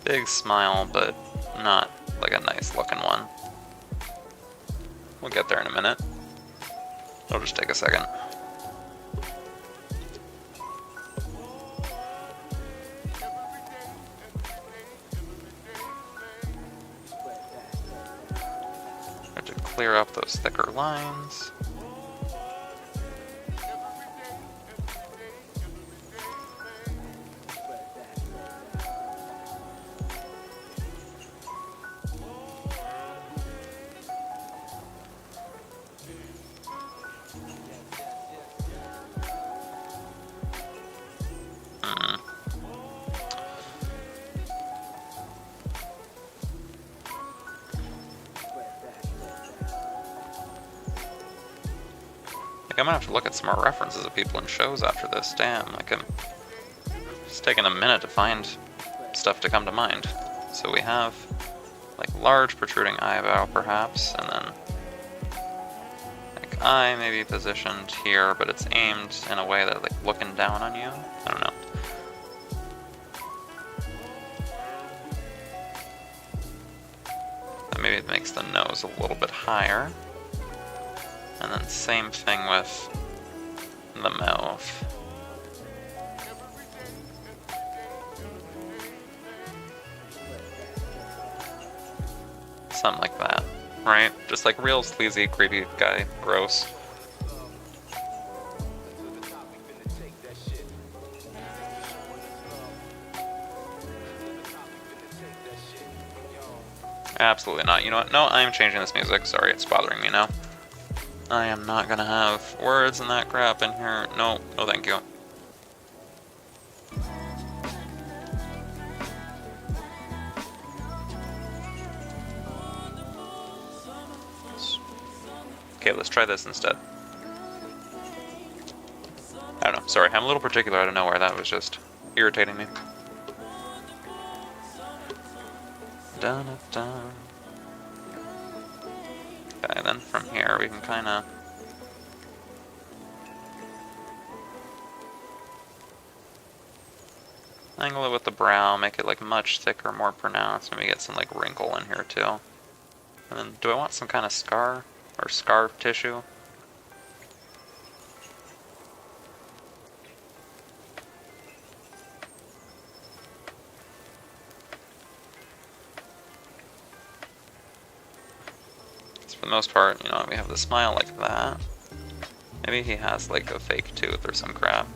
big smile, but not like a nice looking one. We'll get there in a minute. It'll just take a second. Have to clear up those thicker lines. I'm gonna have to look at some more references of people in shows after this. Damn, like it's taking a minute to find stuff to come to mind. So we have like large protruding eyebrow perhaps, and then like eye maybe positioned here, but it's aimed in a way that like looking down on you. I don't know. And maybe it makes the nose a little bit higher. And then same thing with the mouth. Something like that, right? Just like real sleazy, creepy guy, gross. Absolutely not. You know what? No, I'm changing this music. Sorry, it's bothering me now. I am not gonna have words and that crap in here. No, no thank you. Okay, let's try this instead. I don't know, sorry, I'm a little particular out of nowhere. That was just irritating me. Dun, dun, dun. Okay, then from here we can kind of angle it with the brow, make it like much thicker, more pronounced, maybe get some like wrinkle in here too. And then do I want some kind of scar or scarf tissue? For the most part, you know, we have the smile like that. Maybe he has like a fake tooth or some crap.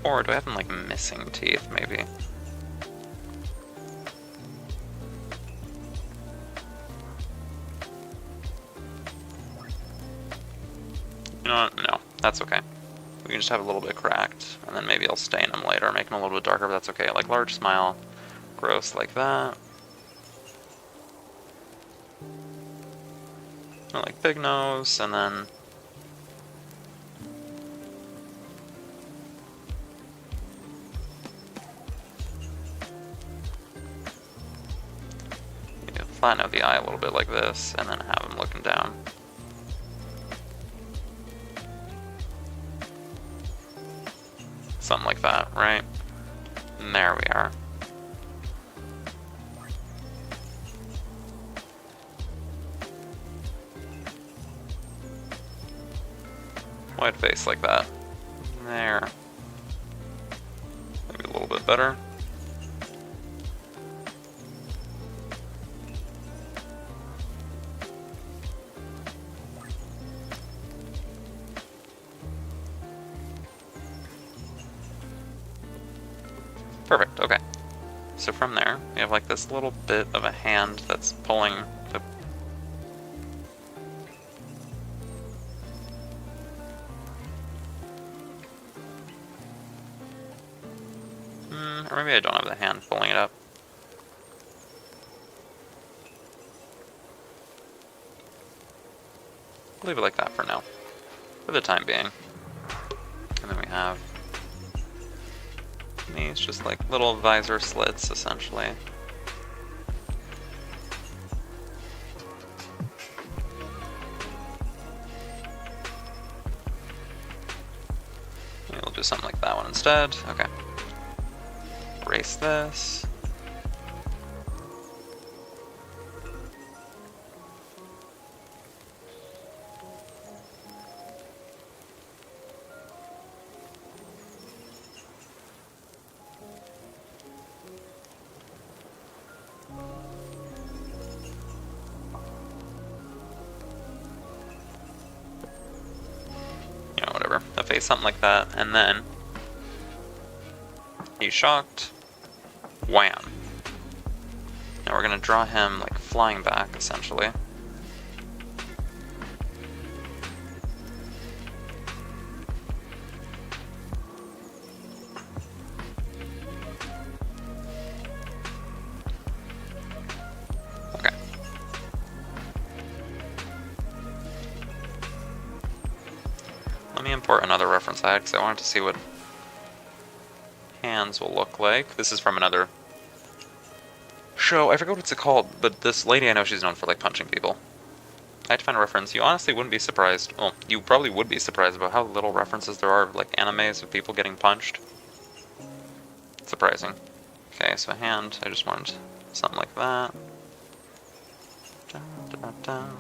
Or do I have them like missing teeth, maybe? You know what? No, that's okay. We can just have a little bit cracked, and then maybe I'll stain them later, make them a little bit darker, but that's okay. Like large smile, gross like that. And like big nose, and then flatten out the eye a little bit like this, and then have him looking down. Something like that, right? And there we are. White face like that. There. Maybe a little bit better. Perfect, okay. So from there, we have like this little bit of a hand that's pulling the... or maybe I don't have the hand pulling it up. I'll leave it like that for now, for the time being. And then we have these just like little visor slits, essentially. Maybe we'll do something like that one instead. Okay. Erase this. Whatever. A face, something like that, and then he's shocked. Wham. Now we're gonna draw him like flying back, essentially. Okay. Let me import another reference I had because I wanted to see what hands will look like. This is from another show. I forget what it's called, but this lady, I know she's known for like punching people. I had to find a reference. You honestly wouldn't be surprised. Well, you probably would be surprised about how little references there are of like animes of people getting punched. Surprising. Okay, so hand, I just wanted something like that. Dun, dun, dun.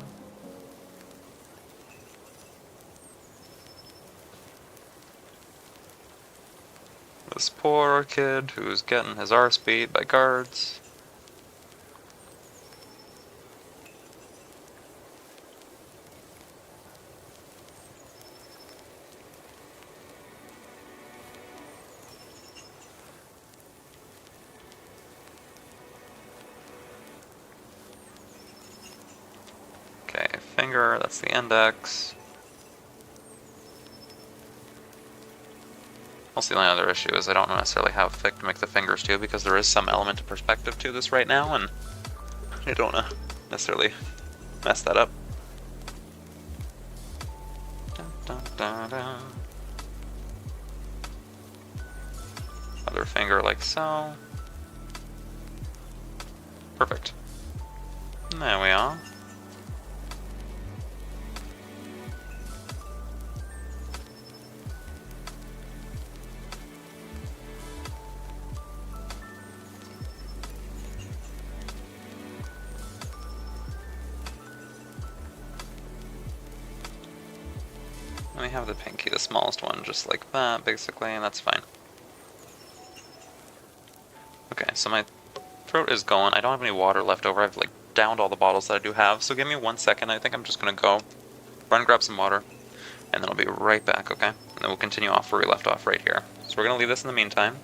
This poor kid who's getting his arse beat by guards. Okay, finger, that's the index. Also, the only other issue is I don't necessarily have thick to make the fingers too, because there is some element of perspective to this right now, and I don't want to necessarily mess that up. Dun, dun, dun, dun. Other finger like so. Perfect. And there we are. And we have the pinky, the smallest one, just like that, basically, and that's fine. Okay, so my throat is going. I don't have any water left over. I've like downed all the bottles that I do have, so give me 1 second. I think I'm just gonna go run grab some water, and then I'll be right back, okay? And then we'll continue off where we left off right here. So we're gonna leave this in the meantime.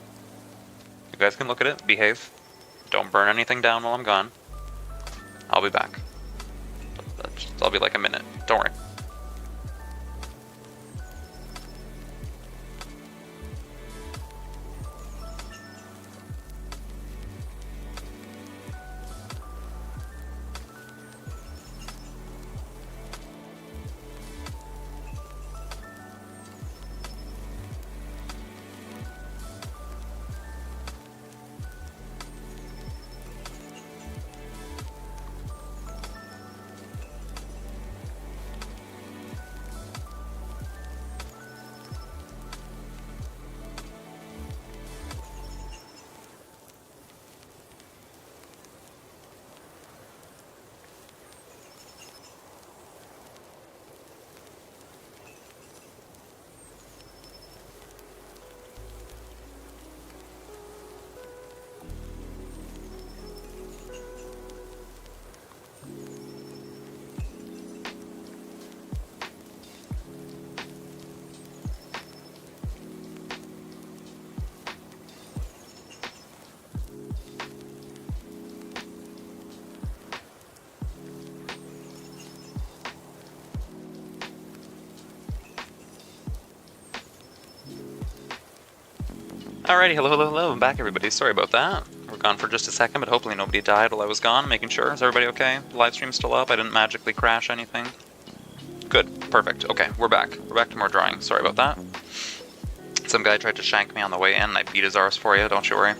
You guys can look at it, behave. Don't burn anything down while I'm gone. I'll be back. I'll be like a minute. Don't worry. Alrighty, hello, I'm back everybody, sorry about that. We're gone for just a second, but hopefully nobody died while I was gone, making sure. Is everybody okay? Live stream's still up, I didn't magically crash anything. Good, perfect, okay, we're back. We're back to more drawing, sorry about that. Some guy tried to shank me on the way in, and I beat his arse for you, don't you worry.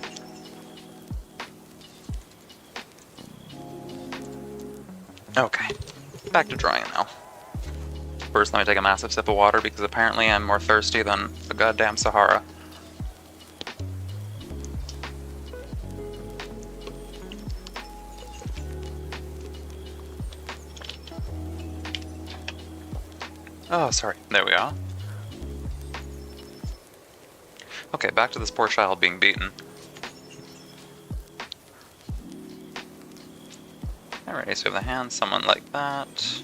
Okay, back to drawing now. First, let me take a massive sip of water, because apparently I'm more thirsty than the goddamn Sahara. Oh, sorry. There we are. Okay, back to this poor child being beaten. Alright, so we have the hand, someone like that.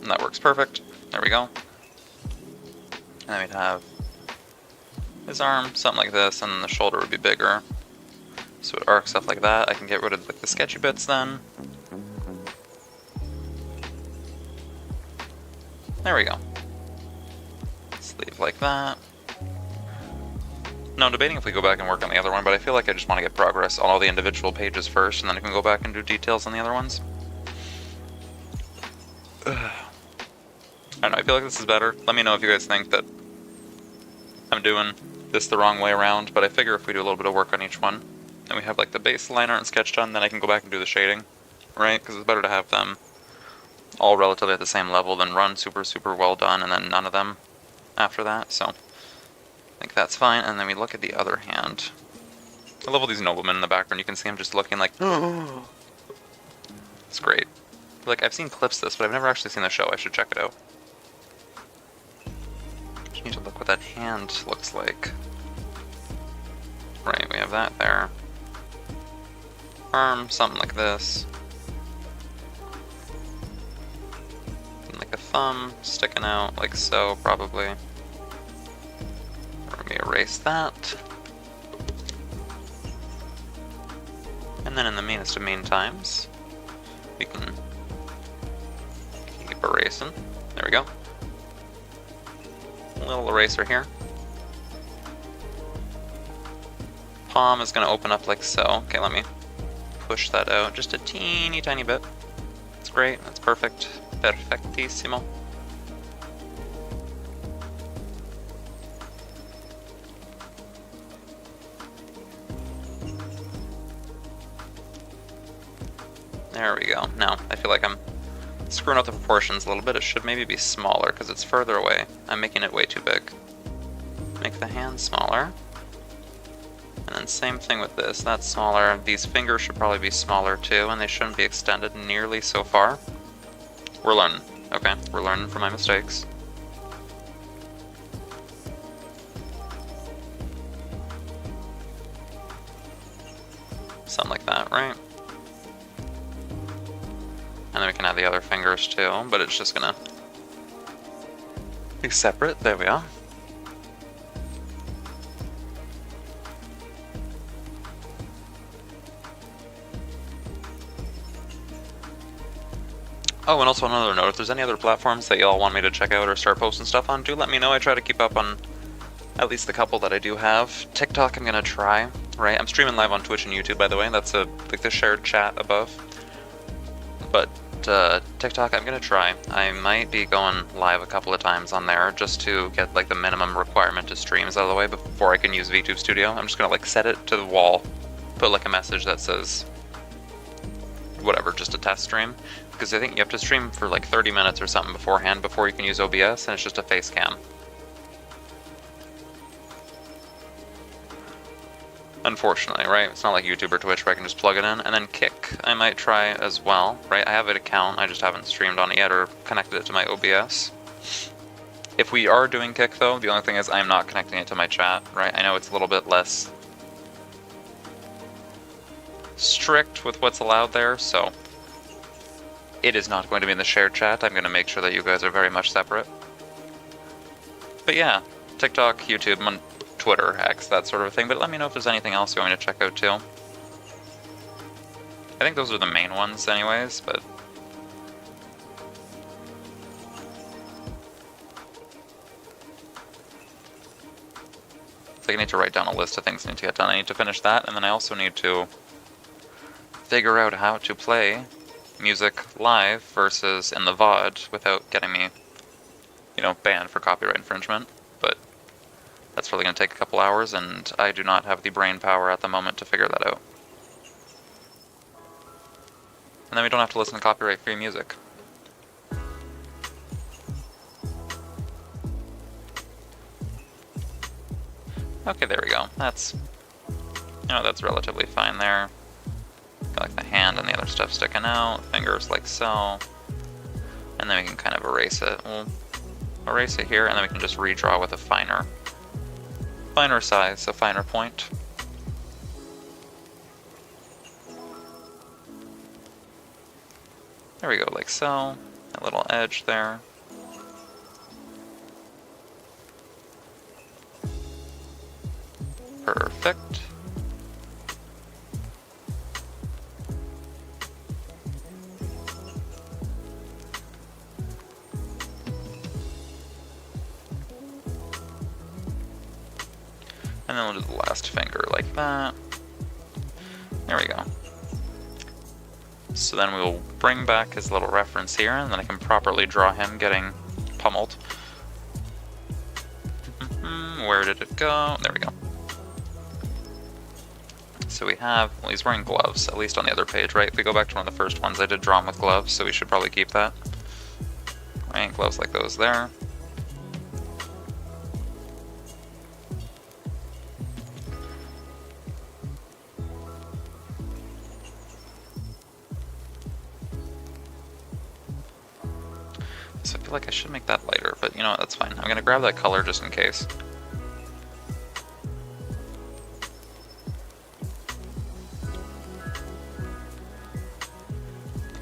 And that works perfect. There we go. And then we'd have his arm, something like this, and then the shoulder would be bigger. So it arcs up like that. I can get rid of like the sketchy bits then. There we go. Sleeve like that. No, I'm debating if we go back and work on the other one, but I feel like I just want to get progress on all the individual pages first, and then I can go back and do details on the other ones. I don't know, I feel like this is better. Let me know if you guys think that I'm doing this the wrong way around, but I figure if we do a little bit of work on each one, and we have like the base line art and sketch done, then I can go back and do the shading, right? Because it's better to have them all relatively at the same level than run super well done and then none of them after that, so I think that's fine. And then we look at the other hand. I love all these noblemen in the background. You can see them just looking like, oh. It's great. Like, I've seen clips of this, but I've never actually seen the show. I should check it out. Just need to look what that hand looks like. Right, we have that there. Arm, something like this. A thumb sticking out like so, probably. Let me erase that. And then in the meanest of mean times, we can keep erasing. There we go. A little eraser here. Palm is going to open up like so. Okay, let me push that out just a teeny tiny bit. That's great, that's perfect. Perfectissimo. There we go. Now, I feel like I'm screwing up the proportions a little bit. It should maybe be smaller because it's further away. I'm making it way too big. Make the hand smaller. And then same thing with this. That's smaller. These fingers should probably be smaller too, and they shouldn't be extended nearly so far. We're learning. Okay, we're learning from my mistakes. Something like that, right? And then we can add the other fingers too, but it's just gonna be separate. There we are. Oh, and also another note, if there's any other platforms that y'all want me to check out or start posting stuff on, do let me know. I try to keep up on at least the couple that I do have. TikTok I'm gonna try, right? I'm streaming live on Twitch and YouTube, by the way. That's like the shared chat above. But TikTok I'm gonna try. I might be going live a couple of times on there just to get like the minimum requirement to streams out of the way before I can use VTube Studio. I'm just gonna like set it to the wall, put like a message that says whatever, just a test stream. Because I think you have to stream for like 30 minutes or something beforehand before you can use OBS, and it's just a face cam. Unfortunately, right? It's not like YouTube or Twitch where I can just plug it in. And then Kick, I might try as well, right? I have an account, I just haven't streamed on it yet or connected it to my OBS. If we are doing Kick though, the only thing is I'm not connecting it to my chat, right? I know it's a little bit less strict with what's allowed there, so it is not going to be in the shared chat. I'm going to make sure that you guys are very much separate. But yeah, TikTok, YouTube, and Twitter, X, that sort of thing. But let me know if there's anything else you want me to check out too. I think those are the main ones anyways, but like I need to write down a list of things I need to get done. I need to finish that, and then I also need to figure out how to play music live versus in the VOD without getting me, you know, banned for copyright infringement. But that's probably going to take a couple hours, and I do not have the brain power at the moment to figure that out. And then we don't have to listen to copyright-free music. Okay, there we go. That's, you know, that's relatively fine there. Got like the hand and the other stuff sticking out, fingers like so. And then we can kind of erase it. We'll erase it here, and then we can just redraw with a finer size, a finer point. There we go, like so. A little edge there. Perfect. And then we'll do the last finger like that. There we go. So then we will bring back his little reference here, and then I can properly draw him getting pummeled. Where did it go? There we go. So we have, well, he's wearing gloves, at least on the other page, right? If we go back to one of the first ones, I did draw him with gloves, so we should probably keep that. Right, gloves like those there. So I feel like I should make that lighter, but you know what, that's fine. I'm gonna grab that color just in case.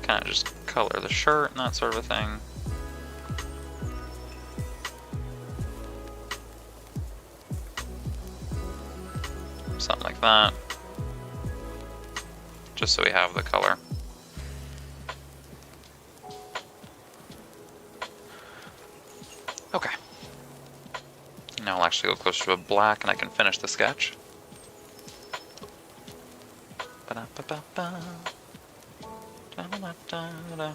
Kind of just color the shirt and that sort of a thing. Something like that. Just so we have the color. Okay. Now I'll actually go closer to a black and I can finish the sketch. Ba-da-ba-ba-ba. Da-da-da-da-da.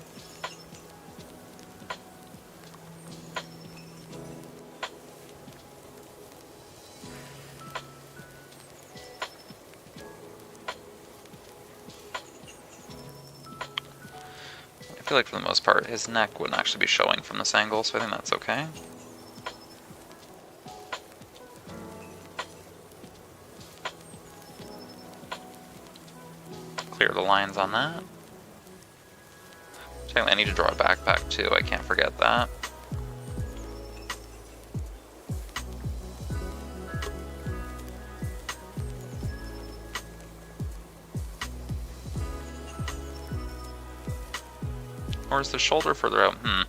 I feel like for the most part his neck wouldn't actually be showing from this angle, so I think that's okay. Clear the lines on that. I need to draw a backpack too, I can't forget that. Or is the shoulder further out? I'm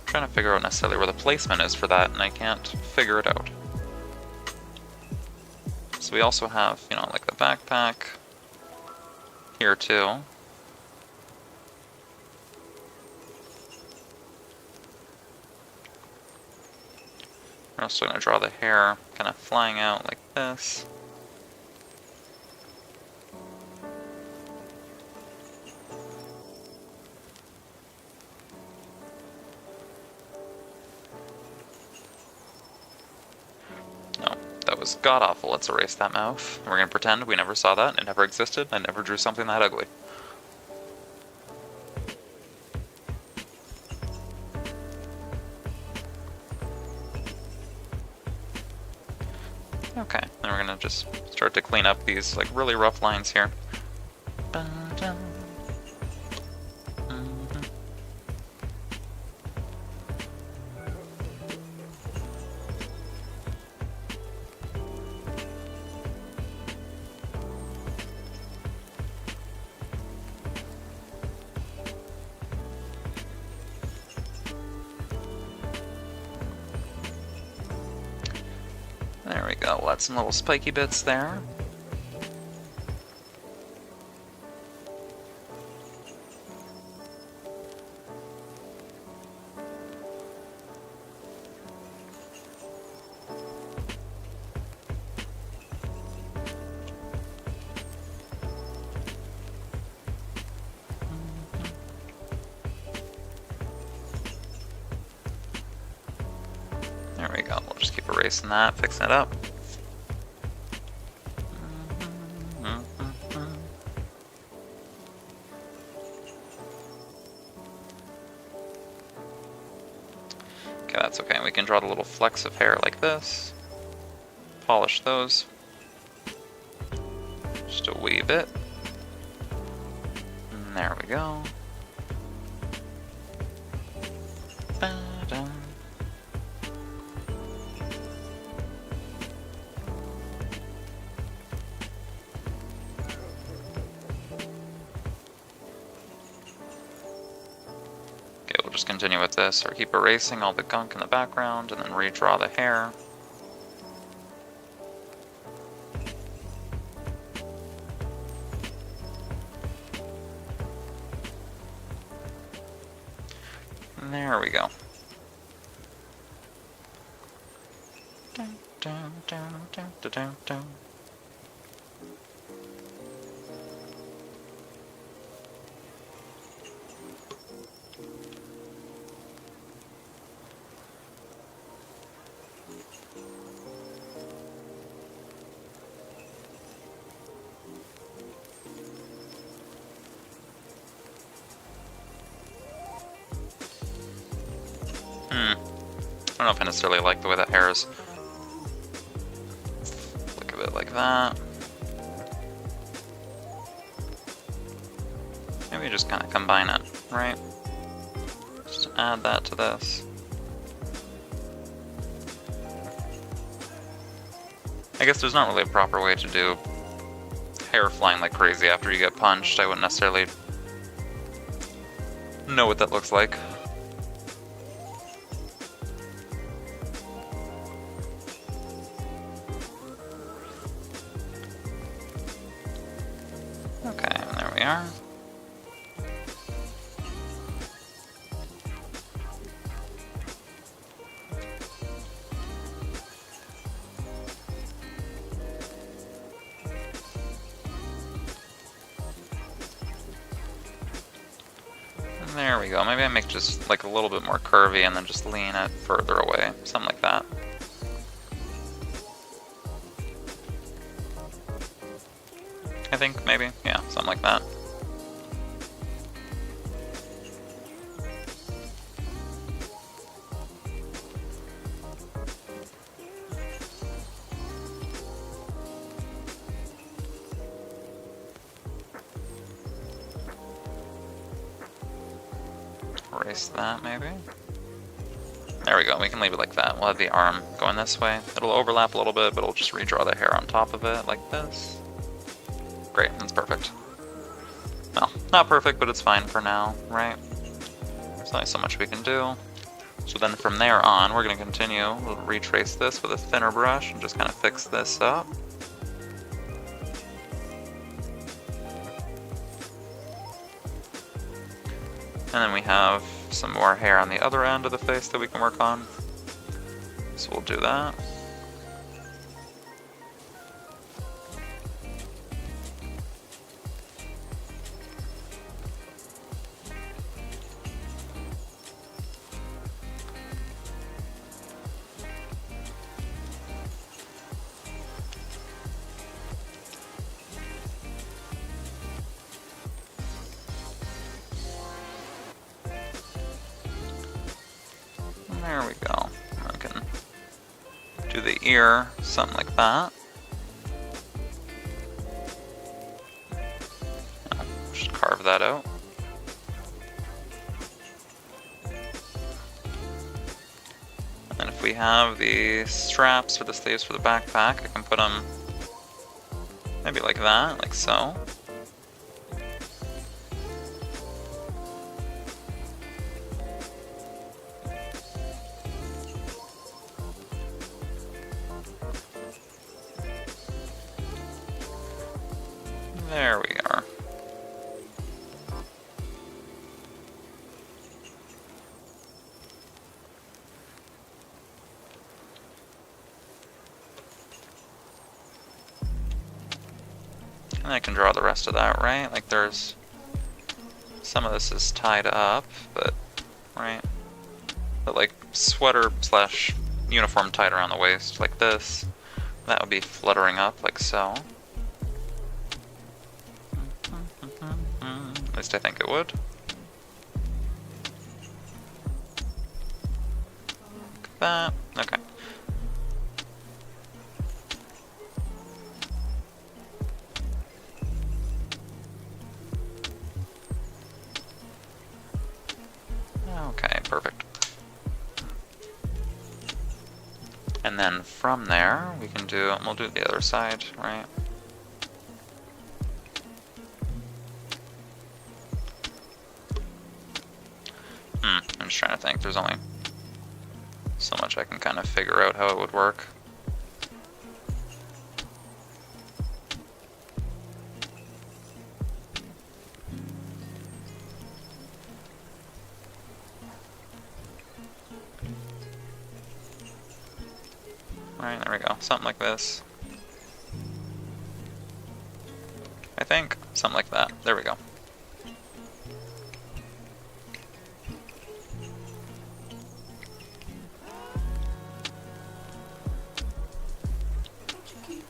trying to figure out necessarily where the placement is for that, and I can't figure it out. So we also have, you know, like the backpack here too. We're also going to draw the hair kind of flying out like this. No, that was god-awful. Let's erase that mouth. We're going to pretend we never saw that, it never existed, I never drew something that ugly. Okay, then we're gonna just start to clean up these like really rough lines here. There we go, we'll add some little spiky bits there. keep erasing that, fixing it up. Okay, that's okay. We can draw the little flecks of hair like this. Polish those. Just a wee bit. And there we go. Ba-dum. Okay, we'll just continue with this, or keep erasing all the gunk in the background, and then redraw the hair. There we go. Dun, dun, dun, dun, dun, dun, dun. I don't know if I necessarily like the way that hair is. Look a bit like that. Maybe just kind of combine it, right? Just add that to this. I guess there's not really a proper way to do hair flying like crazy after you get punched. I wouldn't necessarily know what that looks like. Okay, there we are. And there we go. Maybe I make just like a little bit more curvy and then just lean it further away. Something like that. I think, maybe. Yeah, something like that. Erase that, maybe. There we go, we can leave it like that. We'll have the arm going this way. It'll overlap a little bit, but it'll just redraw the hair on top of it, like this. Great, that's perfect. Well, not perfect, but it's fine for now, right? There's only so much we can do. So then from there on, we're going to continue. We'll retrace this with a thinner brush and just kind of fix this up. And then we have some more hair on the other end of the face that we can work on. So we'll do that. There we go. I can do the ear, something like that. Just carve that out. And if we have the straps for the sleeves for the backpack, I can put them maybe like that, like so. There we are. And I can draw the rest of that, right? Like there's... some of this is tied up, but... right? But like sweater slash uniform tied around the waist like this. That would be fluttering up like so. At least I think it would. Like that. Okay. Okay, perfect. And then from there, we'll do the other side, right? I'm just trying to think. There's only so much I can kind of figure out how it would work. Alright, there we go. Something like this. I think. Something like that. There we go.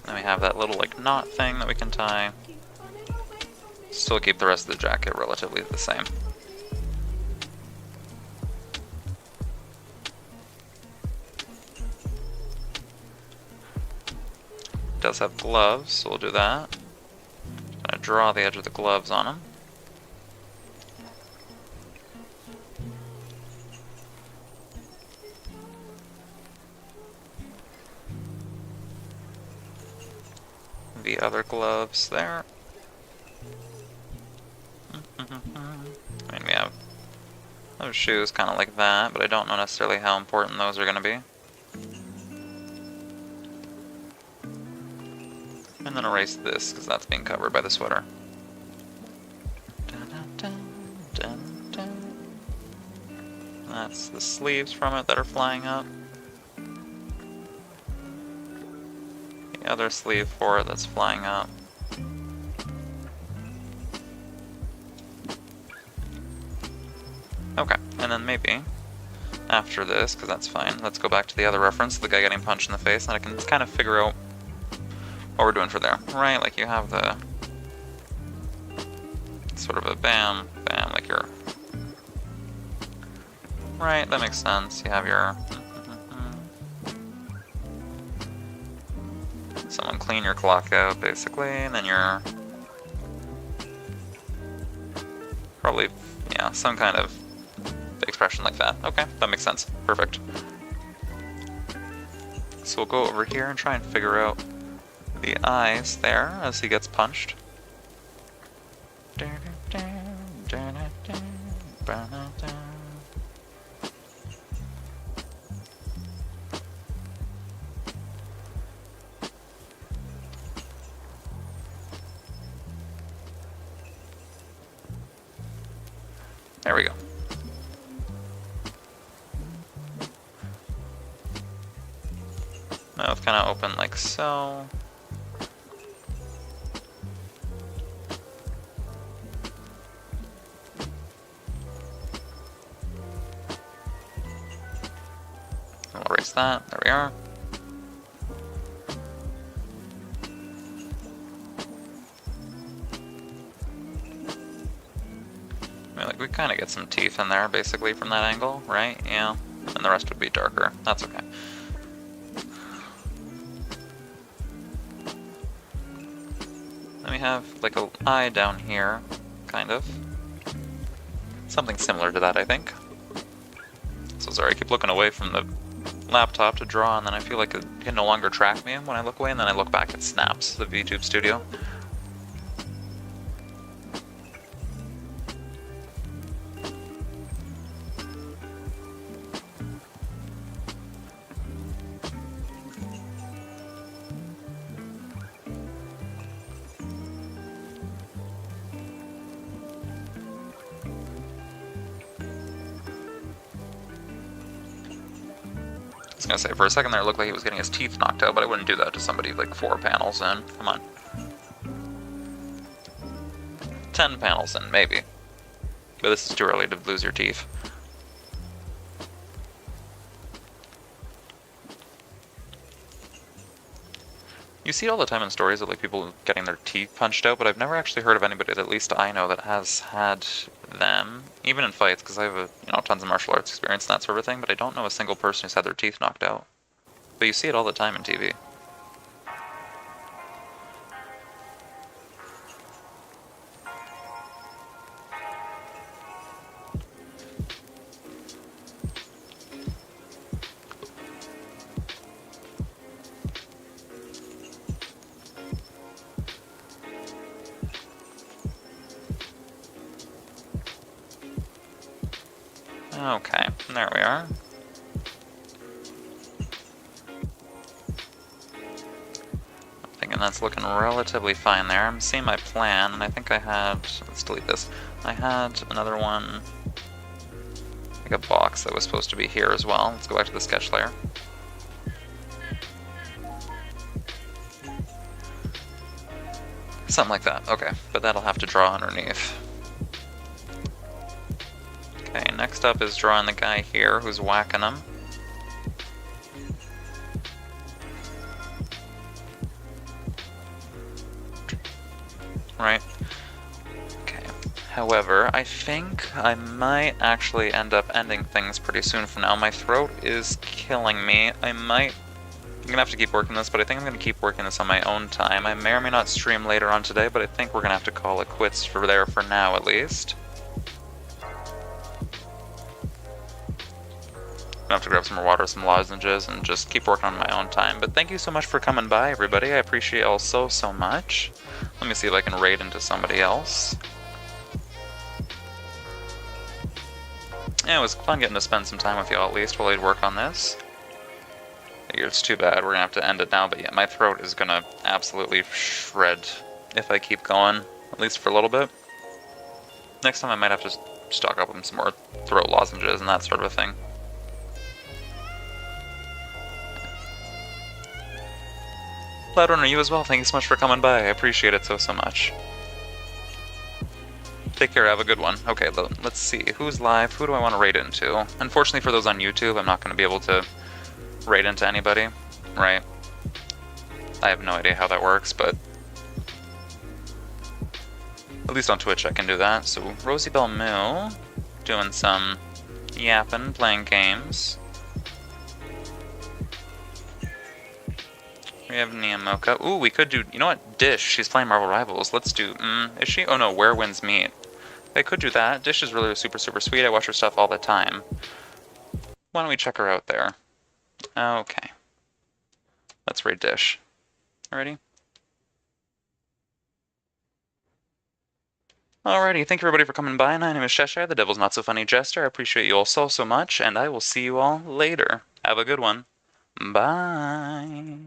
Then we have that little like knot thing that we can tie. Still keep the rest of the jacket relatively the same. It does have gloves, so we'll do that. Just gonna draw the edge of the gloves on them. The other gloves there. I mean, we have those shoes kind of like that, but I don't know necessarily how important those are going to be. And then erase this, because that's being covered by the sweater. That's the sleeves from it that are flying up. The other sleeve for it that's flying up. Okay, and then maybe after this, because that's fine, let's go back to the other reference, the guy getting punched in the face, and I can kind of figure out what we're doing for there. Right, like you have the sort of a bam, bam, like your... Right, that makes sense. You have your... Someone clean your clock out, basically, and then you're... Probably, yeah, some kind of expression like that. Okay, that makes sense. Perfect. So we'll go over here and try and figure out the eyes there as he gets punched. There we go. Mouth kind of open like so. We'll erase that. There we are. I mean, like, we kind of get some teeth in there, basically, from that angle, right? Yeah. And the rest would be darker. That's okay. Then we have, like, an eye down here, kind of. Something similar to that, I think. So sorry, I keep looking away from the laptop to draw, and then I feel like it can no longer track me when I look away, and then I look back, it snaps, the VTube Studio. I was gonna say, for a second there it looked like he was getting his teeth knocked out, but I wouldn't do that to somebody like 4 panels in. Come on. 10 panels in, maybe. But this is too early to lose your teeth. You see it all the time in stories of like people getting their teeth punched out, but I've never actually heard of anybody that at least I know that has had them, even in fights, because I have tons of martial arts experience and that sort of thing, but I don't know a single person who's had their teeth knocked out. But you see it all the time in TV. Okay, there we are. I'm thinking that's looking relatively fine there. I'm seeing my plan, and I think I had... Let's delete this. I had another one, like a box that was supposed to be here as well. Let's go back to the sketch layer. Something like that, okay. But that'll have to draw underneath. Okay, next up is drawing the guy here who's whacking him. Right. Okay. However, I think I might actually end up ending things pretty soon from now. My throat is killing me. I'm gonna have to keep working this, but I think I'm gonna keep working this on my own time. I may or may not stream later on today, but I think we're gonna have to call it quits for now at least. I'm gonna have to grab some more water, some lozenges, and just keep working on my own time. But thank you so much for coming by, everybody. I appreciate y'all so much. Let me see if I can raid into somebody else. Yeah, it was fun getting to spend some time with y'all at least while I'd work on this. It's too bad we're gonna have to end it now, but yeah, my throat is gonna absolutely shred if I keep going, at least for a little bit. Next time I might have to stock up on some more throat lozenges and that sort of a thing. Loud Runner, you as well. Thank you so much for coming by. I appreciate it so much. Take care, have a good one. Okay, let's see. Who's live? Who do I want to raid into? Unfortunately for those on YouTube, I'm not going to be able to raid into anybody, right? I have no idea how that works, but at least on Twitch I can do that. So, Rosie Bell Moo, doing some yapping, playing games. We have Nia Mocha. Ooh, we could do... You know what? Dish. She's playing Marvel Rivals. Let's do... is she? Oh no, Where Winds Meet. I could do that. Dish is really super sweet. I watch her stuff all the time. Why don't we check her out there? Okay. Let's raid Dish. Alrighty? Alrighty, thank you everybody for coming by. My name is Sheshire, the Devil's Not So Funny Jester. I appreciate you all so much, and I will see you all later. Have a good one. Bye.